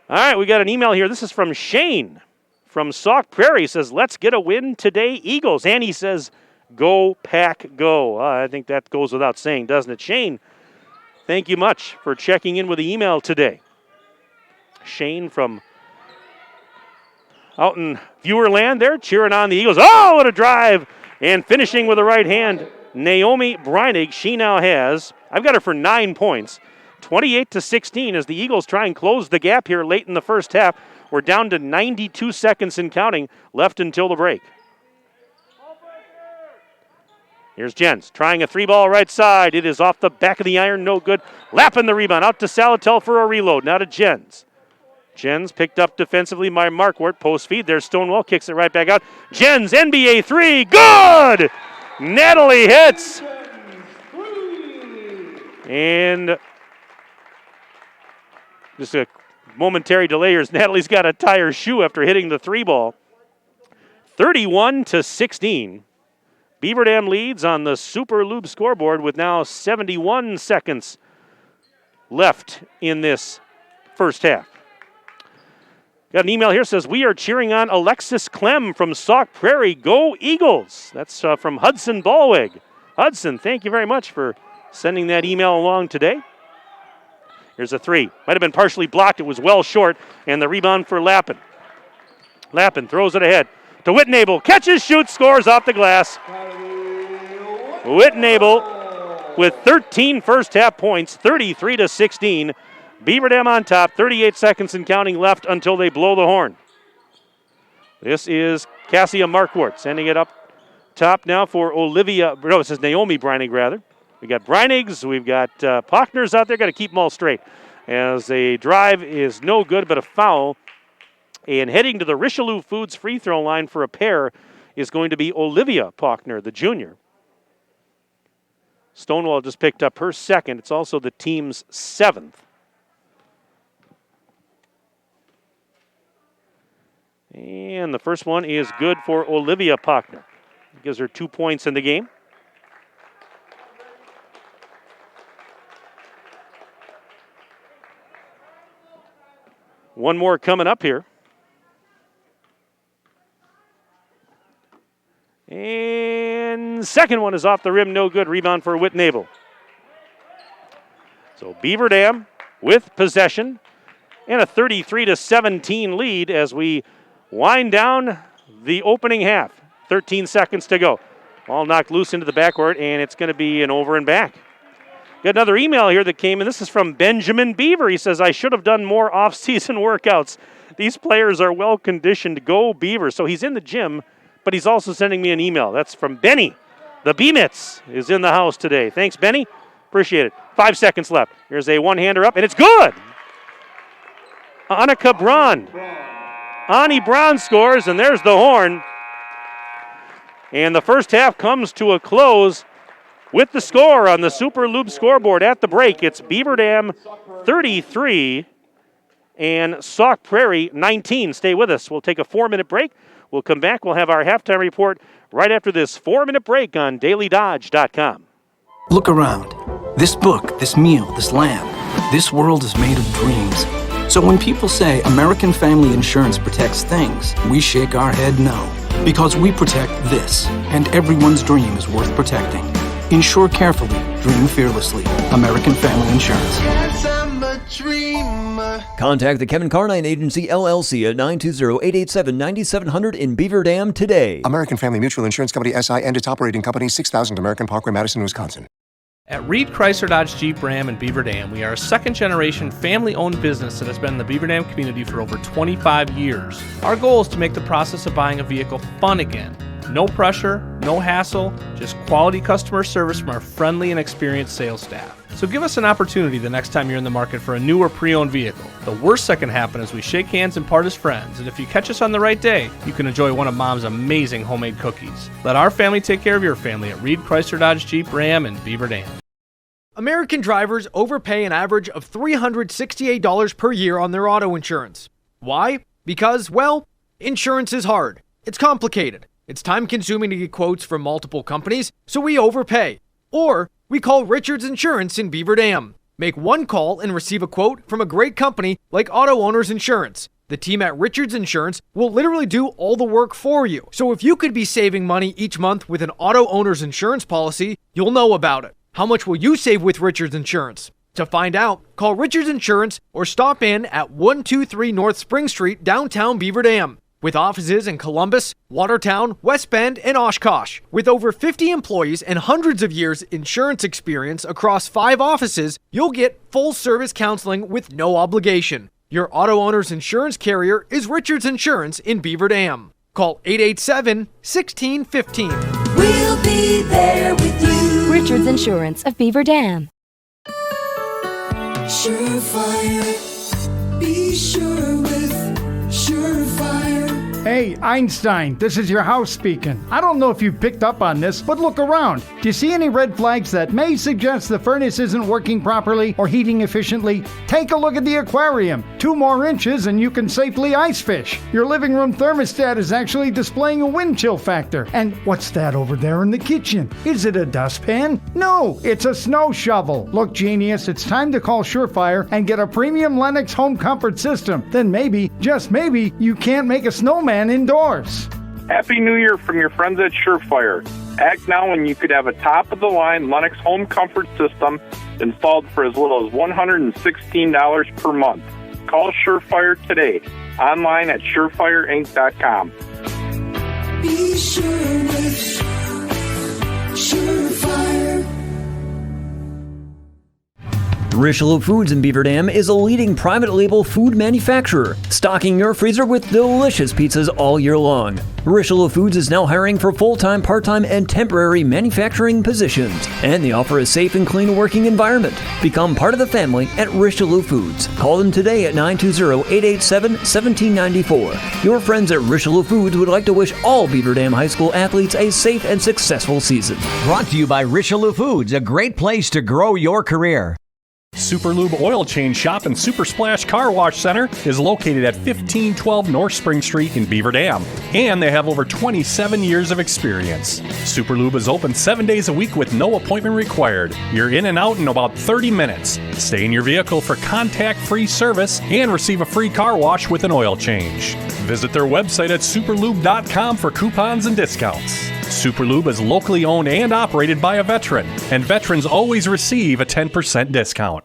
All right, we got an email here. This is from Shane from Sauk Prairie. He says, let's get a win today, Eagles. And he says, go, Pack, go. I think that goes without saying, doesn't it? Shane, thank you much for checking in with the email today. Shane from out in viewer land there, cheering on the Eagles. Oh, what a drive! And finishing with the right hand, Naomi Breinig. She now has, I've got her for 9 points, 28-16 as the Eagles try and close the gap here late in the first half. We're down to 92 seconds and counting left until the break. Here's Jens trying a three ball right side. It is off the back of the iron, no good. Lapping the rebound out to Salatel for a reload. Now to Jens. Jens picked up defensively by Markwart. Post feed. There's Stonewall. Kicks it right back out. Jens, NBA three. Good! Natalie hits. And just a momentary delay here as Natalie's got to tie her shoe after hitting the three ball. 31-16. Beaver Dam leads on the Super Lube scoreboard with now 71 seconds left in this first half. Got an email here that says, we are cheering on Alexis Clem from Sauk Prairie. Go Eagles. That's from Hudson Ballweg. Hudson, thank you very much for sending that email along today. Here's a three. Might have been partially blocked. It was well short. And the rebound for Lappin. Lappin throws it ahead to Whitnable. Catches, shoots, scores off the glass. Whitnable with 13 first half points, 33-16. Beaver Dam on top, 38 seconds and counting left until they blow the horn. This is Cassia Markwart sending it up top now for it says Naomi Breinig rather. We got Breinigs, we've got Pochners out there, got to keep them all straight. As a drive is no good, but a foul. And heading to the Richelieu Foods free throw line for a pair is going to be Olivia Pochner, the junior. Stonewall just picked up her second. It's also the team's 7th. And the first one is good for Olivia Pochner. Gives her 2 points in the game. One more coming up here. And second one is off the rim, no good. Rebound for Whitnable. So Beaver Dam with possession and a 33-17 lead as we wind down the opening half. 13 seconds to go. Ball knocked loose into the backcourt, and it's going to be an over and back. Got another email here that came in. This is from Benjamin Beaver. He says, I should have done more off-season workouts. These players are well-conditioned. Go Beavers. So he's in the gym, but he's also sending me an email. That's from Benny. The B-Mitz is in the house today. Thanks, Benny. Appreciate it. 5 seconds left. Here's a one-hander up, and it's good. Annika Braun. Ani Braun scores, and there's the horn. And the first half comes to a close with the score on the Super Lube scoreboard at the break. It's Beaver Dam 33 and Sauk Prairie 19. Stay with us. We'll take a 4-minute break. We'll come back. We'll have our halftime report right after this 4-minute break on dailydodge.com. Look around. This book, this meal, this lamp, this world is made of dreams. So when people say American Family Insurance protects things, we shake our head no. Because we protect this, and everyone's dream is worth protecting. Insure carefully, dream fearlessly. American Family Insurance. Contact the Kevin Carnine Agency, LLC at 920-887-9700 in Beaver Dam today. American Family Mutual Insurance Company, SI, and its operating company, 6000 American Parkway, Madison, Wisconsin. At Reed Chrysler Dodge Jeep Ram in Beaver Dam, we are a second-generation family-owned business that has been in the Beaver Dam community for over 25 years. Our goal is to make the process of buying a vehicle fun again. No pressure, no hassle, just quality customer service from our friendly and experienced sales staff. So give us an opportunity the next time you're in the market for a new or pre-owned vehicle. The worst that can happen is we shake hands and part as friends, and if you catch us on the right day, you can enjoy one of Mom's amazing homemade cookies. Let our family take care of your family at Reed Chrysler Dodge Jeep Ram in Beaver Dam. American drivers overpay an average of $368 per year on their auto insurance. Why? Because, well, insurance is hard. It's complicated. It's time-consuming to get quotes from multiple companies, so we overpay. Or we call Richards Insurance in Beaver Dam. Make one call and receive a quote from a great company like Auto Owners Insurance. The team at Richards Insurance will literally do all the work for you. So if you could be saving money each month with an Auto Owners Insurance policy, you'll know about it. How much will you save with Richards Insurance? To find out, call Richards Insurance or stop in at 123 North Spring Street, downtown Beaver Dam. With offices in Columbus, Watertown, West Bend, and Oshkosh. With over 50 employees and hundreds of years insurance experience across 5 offices, you'll get full-service counseling with no obligation. Your auto owner's insurance carrier is Richards Insurance in Beaver Dam. Call 887-1615. We'll be there with you. Richards Insurance of Beaver Dam. Surefire. Be sure with Surefire. Hey, Einstein, this is your house speaking. I don't know if you picked up on this, but look around. Do you see any red flags that may suggest the furnace isn't working properly or heating efficiently? Take a look at the aquarium. 2 more inches and you can safely ice fish. Your living room thermostat is actually displaying a wind chill factor. And what's that over there in the kitchen? Is it a dustpan? No, it's a snow shovel. Look, genius, it's time to call Surefire and get a premium Lennox home comfort system. Then maybe, just maybe, you can't make a snowman indoors. Happy New Year from your friends at Surefire. Act now and you could have a top-of-the-line Lennox home comfort system installed for as little as $116 per month. Call Surefire today. Online at surefireinc.com. Be sure with Surefire. Richelieu Foods in Beaver Dam is a leading private label food manufacturer, stocking your freezer with delicious pizzas all year long. Richelieu Foods is now hiring for full-time, part-time, and temporary manufacturing positions, and they offer a safe and clean working environment. Become part of the family at Richelieu Foods. Call them today at 920-887-1794. Your friends at Richelieu Foods would like to wish all Beaver Dam High School athletes a safe and successful season. Brought to you by Richelieu Foods, a great place to grow your career. Super Lube Oil Change Shop and Super Splash Car Wash Center is located at 1512 North Spring Street in Beaver Dam, and they have over 27 years of experience. Super Lube is open 7 days a week with no appointment required. You're in and out in about 30 minutes. Stay in your vehicle for contact-free service and receive a free car wash with an oil change. Visit their website at superlube.com for coupons and discounts. Super Lube is locally owned and operated by a veteran, and veterans always receive a 10% discount.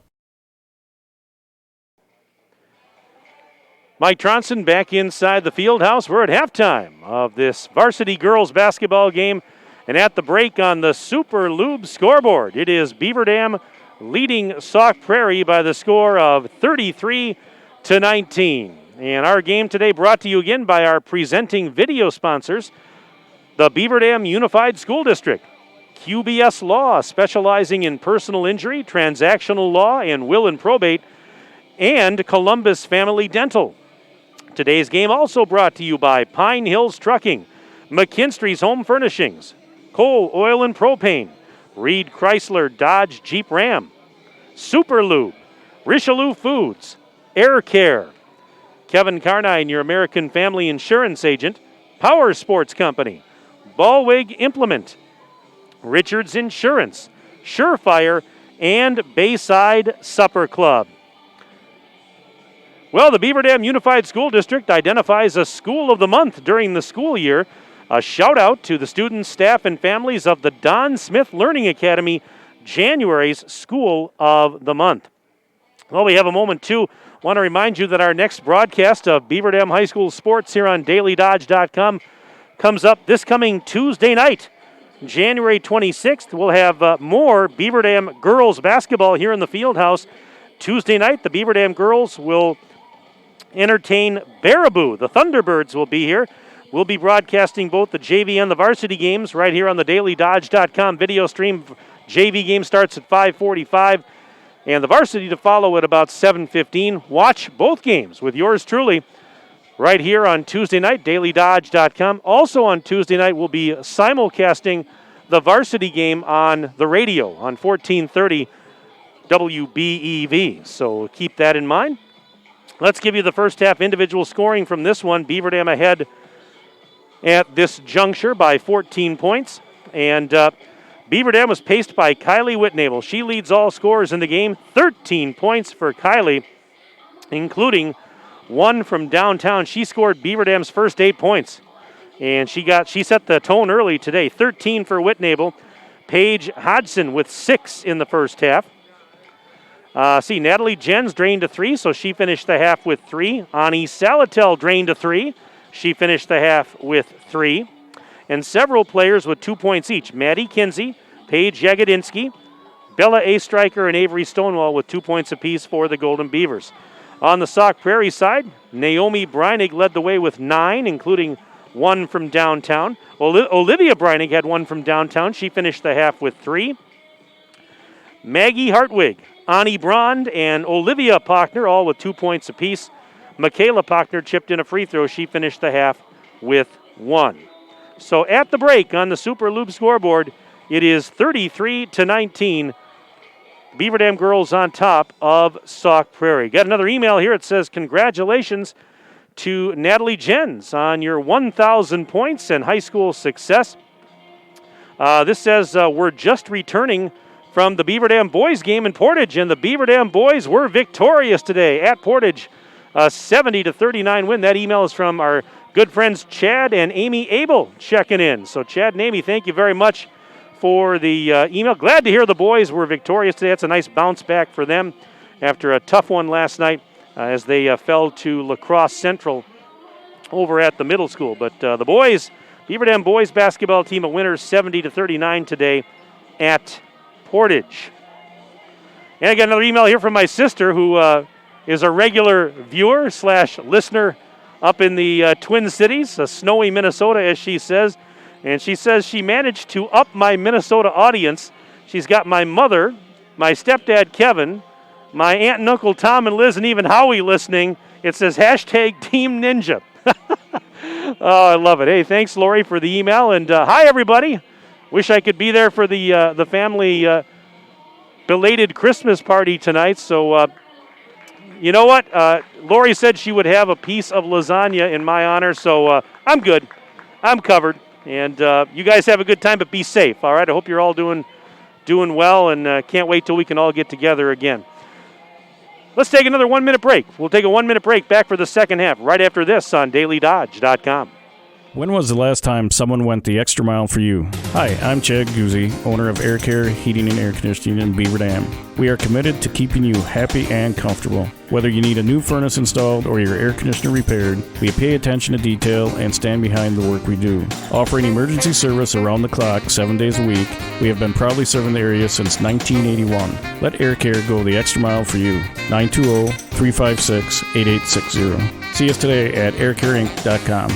Mike Tronson back inside the field house. We're at halftime of this varsity girls basketball game. And at the break on the Super Lube scoreboard, it is Beaver Dam leading Sauk Prairie by the score of 33-19. And our game today brought to you again by our presenting video sponsors, the Beaver Dam Unified School District. QBS Law, specializing in personal injury, transactional law, and will and probate, and Columbus Family Dental. Today's game also brought to you by Pine Hills Trucking, McKinstry's Home Furnishings, Coal, Oil, and Propane, Reed Chrysler Dodge Jeep Ram, Super Lube, Richelieu Foods, Air Care, Kevin Carnine, your American Family Insurance Agent, Power Sports Company, Ballwig Implement, Richards Insurance, Surefire, and Bayside Supper Club. Well, the Beaver Dam Unified School District identifies a School of the Month during the school year. A shout out to the students, staff, and families of the Don Smith Learning Academy, January's School of the Month. Well, we have a moment too. Want to remind you that our next broadcast of Beaver Dam High School sports here on DailyDodge.com comes up this coming Tuesday night, January 26th. We'll have more Beaver Dam girls basketball here in the field house. Tuesday night, the Beaver Dam girls will entertain Baraboo. The Thunderbirds will be here. We'll be broadcasting both the JV and the varsity games right here on the DailyDodge.com video stream. JV game starts at 5:45, and the varsity to follow at about 7:15. Watch both games with yours truly right here on Tuesday night, DailyDodge.com. Also on Tuesday night, we'll be simulcasting the varsity game on the radio on 1430 WBEV. So keep that in mind. Let's give you the first half individual scoring from this one. Beaver Dam ahead at this juncture by 14 points. And Beaver Dam was paced by Kylie Whitnable. She leads all scorers in the game. 13 points for Kylie, including one from downtown. She scored Beaver Dam's first 8 points. And she set the tone early today. 13 for Whitnable. Paige Hodgson with 6 in the first half. Natalie Jens drained a 3, so she finished the half with 3. Ani Salatel drained a 3. She finished the half with 3. And several players with 2 points each. Maddie Kinsey, Paige Jagodinsky, Bella A. Stryker, and Avery Stonewall with 2 points apiece for the Golden Beavers. On the Sauk Prairie side, Naomi Breinig led the way with 9, including 1 from downtown. Olivia Breinig had 1 from downtown. She finished the half with 3. Maggie Hartwig, Ani Brond, and Olivia Pochner all with 2 points apiece. Michaela Pochner chipped in a free throw. She finished the half with 1. So at the break on the Super Lube scoreboard, it is 33-19. Beaver Dam girls on top of Sauk Prairie. Got another email here. It says, congratulations to Natalie Jens on your 1,000 points and high school success. This says, we're just returning from the Beaver Dam boys game in Portage, and the Beaver Dam boys were victorious today at Portage. A 70-39 win. That email is from our good friends Chad and Amy Abel checking in. So Chad and Amy, thank you very much for the email. Glad to hear the boys were victorious today. That's a nice bounce back for them after a tough one last night as they fell to La Crosse Central over at the middle school. But the boys, Beaver Dam boys basketball team, a winner 70-39 today at Portage. And I got another email here from my sister who is a regular viewer / listener up in the Twin Cities, snowy Minnesota, as she says. And she says she managed to up my Minnesota audience. She's got my mother, my stepdad Kevin, my aunt and uncle Tom and Liz, and even Howie listening. It says hashtag Team Ninja. Oh, I love it. Hey, thanks, Lori, for the email. And hi, everybody. Wish I could be there for the family belated Christmas party tonight. So, you know what? Lori said she would have a piece of lasagna in my honor, so I'm good. I'm covered. And you guys have a good time, but be safe, all right? I hope you're all doing well, and can't wait till we can all get together again. Let's take another 1-minute break. We'll take a 1-minute break back for the second half right after this on DailyDodge.com. When was the last time someone went the extra mile for you? Hi, I'm Chad Guzzi, owner of Air Care, Heating and Air Conditioning in Beaver Dam. We are committed to keeping you happy and comfortable. Whether you need a new furnace installed or your air conditioner repaired, we pay attention to detail and stand behind the work we do. Offering emergency service around the clock 7 days a week, we have been proudly serving the area since 1981. Let Air Care go the extra mile for you. 920-356-8860. See us today at aircareinc.com.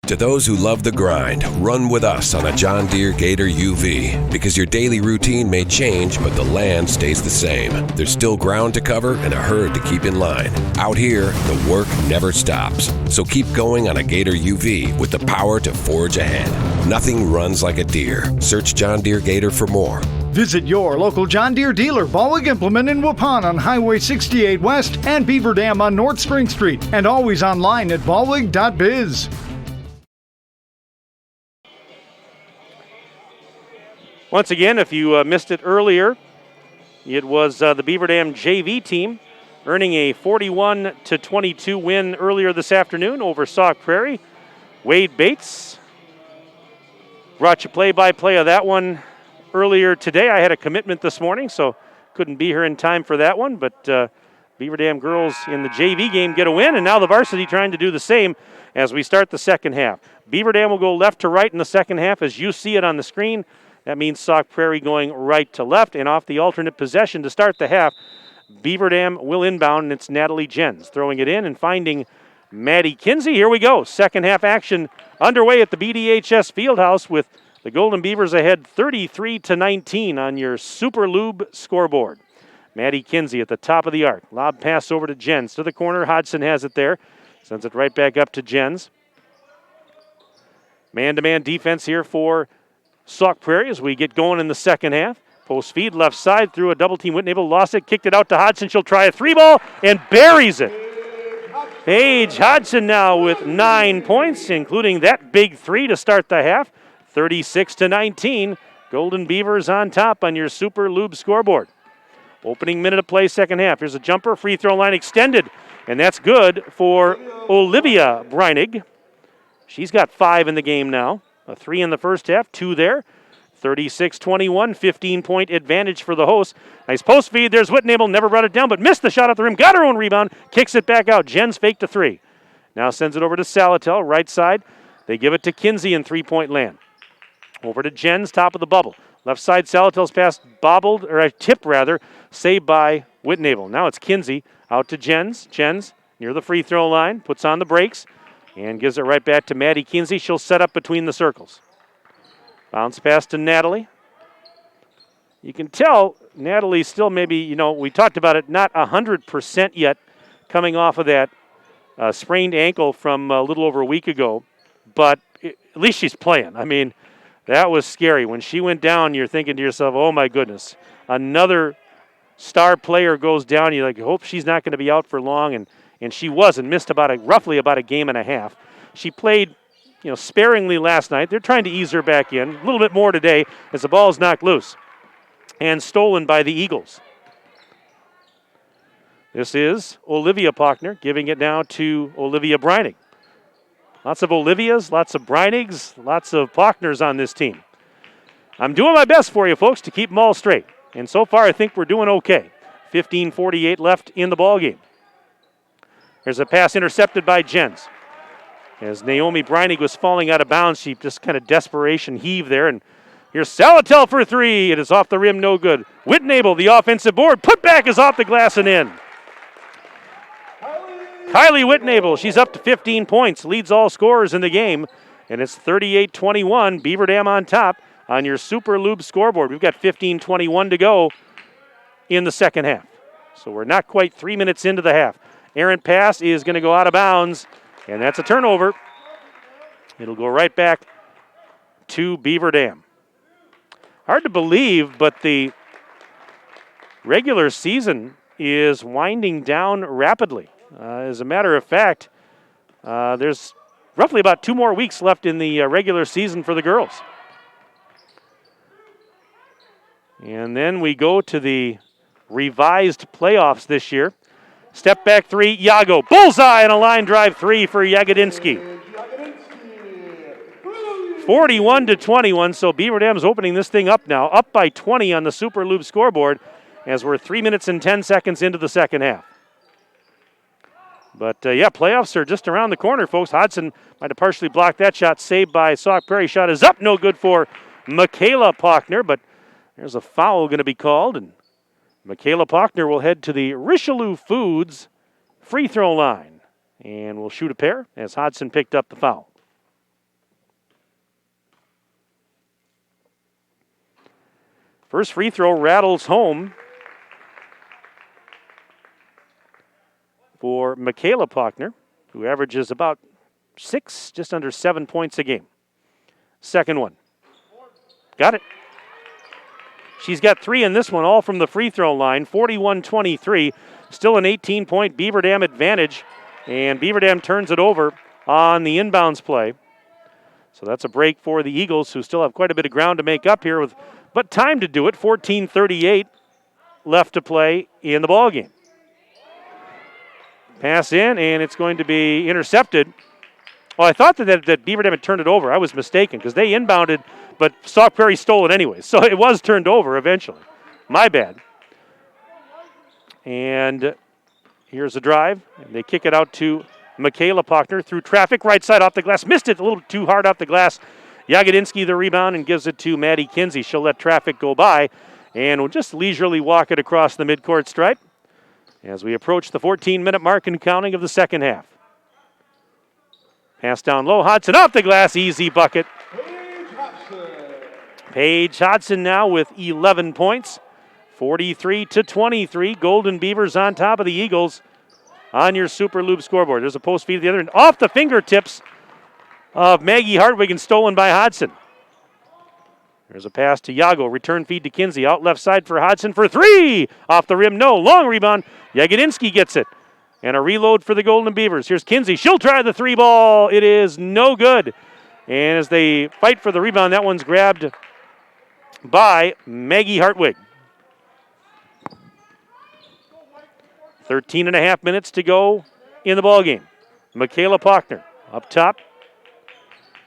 To those who love the grind, run with us on a John Deere Gator UV. Because your daily routine may change, but the land stays the same. There's still ground to cover and a herd to keep in line. Out here, the work never stops. So keep going on a Gator UV with the power to forge ahead. Nothing runs like a Deere. Search John Deere Gator for more. Visit your local John Deere dealer, Ballweg Implement in Waupun on Highway 68 West and Beaver Dam on North Spring Street, and always online at ballweg.biz. Once again, if you missed it earlier, it was the Beaver Dam JV team earning a 41-22 win earlier this afternoon over Sauk Prairie. Wade Bates brought you play-by-play of that one earlier today. I had a commitment this morning, so couldn't be here in time for that one, but Beaver Dam girls in the JV game get a win, and now the varsity trying to do the same as we start the second half. Beaver Dam will go left to right in the second half as you see it on the screen. That means Sauk Prairie going right to left, and off the alternate possession to start the half, Beaver Dam will inbound, and it's Natalie Jens throwing it in and finding Maddie Kinsey. Here we go. Second half action underway at the BDHS Fieldhouse with the Golden Beavers ahead 33-19 on your Super Lube scoreboard. Maddie Kinsey at the top of the arc. Lob pass over to Jens to the corner. Hodgson has it there. Sends it right back up to Jens. Man-to-man defense here for Sauk Prairie as we get going in the second half. Post feed left side through a double team. Whitnable lost it, kicked it out to Hodgson. She'll try a three ball and buries it. Paige Hodgson now with 9 points, including that big three to start the half. 36-19. Golden Beavers on top on your Super Lube scoreboard. Opening minute of play, second half. Here's a jumper, free throw line extended, and that's good for Olivia Breinig. She's got 5 in the game now. A 3 in the first half, 2 there. 36-21, 15-point advantage for the hosts. Nice post feed. There's Whitnable, never brought it down, but missed the shot at the rim. Got her own rebound, kicks it back out. Jens faked a 3. Now sends it over to Salatel, right side. They give it to Kinsey in three-point land. Over to Jens, top of the bubble. Left side, Salatel's pass bobbled, or a tip rather, saved by Whitnable. Now it's Kinsey out to Jens. Jens near the free throw line, puts on the brakes, and gives it right back to Maddie Kinsey. She'll set up between the circles. Bounce pass to Natalie. You can tell Natalie still maybe, we talked about it, not 100% yet coming off of that sprained ankle from a little over a week ago. But at least she's playing. I mean, that was scary. When she went down, you're thinking to yourself, oh my goodness, another star player goes down. You hope she's not going to be out for long, and she wasn't. Missed roughly about a game and a half. She played, sparingly last night. They're trying to ease her back in. A little bit more today as the ball is knocked loose and stolen by the Eagles. This is Olivia Pochner giving it now to Olivia Breinig. Lots of Olivias, lots of Breinigs, lots of Pochners on this team. I'm doing my best for you, folks, to keep them all straight. And so far, I think we're doing okay. 15:48 left in the ballgame. There's a pass intercepted by Jens. As Naomi Breinig was falling out of bounds, she just kind of desperation heave there. And here's Salatel for 3. It is off the rim, no good. Whitnable, the offensive board. Put back is off the glass and in. Kylie Whitnable, she's up to 15 points, leads all scorers in the game. And it's 38-21, Beaver Dam on top on your Super Lube scoreboard. We've got 15:21 to go in the second half. So we're not quite 3 minutes into the half. Errant pass is going to go out of bounds, and that's a turnover. It'll go right back to Beaver Dam. Hard to believe, but the regular season is winding down rapidly. As a matter of fact, there's roughly about 2 more weeks left in the regular season for the girls. And then we go to the revised playoffs this year. Step back 3, Yago. Bullseye and a line drive 3 for Jagodinsky. 41-21, so Beaver Dam's opening this thing up now. Up by 20 on the Super Lube scoreboard as we're 3 minutes and 10 seconds into the second half. But, playoffs are just around the corner, folks. Hodgson might have partially blocked that shot. Saved by Sauk Prairie. Shot is up. No good for Michaela Pochner, but there's a foul going to be called, and Michaela Pochner will head to the Richelieu Foods free throw line. And we'll shoot a pair as Hodgson picked up the foul. First free throw rattles home for Michaela Pochner, who averages about 6, just under 7 points a game. Second one. Got it. She's got 3 in this one, all from the free throw line. 41-23. Still an 18-point Beaver Dam advantage. And Beaver Dam turns it over on the inbounds play. So that's a break for the Eagles, who still have quite a bit of ground to make up here, but time to do it. 14:38 left to play in the ballgame. Pass in, and it's going to be intercepted. Well, I thought that Beaver Dam had turned it over. I was mistaken because they inbounded, but Sauk Prairie stole it anyway. So it was turned over eventually. My bad. And here's a drive. And they kick it out to Michaela Pochner through traffic, right side off the glass. Missed it a little too hard off the glass. Jagodinsky the rebound and gives it to Maddie Kinsey. She'll let traffic go by and will just leisurely walk it across the midcourt stripe as we approach the 14-minute mark and counting of the second half. Pass down low. Hodson off the glass. Easy bucket. Paige Hodson now with 11 points. 43-23. Golden Beavers on top of the Eagles on your Super Lube scoreboard. There's a post feed at the other end. Off the fingertips of Maggie Hartwig and stolen by Hodson. There's a pass to Yago. Return feed to Kinsey. Out left side for Hodson for 3. Off the rim. No. Long rebound. Jagodinsky gets it. And a reload for the Golden Beavers. Here's Kinsey. She'll try the 3 ball. It is no good. And as they fight for the rebound, that one's grabbed by Maggie Hartwig. 13 and a half minutes to go in the ballgame. Michaela Pochner up top.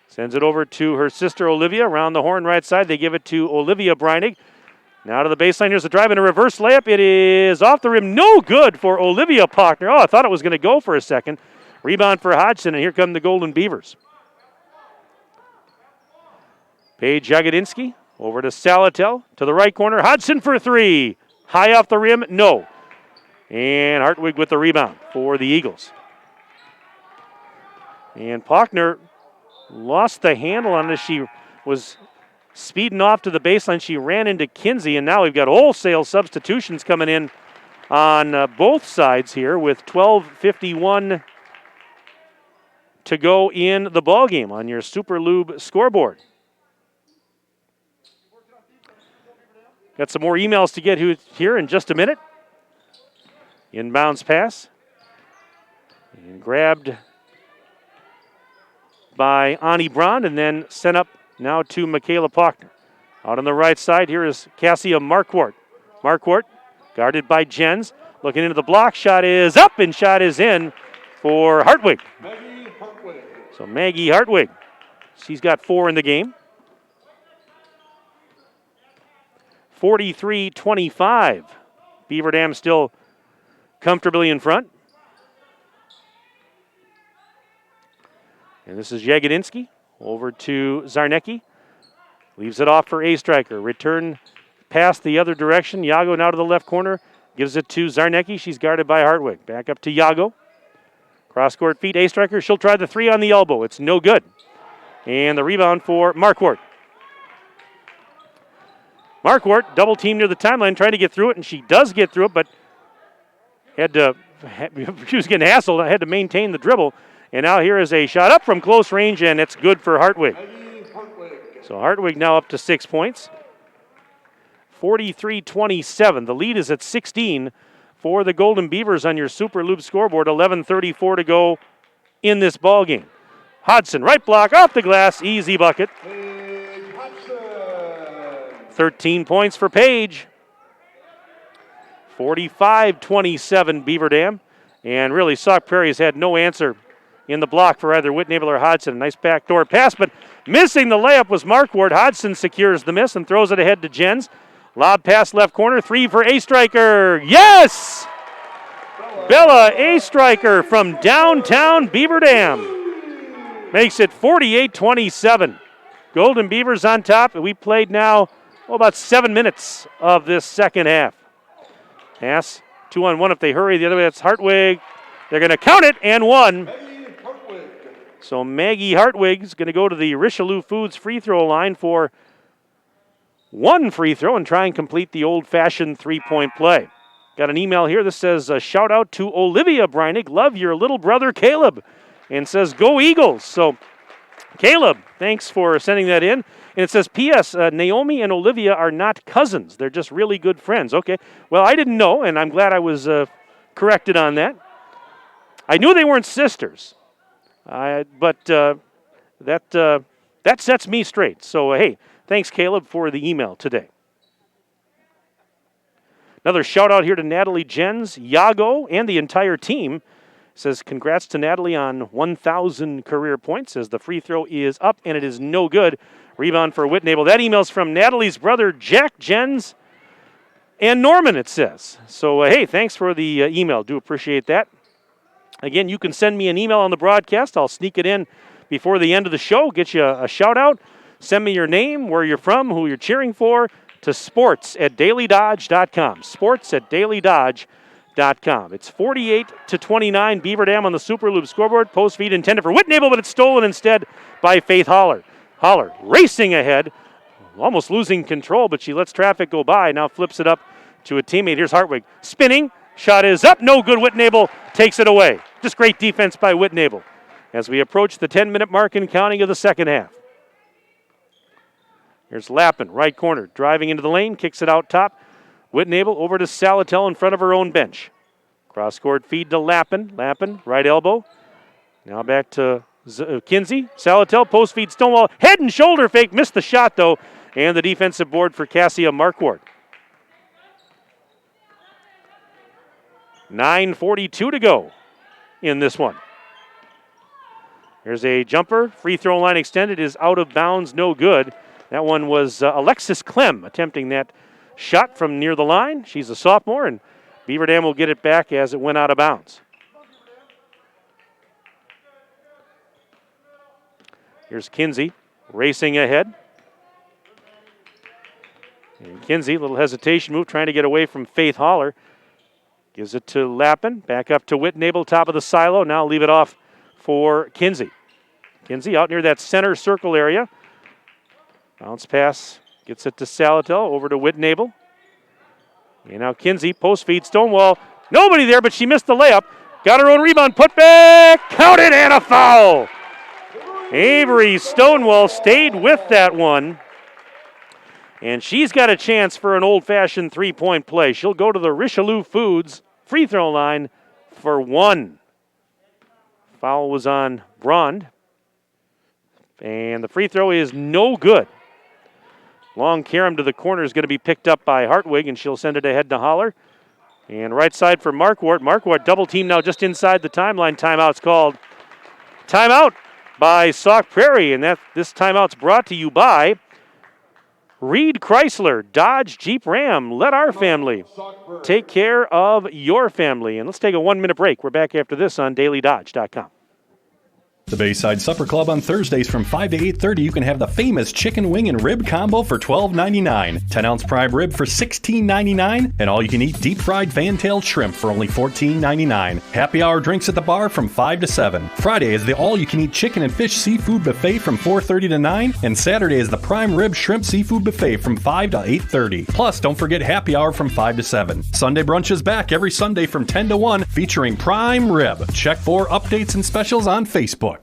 Sends it over to her sister Olivia. Around the horn right side. They give it to Olivia Breinig. Now to the baseline. Here's a drive and a reverse layup. It is off the rim. No good for Olivia Pochner. Oh, I thought it was going to go for a second. Rebound for Hodgson, and here come the Golden Beavers. Paige Jagodinsky over to Salatel. To the right corner. Hodgson for 3. High off the rim. No. And Hartwig with the rebound for the Eagles. And Pochner lost the handle on it as she was speeding off to the baseline. She ran into Kinsey, and now we've got wholesale substitutions coming in on both sides here with 12:51 to go in the ballgame on your Super Lube scoreboard. Got some more emails to get here in just a minute. Inbounds pass. And grabbed by Ani Brand and then sent up now to Michaela Pochner. Out on the right side, here is Cassia Marquardt. Marquardt guarded by Jens. Looking into the block. Shot is up and shot is in for Hartwig. Maggie Hartwig. So Maggie Hartwig. She's got 4 in the game. 43-25. Beaver Dam still comfortably in front. And this is Jagodinsky over to Zarnecki. Leaves it off for A-Striker. Return pass the other direction. Yago now to the left corner. Gives it to Zarnecki. She's guarded by Hartwig. Back up to Yago. Cross-court feed. A-Striker. She'll try the 3 on the elbow. It's no good. And the rebound for Marquardt. Marquardt, double team near the timeline, trying to get through it, and she does get through it, but she was getting hassled. I had to maintain the dribble. And now here is a shot up from close range, and it's good for Hartwig. So Hartwig now up to 6 points. 43-27. The lead is at 16 for the Golden Beavers on your Super Lube scoreboard. 11:34 to go in this ball game. Hodson, right block, off the glass, easy bucket. 13 points for Paige. 45-27 Beaver Dam. And really, Sauk Prairie has had no answer in the block for either Whitnable or Hodson. Nice backdoor pass, but missing the layup was Marquardt. Hodson secures the miss and throws it ahead to Jens. Lob pass left corner, 3 for A-Striker. Yes! Bella A-Striker from downtown Beaver Dam makes it 48-27. Golden Beavers on top. We played now about 7 minutes of this second half. Pass 2-on-1 if they hurry. The other way, that's Hartwig. They're going to count it and 1. So Maggie Hartwig is going to go to the Richelieu Foods free throw line for one free throw and try and complete the old-fashioned three-point play. Got an email here that says, shout out to Olivia Breinig, love your little brother Caleb, and says, go Eagles. So, Caleb, thanks for sending that in. And it says, P.S., Naomi and Olivia are not cousins. They're just really good friends. Okay, well, I didn't know, and I'm glad I was corrected on that. I knew they weren't sisters, but that sets me straight. So, hey, thanks, Caleb, for the email today. Another shout-out here to Natalie Jens, Yago, and the entire team. Says, congrats to Natalie on 1,000 career points. Says the free throw is up, and it is no good. Rebound for Whitnable. That email's from Natalie's brother, Jack Jens, and Norman, it says. So, hey, thanks for the email. Do appreciate that. Again, you can send me an email on the broadcast. I'll sneak it in before the end of the show, get you a shout-out. Send me your name, where you're from, who you're cheering for, to sports@dailydodge.com. Sports@dailydodge.com. It's 48-29, Beaver Dam on the Super Loop scoreboard. Post feed intended for Whitnable, but it's stolen instead by Faith Holler. Holler racing ahead, almost losing control, but she lets traffic go by. Now flips it up to a teammate. Here's Hartwig spinning. Shot is up. No good. Whitnable takes it away. Just great defense by Whitnable as we approach the 10-minute mark and counting of the second half. Here's Lappin, right corner, driving into the lane, kicks it out top. Whitnable over to Salatel in front of her own bench. Cross-court feed to Lappin. Lappin, right elbow. Now back to Kinsey. Salatel, post feed Stonewall. Head and shoulder fake, missed the shot though. And the defensive board for Cassia Marquardt. 9:42 to go in this one. Here's a jumper. Free throw line extended is out of bounds, no good. That one was Alexis Clem attempting that shot from near the line. She's a sophomore, and Beaver Dam will get it back as it went out of bounds. Here's Kinsey racing ahead. And Kinsey, a little hesitation move, trying to get away from Faith Holler. Gives it to Lappin, back up to Whitnable, top of the silo. Now leave it off for Kinsey. Kinsey out near that center circle area. Bounce pass, gets it to Salatel, over to Whitnable. And now Kinsey, post feed, Stonewall. Nobody there, but she missed the layup. Got her own rebound, put back, counted, and a foul. Avery Stonewall stayed with that one. And she's got a chance for an old-fashioned three-point play. She'll go to the Richelieu Foods free throw line for one. Foul was on Brond. And the free throw is no good. Long carom to the corner is going to be picked up by Hartwig, and she'll send it ahead to Holler. And right side for Marquardt. Marquardt double team now just inside the timeline. Timeout's called. Timeout by Sauk Prairie, and this timeout's brought to you by Reed Chrysler, Dodge, Jeep, Ram. Let our family take care of your family. And let's take a 1-minute break. We're back after this on dailydodge.com. The Bayside Supper Club on Thursdays from 5 to 8:30, you can have the famous chicken wing and rib combo for $12.99. 10-ounce prime rib for $16.99. And all-you-can-eat deep-fried fan-tailed shrimp for only $14.99. Happy hour drinks at the bar from 5 to 7. Friday is the all-you-can-eat chicken and fish seafood buffet from 4:30 to 9. And Saturday is the prime rib shrimp seafood buffet from 5 to 8:30. Plus, don't forget happy hour from 5 to 7. Sunday brunch is back every Sunday from 10 to 1, featuring prime rib. Check for updates and specials on Facebook.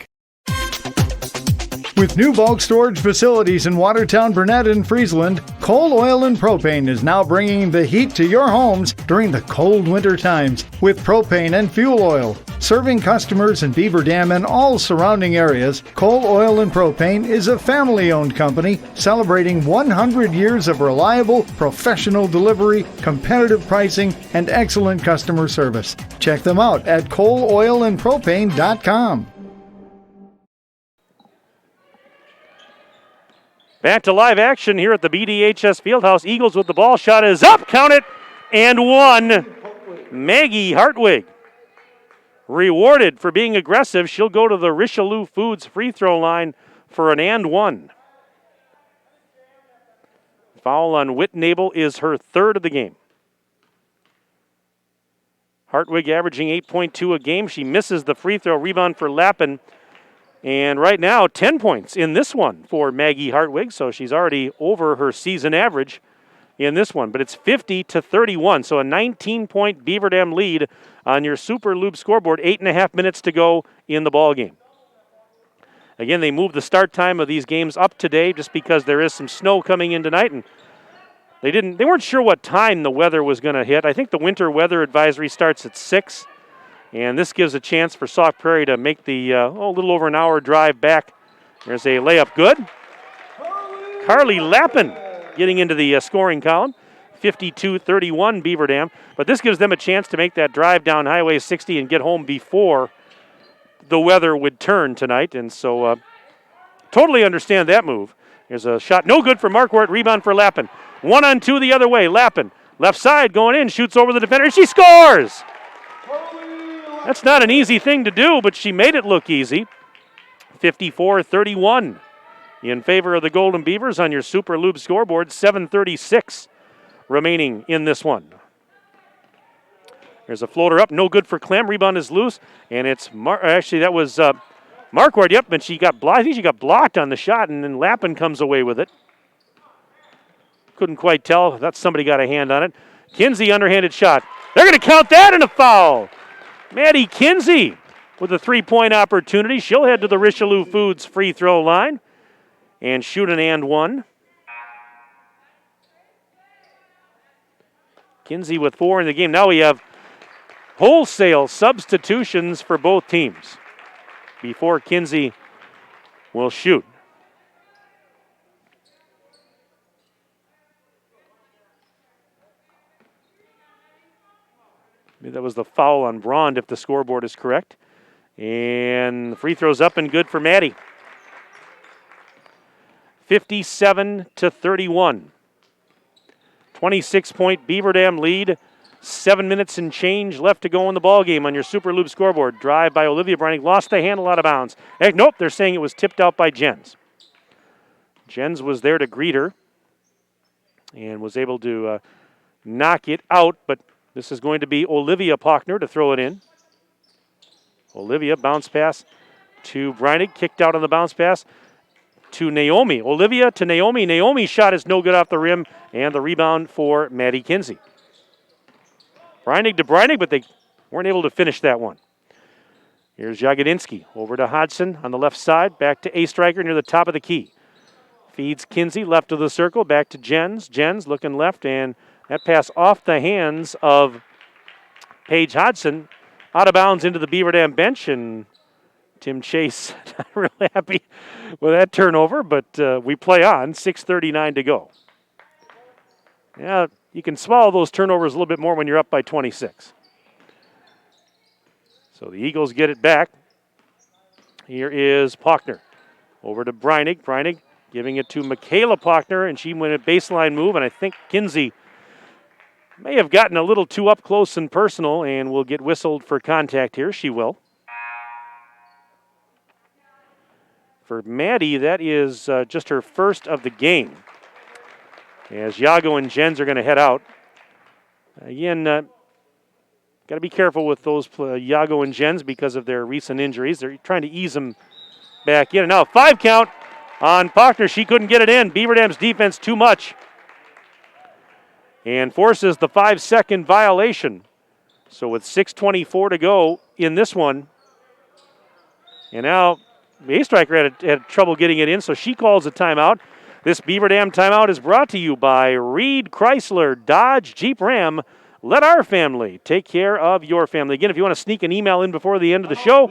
With new bulk storage facilities in Watertown, Burnett, and Friesland, Coal Oil and Propane is now bringing the heat to your homes during the cold winter times with propane and fuel oil. Serving customers in Beaver Dam and all surrounding areas, Coal Oil and Propane is a family-owned company celebrating 100 years of reliable, professional delivery, competitive pricing, and excellent customer service. Check them out at coaloilandpropane.com. Back to live action here at the BDHS Fieldhouse. Eagles with the ball. Shot is up. Count it. And one. Maggie Hartwig. Rewarded for being aggressive. She'll go to the Richelieu Foods free throw line for an and one. Foul on Whitnable is her third of the game. Hartwig averaging 8.2 a game. She misses the free throw. Rebound for Lappin. And right now, 10 points in this one for Maggie Hartwig, so she's already over her season average in this one. But it's 50-31, so a 19-point Beaver Dam lead on your Super Lube scoreboard. 8.5 minutes to go in the ball game. Again, they moved the start time of these games up today just because there is some snow coming in tonight, and they weren't sure what time the weather was going to hit. I think the winter weather advisory starts at 6, and this gives a chance for Sauk Prairie to make the a little over an hour drive back. There's a layup good. Carly Lappin getting into the scoring column. 52-31 Beaver Dam, but this gives them a chance to make that drive down Highway 60 and get home before the weather would turn tonight, and so totally understand that move. There's a shot, no good for Marquardt, rebound for Lappin. 1-on-2 the other way, Lappin, left side going in, shoots over the defender, and she scores! That's not an easy thing to do, but she made it look easy. 54-31 in favor of the Golden Beavers on your Super Lube scoreboard, 7:36 remaining in this one. There's a floater up, no good for Clem. Rebound is loose, and it's actually that was Marquardt. Yep, and she got blocked. I think she got blocked on the shot, and then Lappin comes away with it. Couldn't quite tell. That's somebody got a hand on it. Kinsey underhanded shot. They're going to count that in a foul. Maddie Kinsey with a 3-point opportunity. She'll head to the Richelieu Foods free throw line and shoot an and one. Kinsey with 4 in the game. Now we have wholesale substitutions for both teams before Kinsey will shoot. Maybe that was the foul on Brond if the scoreboard is correct. And the free throw's up and good for Maddie. 57-31. 26-point Beaver Dam lead. 7 minutes and change left to go in the ball game on your Super Lube scoreboard. Drive by Olivia Breining. Lost the handle out of bounds. Nope, they're saying it was tipped out by Jens. Jens was there to greet her and was able to knock it out, but this is going to be Olivia Pochner to throw it in. Olivia, bounce pass to Breining. Kicked out on the bounce pass to Naomi. Olivia to Naomi. Naomi's shot is no good off the rim, and the rebound for Maddie Kinsey. Breining to Breining, but they weren't able to finish that one. Here's Jagodinski over to Hodgson on the left side. Back to A-Striker near the top of the key. Feeds Kinsey left of the circle. Back to Jens. Jens looking left, and that pass off the hands of Paige Hodgson. Out of bounds into the Beaver Dam bench, and Tim Chase not really happy with that turnover, but we play on. 6:39 to go. Yeah, you can swallow those turnovers a little bit more when you're up by 26. So the Eagles get it back. Here is Pochner. Over to Breinig. Breinig giving it to Michaela Pochner, and she went a baseline move, and I think Kinsey may have gotten a little too up close and personal and will get whistled for contact here. She will. For Maddie, that is just her first of the game. As Yago and Jens are going to head out. Again, got to be careful with those Yago and Jens because of their recent injuries. They're trying to ease them back in. And now 5 count on Pochner. She couldn't get it in. Beaver Dam's defense too much. And forces the 5-second violation. So with 6:24 to go in this one. And now the A-Striker had trouble getting it in, so she calls a timeout. This Beaver Dam timeout is brought to you by Reed Chrysler, Dodge, Jeep Ram. Let our family take care of your family. Again, if you want to sneak an email in before the end of the show,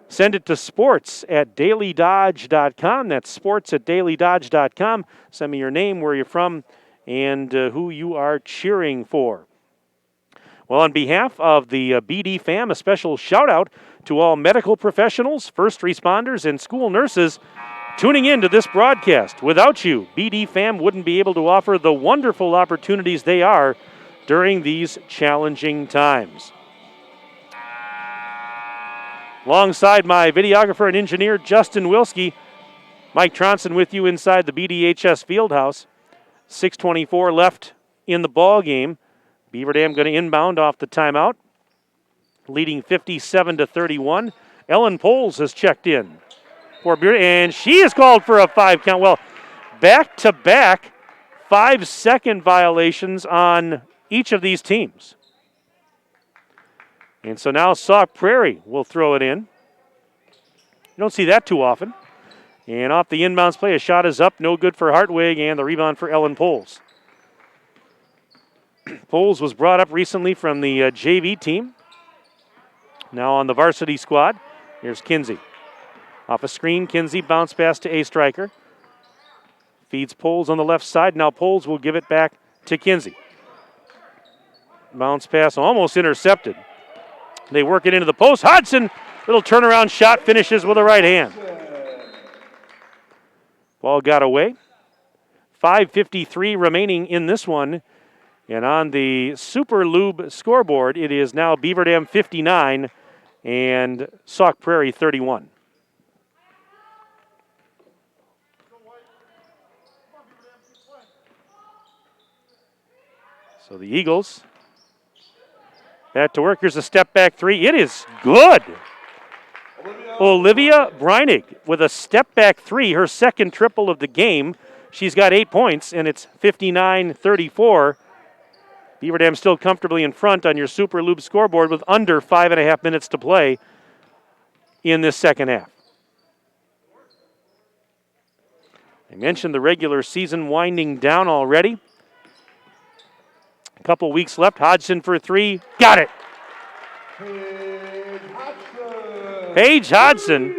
send it to sports@dailydodge.com. That's sports@dailydodge.com. Send me your name, where you're from, and who you are cheering for. Well, on behalf of the BD fam, a special shout out to all medical professionals, first responders, and school nurses tuning in to this broadcast. Without you, BD fam wouldn't be able to offer the wonderful opportunities they are during these challenging times. Alongside my videographer and engineer, Justin Wilski, Mike Tronson with you inside the BDHS Fieldhouse. 6:24 left in the ball game. Beaver Dam going to inbound off the timeout, leading 57-31. Ellen Poles has checked in for Beaver, and she is called for a 5 count. Well, back-to-back 5-second violations on each of these teams. And so now Sauk Prairie will throw it in. You don't see that too often. And off the inbounds play, a shot is up, no good for Hartwig, and the rebound for Ellen Poles. Poles was brought up recently from the JV team. Now on the varsity squad. Here's Kinsey. Off a screen, Kinsey bounce pass to a striker. Feeds Poles on the left side. Now Poles will give it back to Kinsey. Bounce pass almost intercepted. They work it into the post. Hodgson, little turnaround shot, finishes with a right hand. Ball got away. 5:53 remaining in this one. And on the Super Lube scoreboard, it is now Beaver Dam 59 and Sauk Prairie 31. So the Eagles back to work. Here's a step back three. It is good. Olivia Breinig with a step back three, her second triple of the game. She's got 8 points, and it's 59-34. Beaver Dam still comfortably in front on your Super Lube scoreboard with under 5.5 minutes to play in this second half. I mentioned the regular season winding down already. A couple weeks left. Hodgson for three. Got it. Paige Hodgson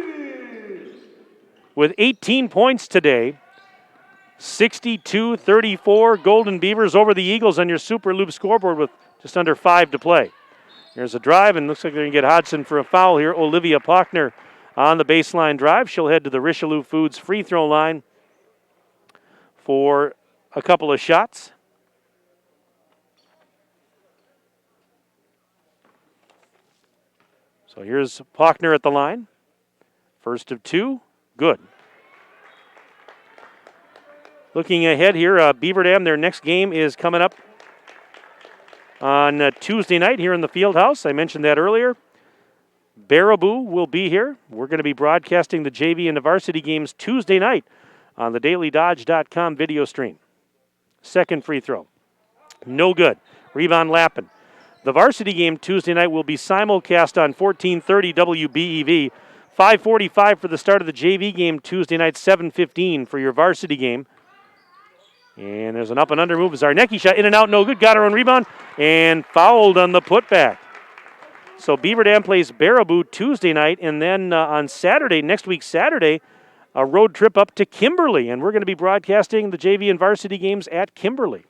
with 18 points today. 62-34. Golden Beavers over the Eagles on your Super Lube scoreboard with just under 5 to play. Here's a drive, and looks like they're going to get Hodgson for a foul here. Olivia Pochner on the baseline drive. She'll head to the Richelieu Foods free throw line for a couple of shots. So here's Pochner at the line. First of two, good. Looking ahead here, Beaver Dam, their next game is coming up on Tuesday night here in the field house. I mentioned that earlier. Baraboo will be here. We're going to be broadcasting the JV and the varsity games Tuesday night on the dailydodge.com video stream. Second free throw. No good. Rebound Lappin. The varsity game Tuesday night will be simulcast on 1430 WBEV. 5:45 for the start of the JV game Tuesday night, 7:15 for your varsity game. And there's an up and under move. Zarnecki shot in and out, no good. Got her own rebound and fouled on the putback. So Beaver Dam plays Baraboo Tuesday night, and then on Saturday, next week Saturday, a road trip up to Kimberly. And we're going to be broadcasting the JV and varsity games at Kimberly.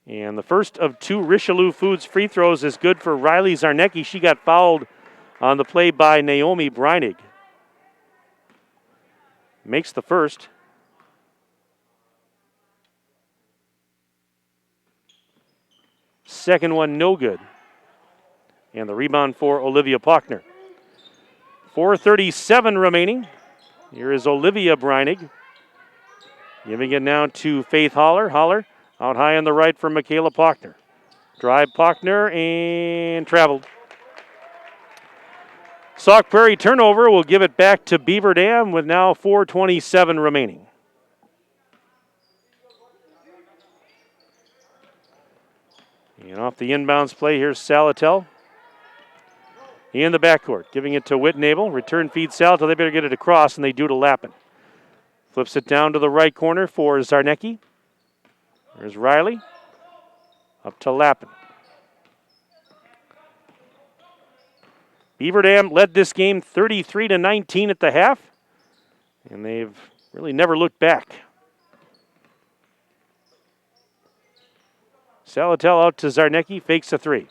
And the first of two Richelieu Foods free throws is good for Riley Zarnecki. She got fouled on the play by Naomi Breinig. Makes the first. Second one, no good. And the rebound for Olivia Pochner. 4:37 remaining. Here is Olivia Breinig. Giving it now to Faith Holler. Holler out high on the right for Michaela Pochner. Drive Pochner and traveled. Sauk Prairie turnover will give it back to Beaver Dam with now 4:27 remaining. And off the inbounds play, here's Salatel in the backcourt, giving it to Whitnable. Return feed Salatel. They better get it across, and they do to Lappin. Flips it down to the right corner for Zarnecki. There's Riley. Up to Lappin. Beaver Dam led this game 33-19 at the half, and they've really never looked back. Salatel out to Zarnecki, fakes a three,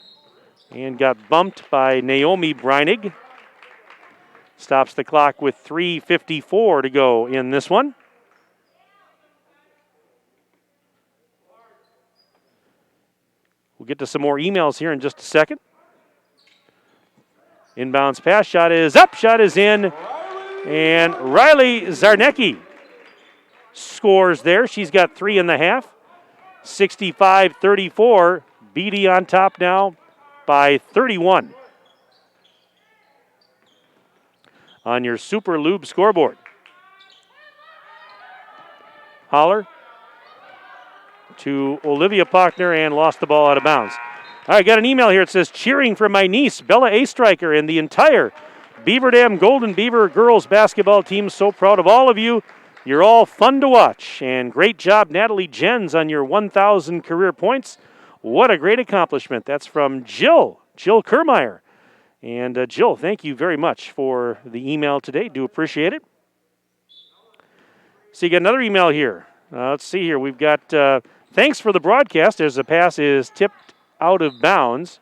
and got bumped by Naomi Breinig. Stops the clock with 3:54 to go in this one. We'll get to some more emails here in just a second. Inbounds pass, shot is up, shot is in, and Riley Zarnecki scores there. She's got 3 in the half. 65-34, Beatty on top now by 31 on your Super Lube scoreboard. Holler to Olivia Pochner and lost the ball out of bounds. All right, got an email here. It says, cheering for my niece, Bella A. Striker, and the entire Beaver Dam Golden Beaver girls basketball team. So proud of all of you. You're all fun to watch. And great job, Natalie Jens, on your 1,000 career points. What a great accomplishment. That's from Jill Kermeyer. And Jill, thank you very much for the email today. Do appreciate it. So you got another email here. Let's see here. We've got thanks for the broadcast as the pass is tipped out of bounds.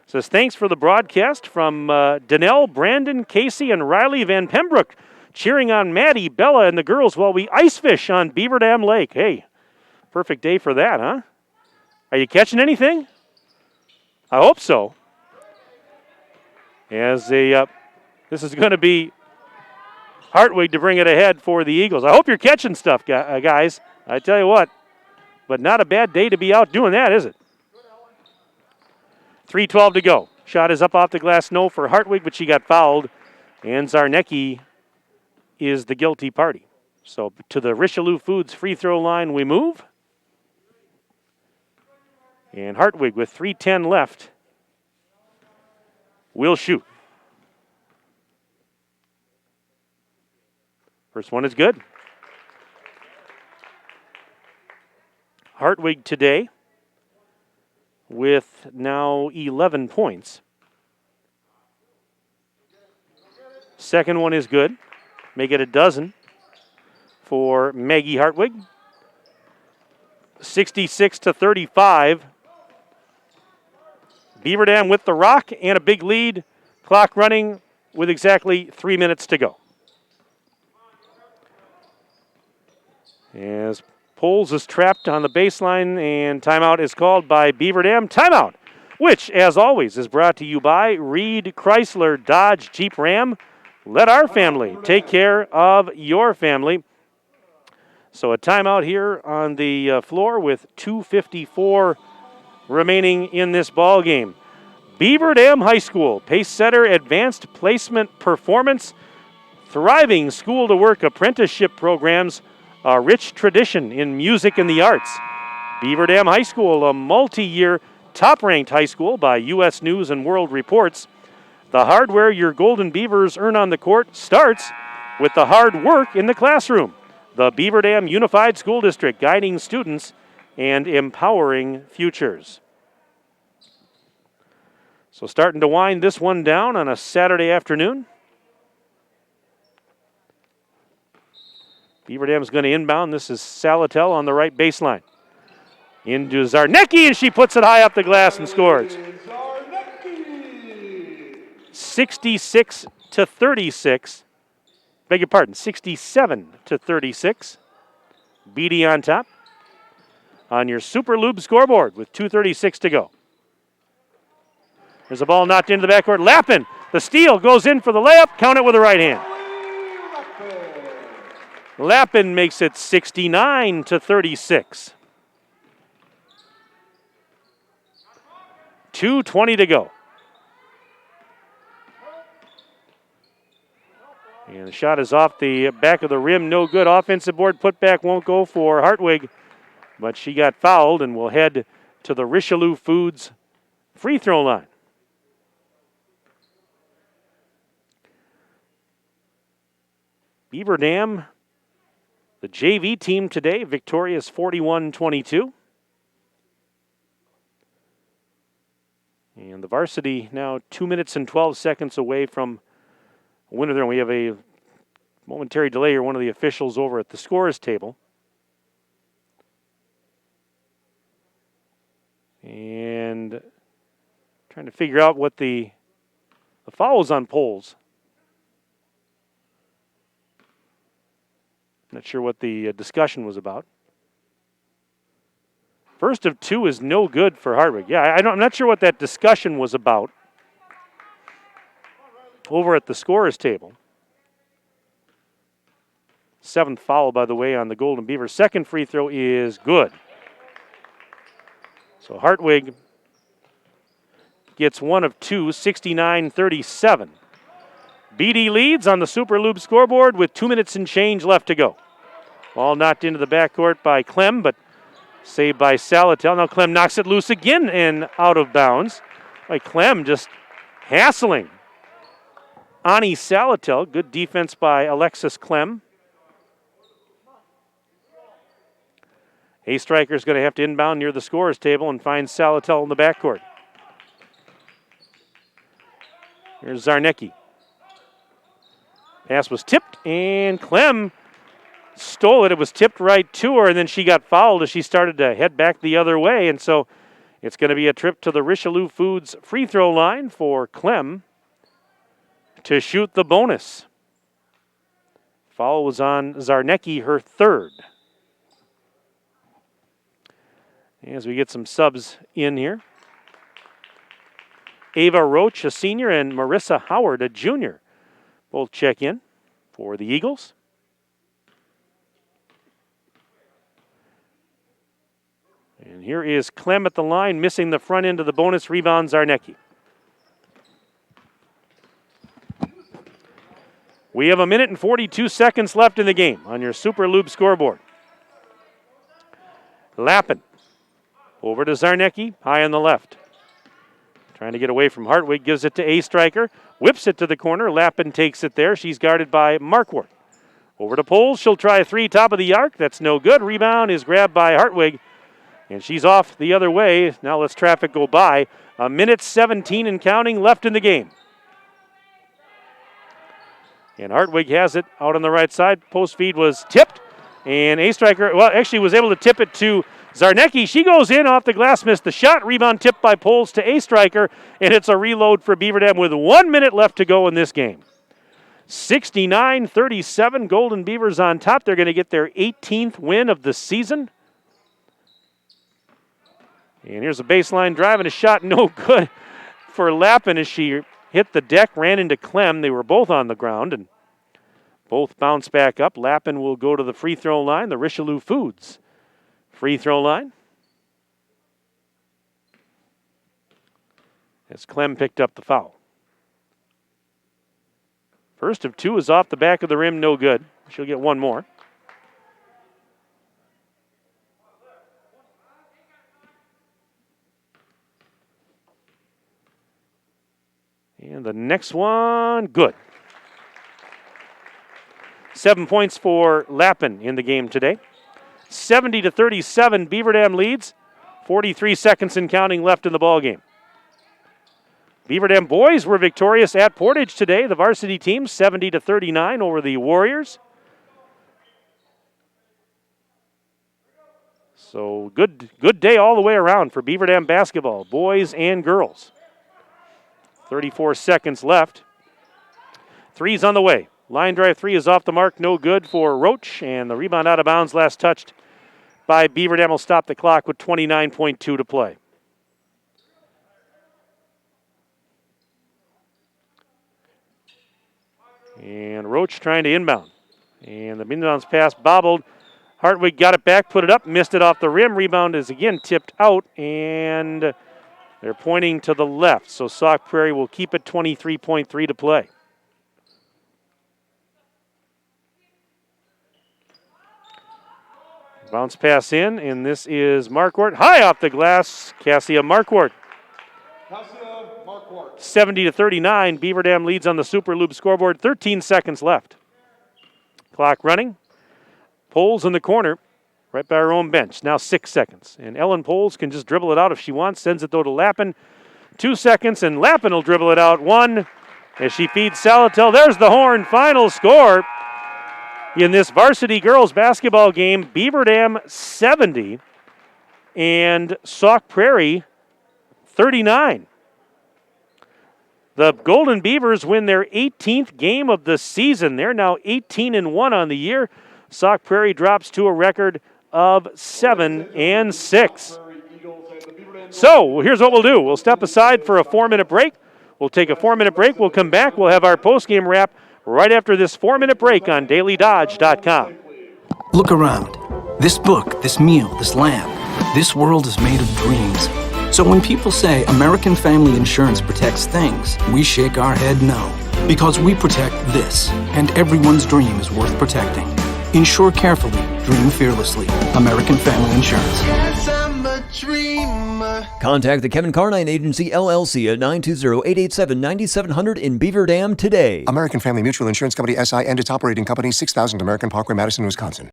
It says thanks for the broadcast from Danelle, Brandon, Casey, and Riley Van Pembroke, cheering on Maddie, Bella, and the girls while we ice fish on Beaver Dam Lake. Hey, perfect day for that, huh? Are you catching anything? I hope so. As this is going to be Hartwig to bring it ahead for the Eagles. I hope you're catching stuff, guys. I tell you what, but not a bad day to be out doing that, is it? 3:12 to go. Shot is up off the glass, no for Hartwig, but she got fouled, and Zarnecki is the guilty party. So to the Richelieu Foods free throw line we move. And Hartwig with 3:10 left will shoot. First one is good. Hartwig today with now 11 points. Second one is good. Make it a dozen for Maggie Hartwig. 66-35. Beaver Dam with the rock and a big lead. Clock running with exactly 3 minutes to go. As Poles is trapped on the baseline, and timeout is called by Beaver Dam. Timeout, which, as always, is brought to you by Reed Chrysler Dodge Jeep Ram. Let our family take care of your family. So a timeout here on the floor with 2:54 remaining in this ball game. Beaver Dam High School, Pace Setter Advanced Placement Performance, thriving school-to-work apprenticeship programs, a rich tradition in music and the arts. Beaver Dam High School, a multi-year top-ranked high school by U.S. News and World Reports. The hardware your Golden Beavers earn on the court starts with the hard work in the classroom. The Beaver Dam Unified School District, guiding students and empowering futures. So starting to wind this one down on a Saturday afternoon. Beaver Dam's going to inbound. This is Salatel on the right baseline. Into Zarnecki, and she puts it high up the glass and scores. 66-36. Beg your pardon, 67-36. Beatty on top on your Super Lube scoreboard with 2:36 to go. There's a ball knocked into the backcourt. Lappin, the steal, goes in for the layup. Count it with the right hand. Lappin makes it 69-36. 2:20 to go. And the shot is off the back of the rim. No good. Offensive board putback won't go for Hartwig, but she got fouled and will head to the Richelieu Foods free throw line. Beaver Dam, the JV team today, victorious 41-22. And the varsity now 2 minutes and 12 seconds away from a winner there. We have a momentary delay here. One of the officials over at the scores table. And trying to figure out what the fouls on Poles. Not sure what the discussion was about. First of two is no good for Hartwig. Yeah, I'm not sure what that discussion was about over at the scorers table. Seventh foul, by the way, on the Golden Beavers. Second free throw is good. So Hartwig gets one of two, 69-37. BD leads on the Super Lube scoreboard with 2 minutes and change left to go. Ball knocked into the backcourt by Clem, but saved by Salatel. Now Clem knocks it loose again and out of bounds. By Clem just hassling Ani Salatel. Good defense by Alexis Clem. A striker's going to have to inbound near the scorer's table and find Salatel in the backcourt. Here's Zarnecki. Pass was tipped, and Clem stole it. It was tipped right to her, and then she got fouled as she started to head back the other way. And so it's going to be a trip to the Richelieu Foods free throw line for Clem to shoot the bonus. Foul was on Zarnecki, her third. As we get some subs in here. Ava Roach, a senior, and Marissa Howard, a junior, both check in for the Eagles. And here is Clem at the line, missing the front end of the bonus. Rebound, Zarnecki. We have 1 minute and 42 seconds left in the game on your Super Lube scoreboard. Lappin over to Zarnecki, high on the left. Trying to get away from Hartwig, gives it to A striker, whips it to the corner. Lappin takes it there. She's guarded by Markwart. Over to Poles, she'll try a three, top of the arc. That's no good. Rebound is grabbed by Hartwig, and she's off the other way. Now let's traffic go by. 1 minute 17 and counting left in the game. And Hartwig has it out on the right side. Post feed was tipped, and A striker, well, actually was able to tip it to Zarnecki. She goes in off the glass, missed the shot. Rebound tipped by Poles to A striker, and it's a reload for Beaver Dam with 1 minute left to go in this game. 69-37, Golden Beavers on top. They're going to get their 18th win of the season. And here's a baseline drive and a shot, no good for Lappin as she hit the deck, ran into Clem. They were both on the ground and both bounced back up. Lappin will go to the free throw line, the Richelieu Foods free throw line. As Clem picked up the foul. First of two is off the back of the rim, no good. She'll get one more. And the next one, good. 7 points for Lappin in the game today. 70-37, Beaver Dam leads. 43 seconds and counting left in the ball game. Beaver Dam boys were victorious at Portage today. The varsity team 70-39 over the Warriors. So good day all the way around for Beaver Dam basketball, boys and girls. 34 seconds left. Three's on the way. Line drive three is off the mark, no good for Roach, and the rebound out of bounds, last touched by Beaver Dam, will stop the clock with 29.2 to play. And Roach trying to inbound. And the inbounds pass bobbled. Hartwig got it back, put it up, missed it off the rim. Rebound is again tipped out, and they're pointing to the left. So Sauk Prairie will keep it, 23.3 to play. Bounce pass in, and this is Markwart. High off the glass, Cassia Markwart. 70-39, Beaver Dam leads on the Super Lube scoreboard. 13 seconds left. Clock running. Poles in the corner, right by her own bench. Now 6 seconds. And Ellen Poles can just dribble it out if she wants. Sends it though to Lappin. 2 seconds, and Lappin will dribble it out. 1 as she feeds Salatel. There's the horn. Final score in this varsity girls basketball game. Beaver Dam 70 and Sauk Prairie 39. The Golden Beavers win their 18th game of the season. They're now 18-1 on the year. Sauk Prairie drops to a record of 7-6. So here's what we'll do. We'll step aside for a 4-minute break. We'll take a 4-minute break. We'll come back. We'll have our postgame wrap right after this 4-minute break on DailyDodge.com. Look around. This book, this meal, this lamp, this world is made of dreams. So when people say American Family Insurance protects things, we shake our head no. Because we protect this, and everyone's dream is worth protecting. Insure carefully, dream fearlessly. American Family Insurance. Contact the Kevin Carnine Agency, LLC at 920-887-9700 in Beaver Dam today. American Family Mutual Insurance Company, SI, and its operating company, 6000 American Parkway, Madison, Wisconsin.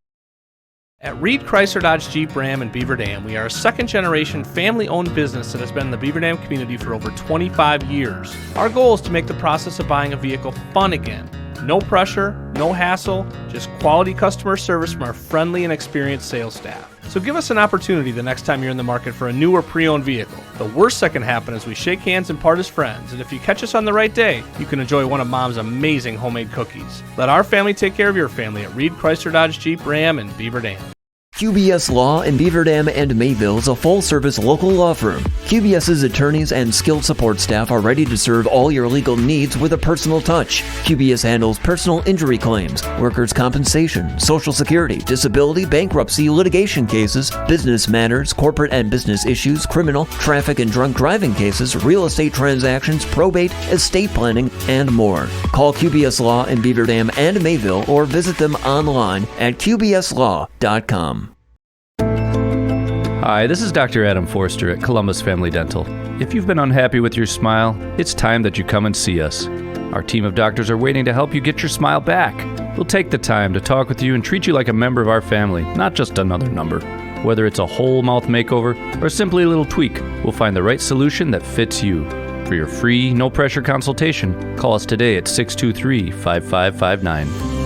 At Reed Chrysler Dodge Jeep Ram in Beaver Dam, we are a second-generation family-owned business that has been in the Beaver Dam community for over 25 years. Our goal is to make the process of buying a vehicle fun again. No pressure, no hassle, just quality customer service from our friendly and experienced sales staff. So give us an opportunity the next time you're in the market for a new or pre-owned vehicle. The worst that can happen is we shake hands and part as friends, and if you catch us on the right day, you can enjoy one of Mom's amazing homemade cookies. Let our family take care of your family at Reed Chrysler Dodge Jeep Ram in Beaver Dam. QBS Law in Beaver Dam and Mayville is a full-service local law firm. QBS's attorneys and skilled support staff are ready to serve all your legal needs with a personal touch. QBS handles personal injury claims, workers' compensation, Social Security, disability, bankruptcy, litigation cases, business matters, corporate and business issues, criminal, traffic and drunk driving cases, real estate transactions, probate, estate planning, and more. Call QBS Law in Beaver Dam and Mayville or visit them online at qbslaw.com. Hi, this is Dr. Adam Forster at Columbus Family Dental. If you've been unhappy with your smile, it's time that you come and see us. Our team of doctors are waiting to help you get your smile back. We'll take the time to talk with you and treat you like a member of our family, not just another number. Whether it's a whole mouth makeover or simply a little tweak, we'll find the right solution that fits you. For your free, no-pressure consultation, call us today at 623-5559.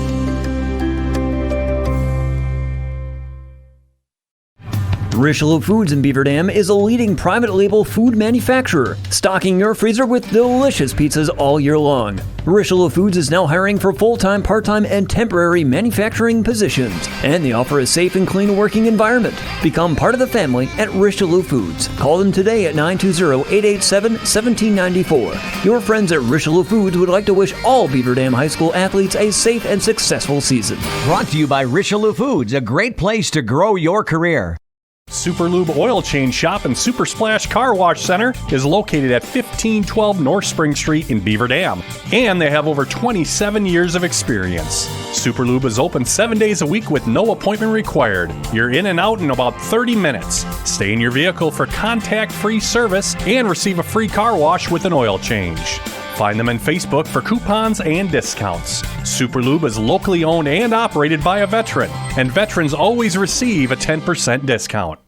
Richelieu Foods in Beaver Dam is a leading private label food manufacturer, stocking your freezer with delicious pizzas all year long. Richelieu Foods is now hiring for full-time, part-time, and temporary manufacturing positions, and they offer a safe and clean working environment. Become part of the family at Richelieu Foods. Call them today at 920-887-1794. Your friends at Richelieu Foods would like to wish all Beaver Dam High School athletes a safe and successful season. Brought to you by Richelieu Foods, a great place to grow your career. Super Lube Oil Change Shop and Super Splash Car Wash Center is located at 1512 North Spring Street in Beaver Dam, and they have over 27 years of experience. Super Lube is open 7 days a week with no appointment required. You're in and out in about 30 minutes. Stay in your vehicle for contact-free service and receive a free car wash with an oil change. Find them on Facebook for coupons and discounts. Super Lube is locally owned and operated by a veteran, and veterans always receive a 10% discount.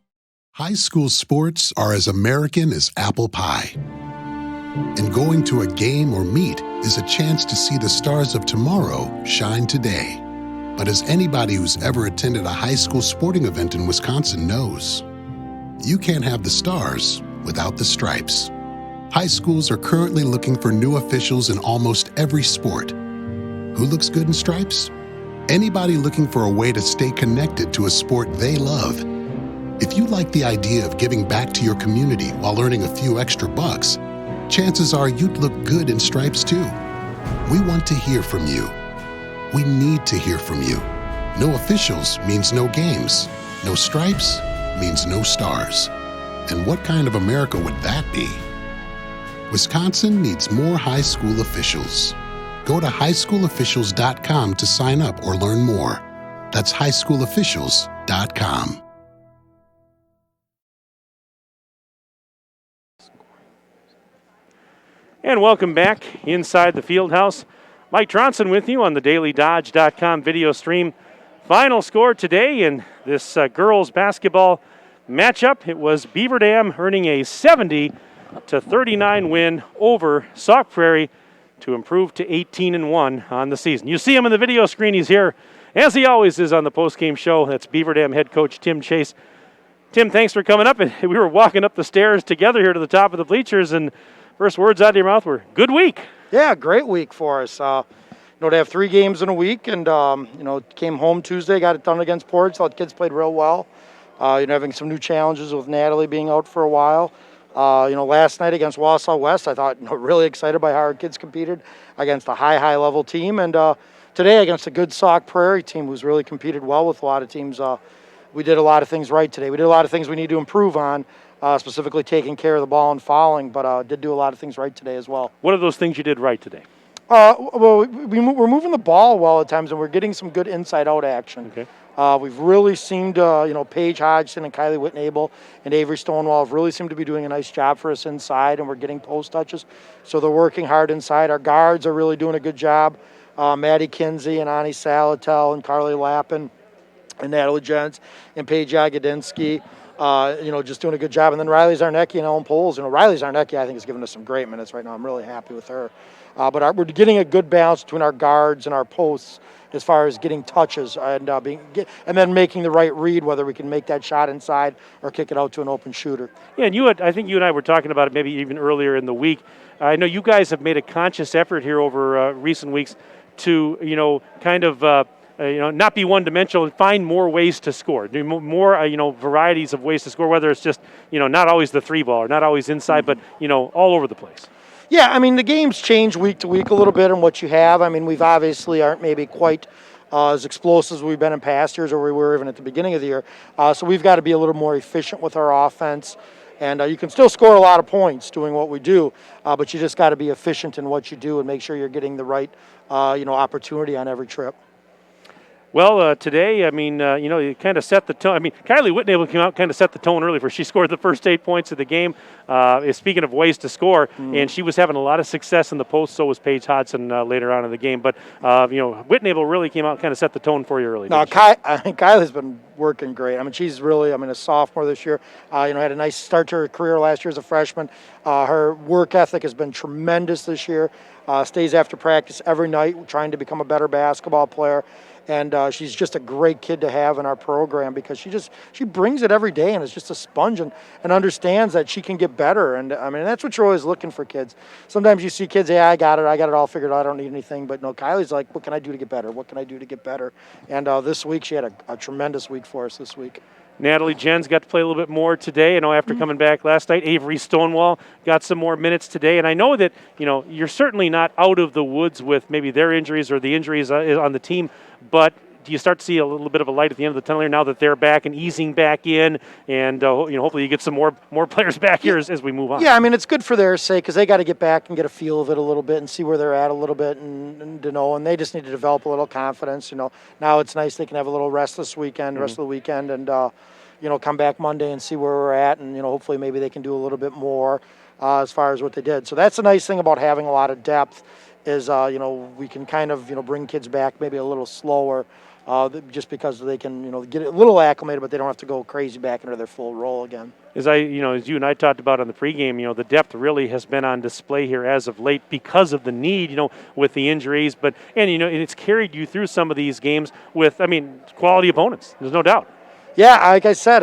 High school sports are as American as apple pie. And going to a game or meet is a chance to see the stars of tomorrow shine today. But as anybody who's ever attended a high school sporting event in Wisconsin knows, you can't have the stars without the stripes. High schools are currently looking for new officials in almost every sport. Who looks good in stripes? Anybody looking for a way to stay connected to a sport they love. If you like the idea of giving back to your community while earning a few extra bucks, chances are you'd look good in stripes too. We want to hear from you. We need to hear from you. No officials means no games. No stripes means no stars. And what kind of America would that be? Wisconsin needs more high school officials. Go to highschoolofficials.com to sign up or learn more. That's highschoolofficials.com. And welcome back inside the field house. Mike Tronson with you on the dailydodge.com video stream. Final score today in this girls basketball matchup. It was Beaver Dam earning a 70-39 win over Sauk Prairie to improve to 18-1 on the season. You see him in the video screen. He's here, as he always is, on the postgame show. That's Beaver Dam head coach Tim Chase. Tim, thanks for coming up. And we were walking up the stairs together here to the top of the bleachers, and first words out of your mouth were, good week. Yeah, great week for us. To have 3 games in a week, and came home Tuesday, got it done against Portage. Thought the kids played real well. Having some new challenges with Natalie being out for a while. Last night against Wausau West, I thought really excited by how our kids competed against a high level team, and today against a good Sauk Prairie team who's really competed well with a lot of teams. We did a lot of things right today. We did a lot of things we need to improve on. specifically taking care of the ball and fouling, but did do a lot of things right today as well. What are those things you did right today? Well, we're moving the ball well at times, and we're getting some good inside-out action. Okay. We've really seemed, Paige Hodgson and Kylie Whitnable and Avery Stonewall have really seemed to be doing a nice job for us inside, and we're getting post touches. So they're working hard inside. Our guards are really doing a good job. Maddie Kinsey and Ani Salatel and Carly Lappin and Natalie Jens and Paige Jagodinsky, just doing a good job. And then Riley Zarnecki and Ellen Poles. Riley Zarnecki, I think, is giving us some great minutes right now. I'm really happy with her. But we're getting a good balance between our guards and our posts as far as getting touches and and then making the right read, whether we can make that shot inside or kick it out to an open shooter. Yeah, and I think you and I were talking about it maybe even earlier in the week. I know you guys have made a conscious effort here over recent weeks to, not be one-dimensional and find more ways to score, do more, varieties of ways to score, whether it's just, not always the three ball or not always inside, but, all over the place. Yeah, I mean, the games change week to week a little bit in what you have. I mean, we've obviously aren't maybe quite as explosive as we've been in past years or we were even at the beginning of the year. So we've got to be a little more efficient with our offense. And you can still score a lot of points doing what we do, but you just got to be efficient in what you do and make sure you're getting the right, opportunity on every trip. Well, today, you kind of set the tone. I mean, Kylie Whitnable came out, kind of set the tone early, where she scored the first 8 points of the game. Speaking of ways to score, and she was having a lot of success in the post. So was Paige Hodgson later on in the game. But Whitnable really came out and kind of set the tone for you early. No, Kylie's been working great. I mean, she's really, a sophomore this year. Had a nice start to her career last year as a freshman. Her work ethic has been tremendous this year. Stays after practice every night, trying to become a better basketball player. And she's just a great kid to have in our program because she brings it every day and is just a sponge and understands that she can get better. And that's what you're always looking for kids. Sometimes you see kids, yeah, I got it all figured out, I don't need anything. But no, Kylie's like, what can I do to get better? What can I do to get better? And this week she had a tremendous week for us this week. Natalie Jens got to play a little bit more today. After coming back last night, Avery Stonewall got some more minutes today. And I know that, you're certainly not out of the woods with maybe their injuries or the injuries on the team, but do you start to see a little bit of a light at the end of the tunnel here now that they're back and easing back in, and hopefully you get some more players back here as we move on? Yeah, it's good for their sake because they got to get back and get a feel of it a little bit and see where they're at a little bit and they just need to develop a little confidence. Now it's nice they can have a little rest this weekend, rest of the weekend, and come back Monday and see where we're at, and hopefully maybe they can do a little bit more as far as what they did. So that's the nice thing about having a lot of depth is we can kind of bring kids back maybe a little slower. Just because they can, get a little acclimated, but they don't have to go crazy back into their full role again. As you and I talked about on the pregame, the depth really has been on display here as of late because of the need, with the injuries. But it's carried you through some of these games with, quality opponents. There's no doubt. Yeah, like I said,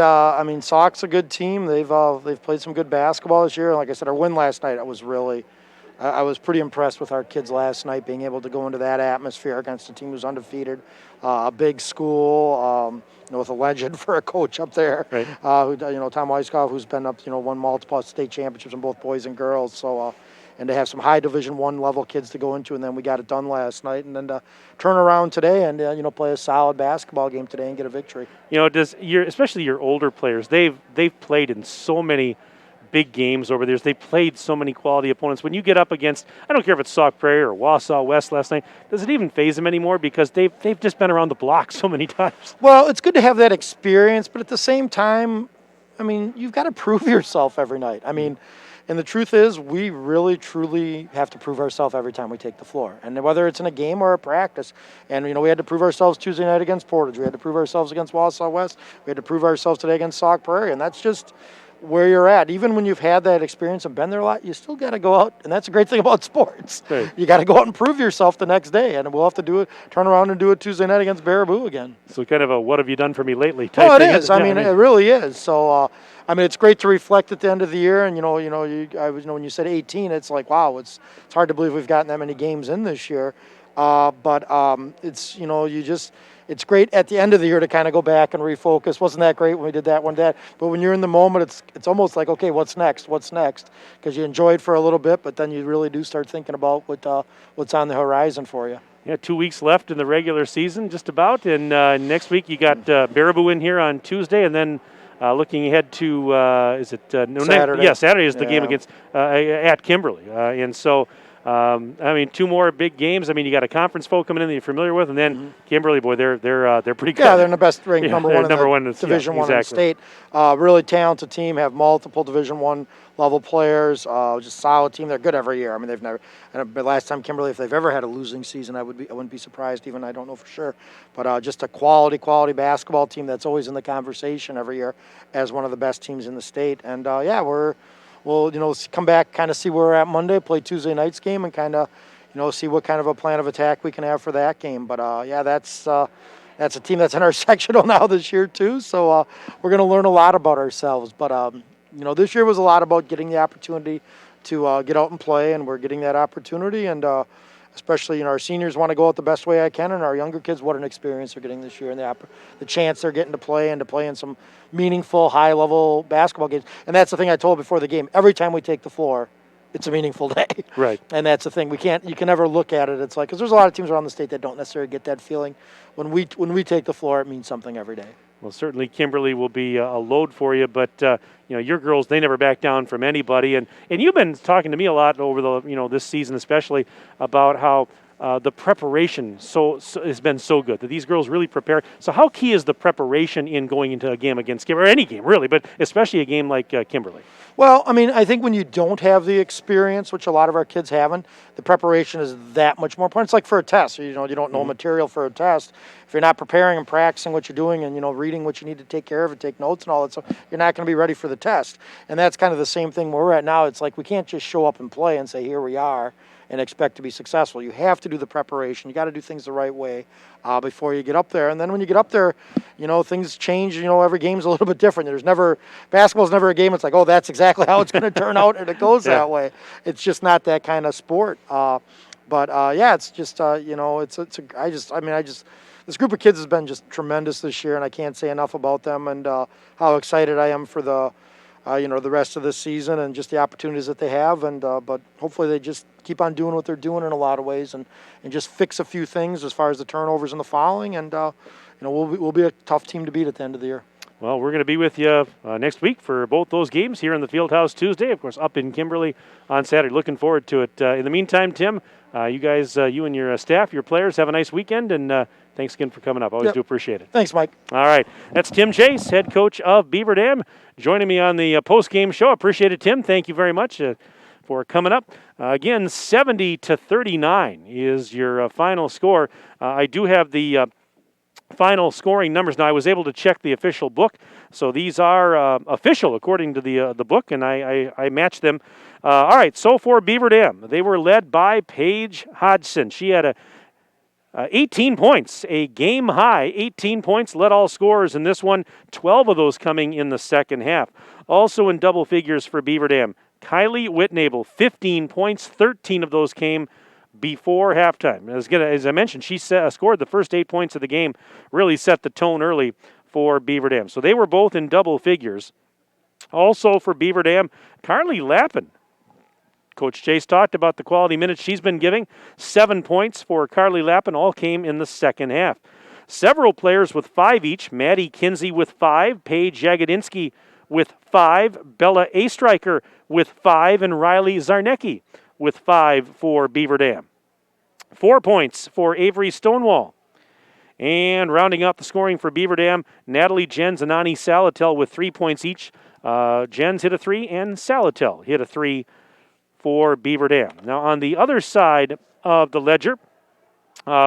Sauk's a good team. They've played some good basketball this year. And like I said, our win last night, I was pretty impressed with our kids last night, being able to go into that atmosphere against a team who's undefeated, a big school, with a legend for a coach up there, right. Tom Weiskopf, who's been up, won multiple state championships in both boys and girls. So, and to have some high Division I level kids to go into, and then we got it done last night, and then to turn around today and play a solid basketball game today and get a victory. Especially your older players, they've played in so many big games over there. They played so many quality opponents. When you get up against, I don't care if it's Sauk Prairie or Wausau West last night, does it even faze them anymore because they've just been around the block so many times? Well, it's good to have that experience, but at the same time, you've got to prove yourself every night. And the truth is, we really, truly have to prove ourselves every time we take the floor. And whether it's in a game or a practice. And, we had to prove ourselves Tuesday night against Portage. We had to prove ourselves against Wausau West. We had to prove ourselves today against Sauk Prairie. And that's just where you're at. Even when you've had that experience and been there a lot, you still got to go out. And that's a great thing about sports. Right. You got to go out and prove yourself the next day. And we'll have to turn around and do it Tuesday night against Baraboo again. So kind of a what have you done for me lately type it thing. is. It really is. So, it's great to reflect at the end of the year. And, when you said 18, it's like, wow, it's hard to believe we've gotten that many games in this year. But it's, it's great at the end of the year to kind of go back and refocus. Wasn't that great when we did that one day? But when you're in the moment, it's almost like, okay, what's next? What's next? Because you enjoy it for a little bit, but then you really do start thinking about what's on the horizon for you. Yeah, 2 weeks left in the regular season, just about. And next week you got Baraboo in here on Tuesday, and then looking ahead to, is it Saturday? Saturday is the game against at Kimberly. And so, I mean, 2 more big games. I mean, you got a conference foe coming in that you're familiar with, and then Kimberly, boy, they're pretty good. Yeah, they're in the best ranked number one in in Division One in the state. Really talented team, have multiple Division One level players. Just solid team. They're good every year. I mean, they've never. And the last time Kimberly, if they've ever had a losing season, I wouldn't be surprised. Even I don't know for sure, but just a quality basketball team that's always in the conversation every year as one of the best teams in the state. And we'll come back, kind of see where we're at Monday, play Tuesday night's game, and kind of see what kind of a plan of attack we can have for that game. But that's a team that's in our sectional now this year too. So we're going to learn a lot about ourselves. But this year was a lot about getting the opportunity to get out and play, and we're getting that opportunity. And especially, our seniors want to go out the best way I can, and our younger kids, what an experience they're getting this year, and the chance they're getting to play in some meaningful, high-level basketball games. And that's the thing I told before the game. Every time we take the floor, it's a meaningful day. Right. And that's the thing. You can never look at it. It's like, because there's a lot of teams around the state that don't necessarily get that feeling. When we take the floor, it means something every day. Well, certainly Kimberly will be a load for you, but your girls, they never back down from anybody. And you've been talking to me a lot over the this season, especially about how the preparation has been so good that these girls really prepare. So how key is the preparation in going into a game against Kimberly, or any game really, but especially a game like Kimberly? Well, I mean, I think when you don't have the experience, which a lot of our kids haven't, the preparation is that much more important. It's like for a test. You don't know material for a test. If you're not preparing and practicing what you're doing and, reading what you need to take care of and take notes and all that stuff, you're not going to be ready for the test. And that's kind of the same thing where we're at now. It's like we can't just show up and play and say, here we are, and expect to be successful. You have to do the preparation. You got to do things the right way before you get up there. And then when you get up there, things change. Every game's a little bit different. Basketball's never a game. It's like, oh, that's exactly how it's going to turn out, and it goes that way. It's just not that kind of sport. It's just this group of kids has been just tremendous this year, and I can't say enough about them and how excited I am for the rest of this season and just the opportunities that they have. And but hopefully they just keep on doing what they're doing in a lot of ways and just fix a few things as far as the turnovers and the fouling. And we'll be a tough team to beat at the end of the year. Well, we're going to be with you next week for both those games here in the Fieldhouse Tuesday, of course, up in Kimberly on Saturday. Looking forward to it. In the meantime, Tim, you guys, you and your staff, your players, have a nice weekend, and thanks again for coming up. Always do appreciate it. Thanks, Mike. All right. That's Tim Chase, head coach of Beaver Dam, joining me on the post-game show. Appreciate it, Tim. Thank you very much for coming up. Again, 70-39 is your final score. I do have the final scoring numbers. Now, I was able to check the official book, so these are official according to the book, and I matched them. All right, so for Beaver Dam, they were led by Paige Hodgson. She had 18 points, a game high, 18 points, led all scorers in this one, 12 of those coming in the second half. Also in double figures for Beaver Dam, Kylie Whitnable, 15 points, 13 of those came before halftime. As I mentioned, she scored the first 8 points of the game, really set the tone early for Beaver Dam. So they were both in double figures. Also for Beaver Dam, Carly Lappin. Coach Chase talked about the quality minutes she's been giving. 7 points for Carly Lappin, all came in the second half. Several players with 5 each. Maddie Kinsey with 5, Paige Jagodinsky with 5, Bella Astreicher with 5, and Riley Zarnecki with 5 for Beaver Dam. 4 points for Avery Stonewall. And rounding up the scoring for Beaver Dam, Natalie Jens and Ani Salatel with 3 points each. Jens hit a 3 and Salatel hit a 3 for Beaver Dam. Now on the other side of the ledger,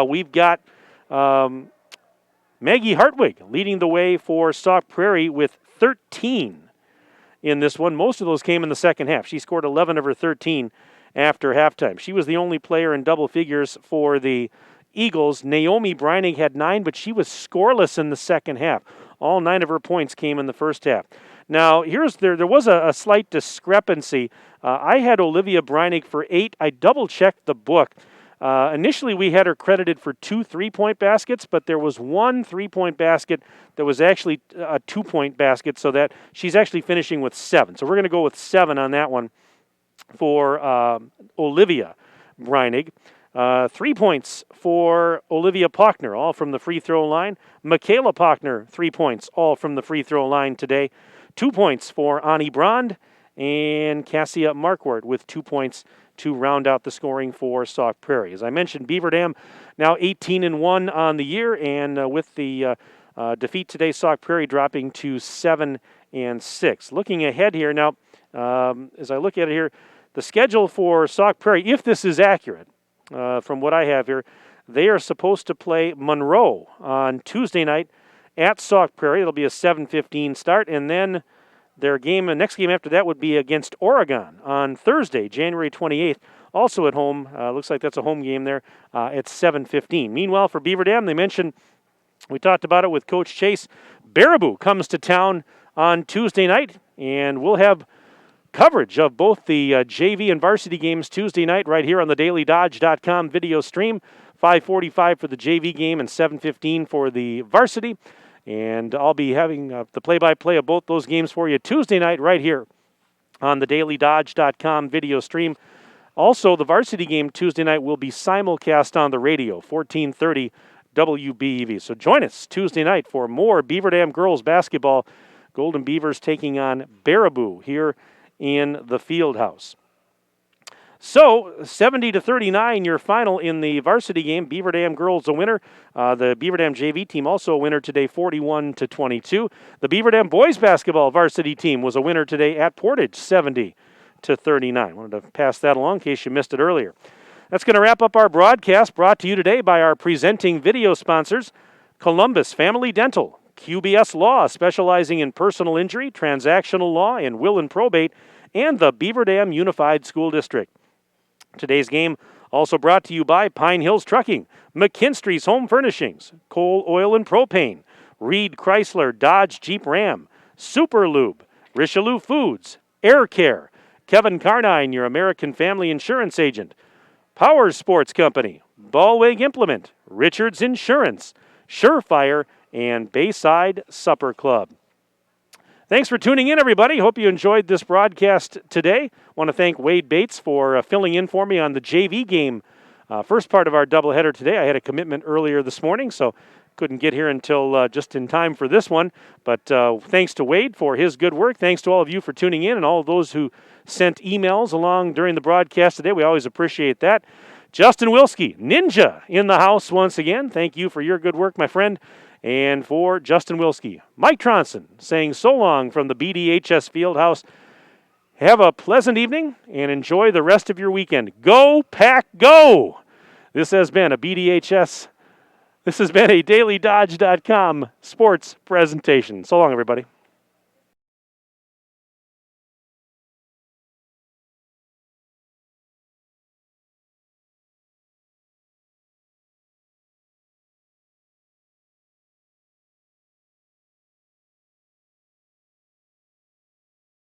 we've got Maggie Hartwig leading the way for Sauk Prairie with 13 in this one. Most of those came in the second half. She scored 11 of her 13 after halftime. She was the only player in double figures for the Eagles. Naomi Breining had 9, but she was scoreless in the second half. All 9 of her points came in the first half. Now, there was a slight discrepancy. I had Olivia Breining for 8. I double-checked the book. Initially, we had her credited for 2 3-point baskets, but there was 1 3-point basket that was actually a 2-point basket, so that she's actually finishing with 7. So we're going to go with 7 on that one for Olivia Breining. 3 points for Olivia Pochner, all from the free throw line. Michaela Pochner, 3 points, all from the free throw line today. 2 points for Ani Brand and Cassia Marquardt with 2 points to round out the scoring for Sauk Prairie. As I mentioned, Beaver Dam now 18-1 on the year, and with the defeat today, Sauk Prairie dropping to 7-6. Looking ahead here now, as I look at it here, the schedule for Sauk Prairie, if this is accurate, from what I have here, they are supposed to play Monroe on Tuesday night at Sauk Prairie. It'll be a 7:15 start, and then their next game after that would be against Oregon on Thursday, January 28th, also at home. Looks like that's a home game there at 7:15. Meanwhile, for Beaver Dam, they mentioned, we talked about it with Coach Chase, Baraboo comes to town on Tuesday night, and we'll have coverage of both the JV and Varsity games Tuesday night right here on the DailyDodge.com video stream. 5:45 for the JV game and 7:15 for the Varsity. And I'll be having the play-by-play of both those games for you Tuesday night right here on the DailyDodge.com video stream. Also, the Varsity game Tuesday night will be simulcast on the radio, 1430 WBEV. So join us Tuesday night for more Beaver Dam girls basketball. Golden Beavers taking on Baraboo here in the field house. So 70-39, your final in the varsity game. Beaver Dam girls a winner. The Beaver Dam JV team also a winner today, 41-22. The Beaver Dam boys basketball varsity team was a winner today at Portage, 70-39. Wanted to pass that along in case you missed it earlier. That's going to wrap up our broadcast, brought to you today by our presenting video sponsors, Columbus Family Dental, QBS Law, specializing in personal injury, transactional law, and will and probate, and the Beaver Dam Unified School District. Today's game also brought to you by Pine Hills Trucking, McKinstry's Home Furnishings, Coal, Oil, and Propane, Reed Chrysler Dodge Jeep Ram, Super Lube, Richelieu Foods, Air Care, Kevin Carnine, your American Family Insurance Agent, Power Sports Company, Ballweg Implement, Richards Insurance, Surefire, and Bayside Supper Club. Thanks for tuning in, everybody. Hope you enjoyed this broadcast today. Want to thank Wade Bates for filling in for me on the JV game. First part of our doubleheader today. I had a commitment earlier this morning, so couldn't get here until just in time for this one. But thanks to Wade for his good work. Thanks to all of you for tuning in and all of those who sent emails along during the broadcast today. We always appreciate that. Justin Wilski, Ninja, in the house once again. Thank you for your good work, my friend. And for Justin Wilski, Mike Tronson saying so long from the BDHS Fieldhouse. Have a pleasant evening and enjoy the rest of your weekend. Go Pack Go! This has been a DailyDodge.com sports presentation. So long, everybody.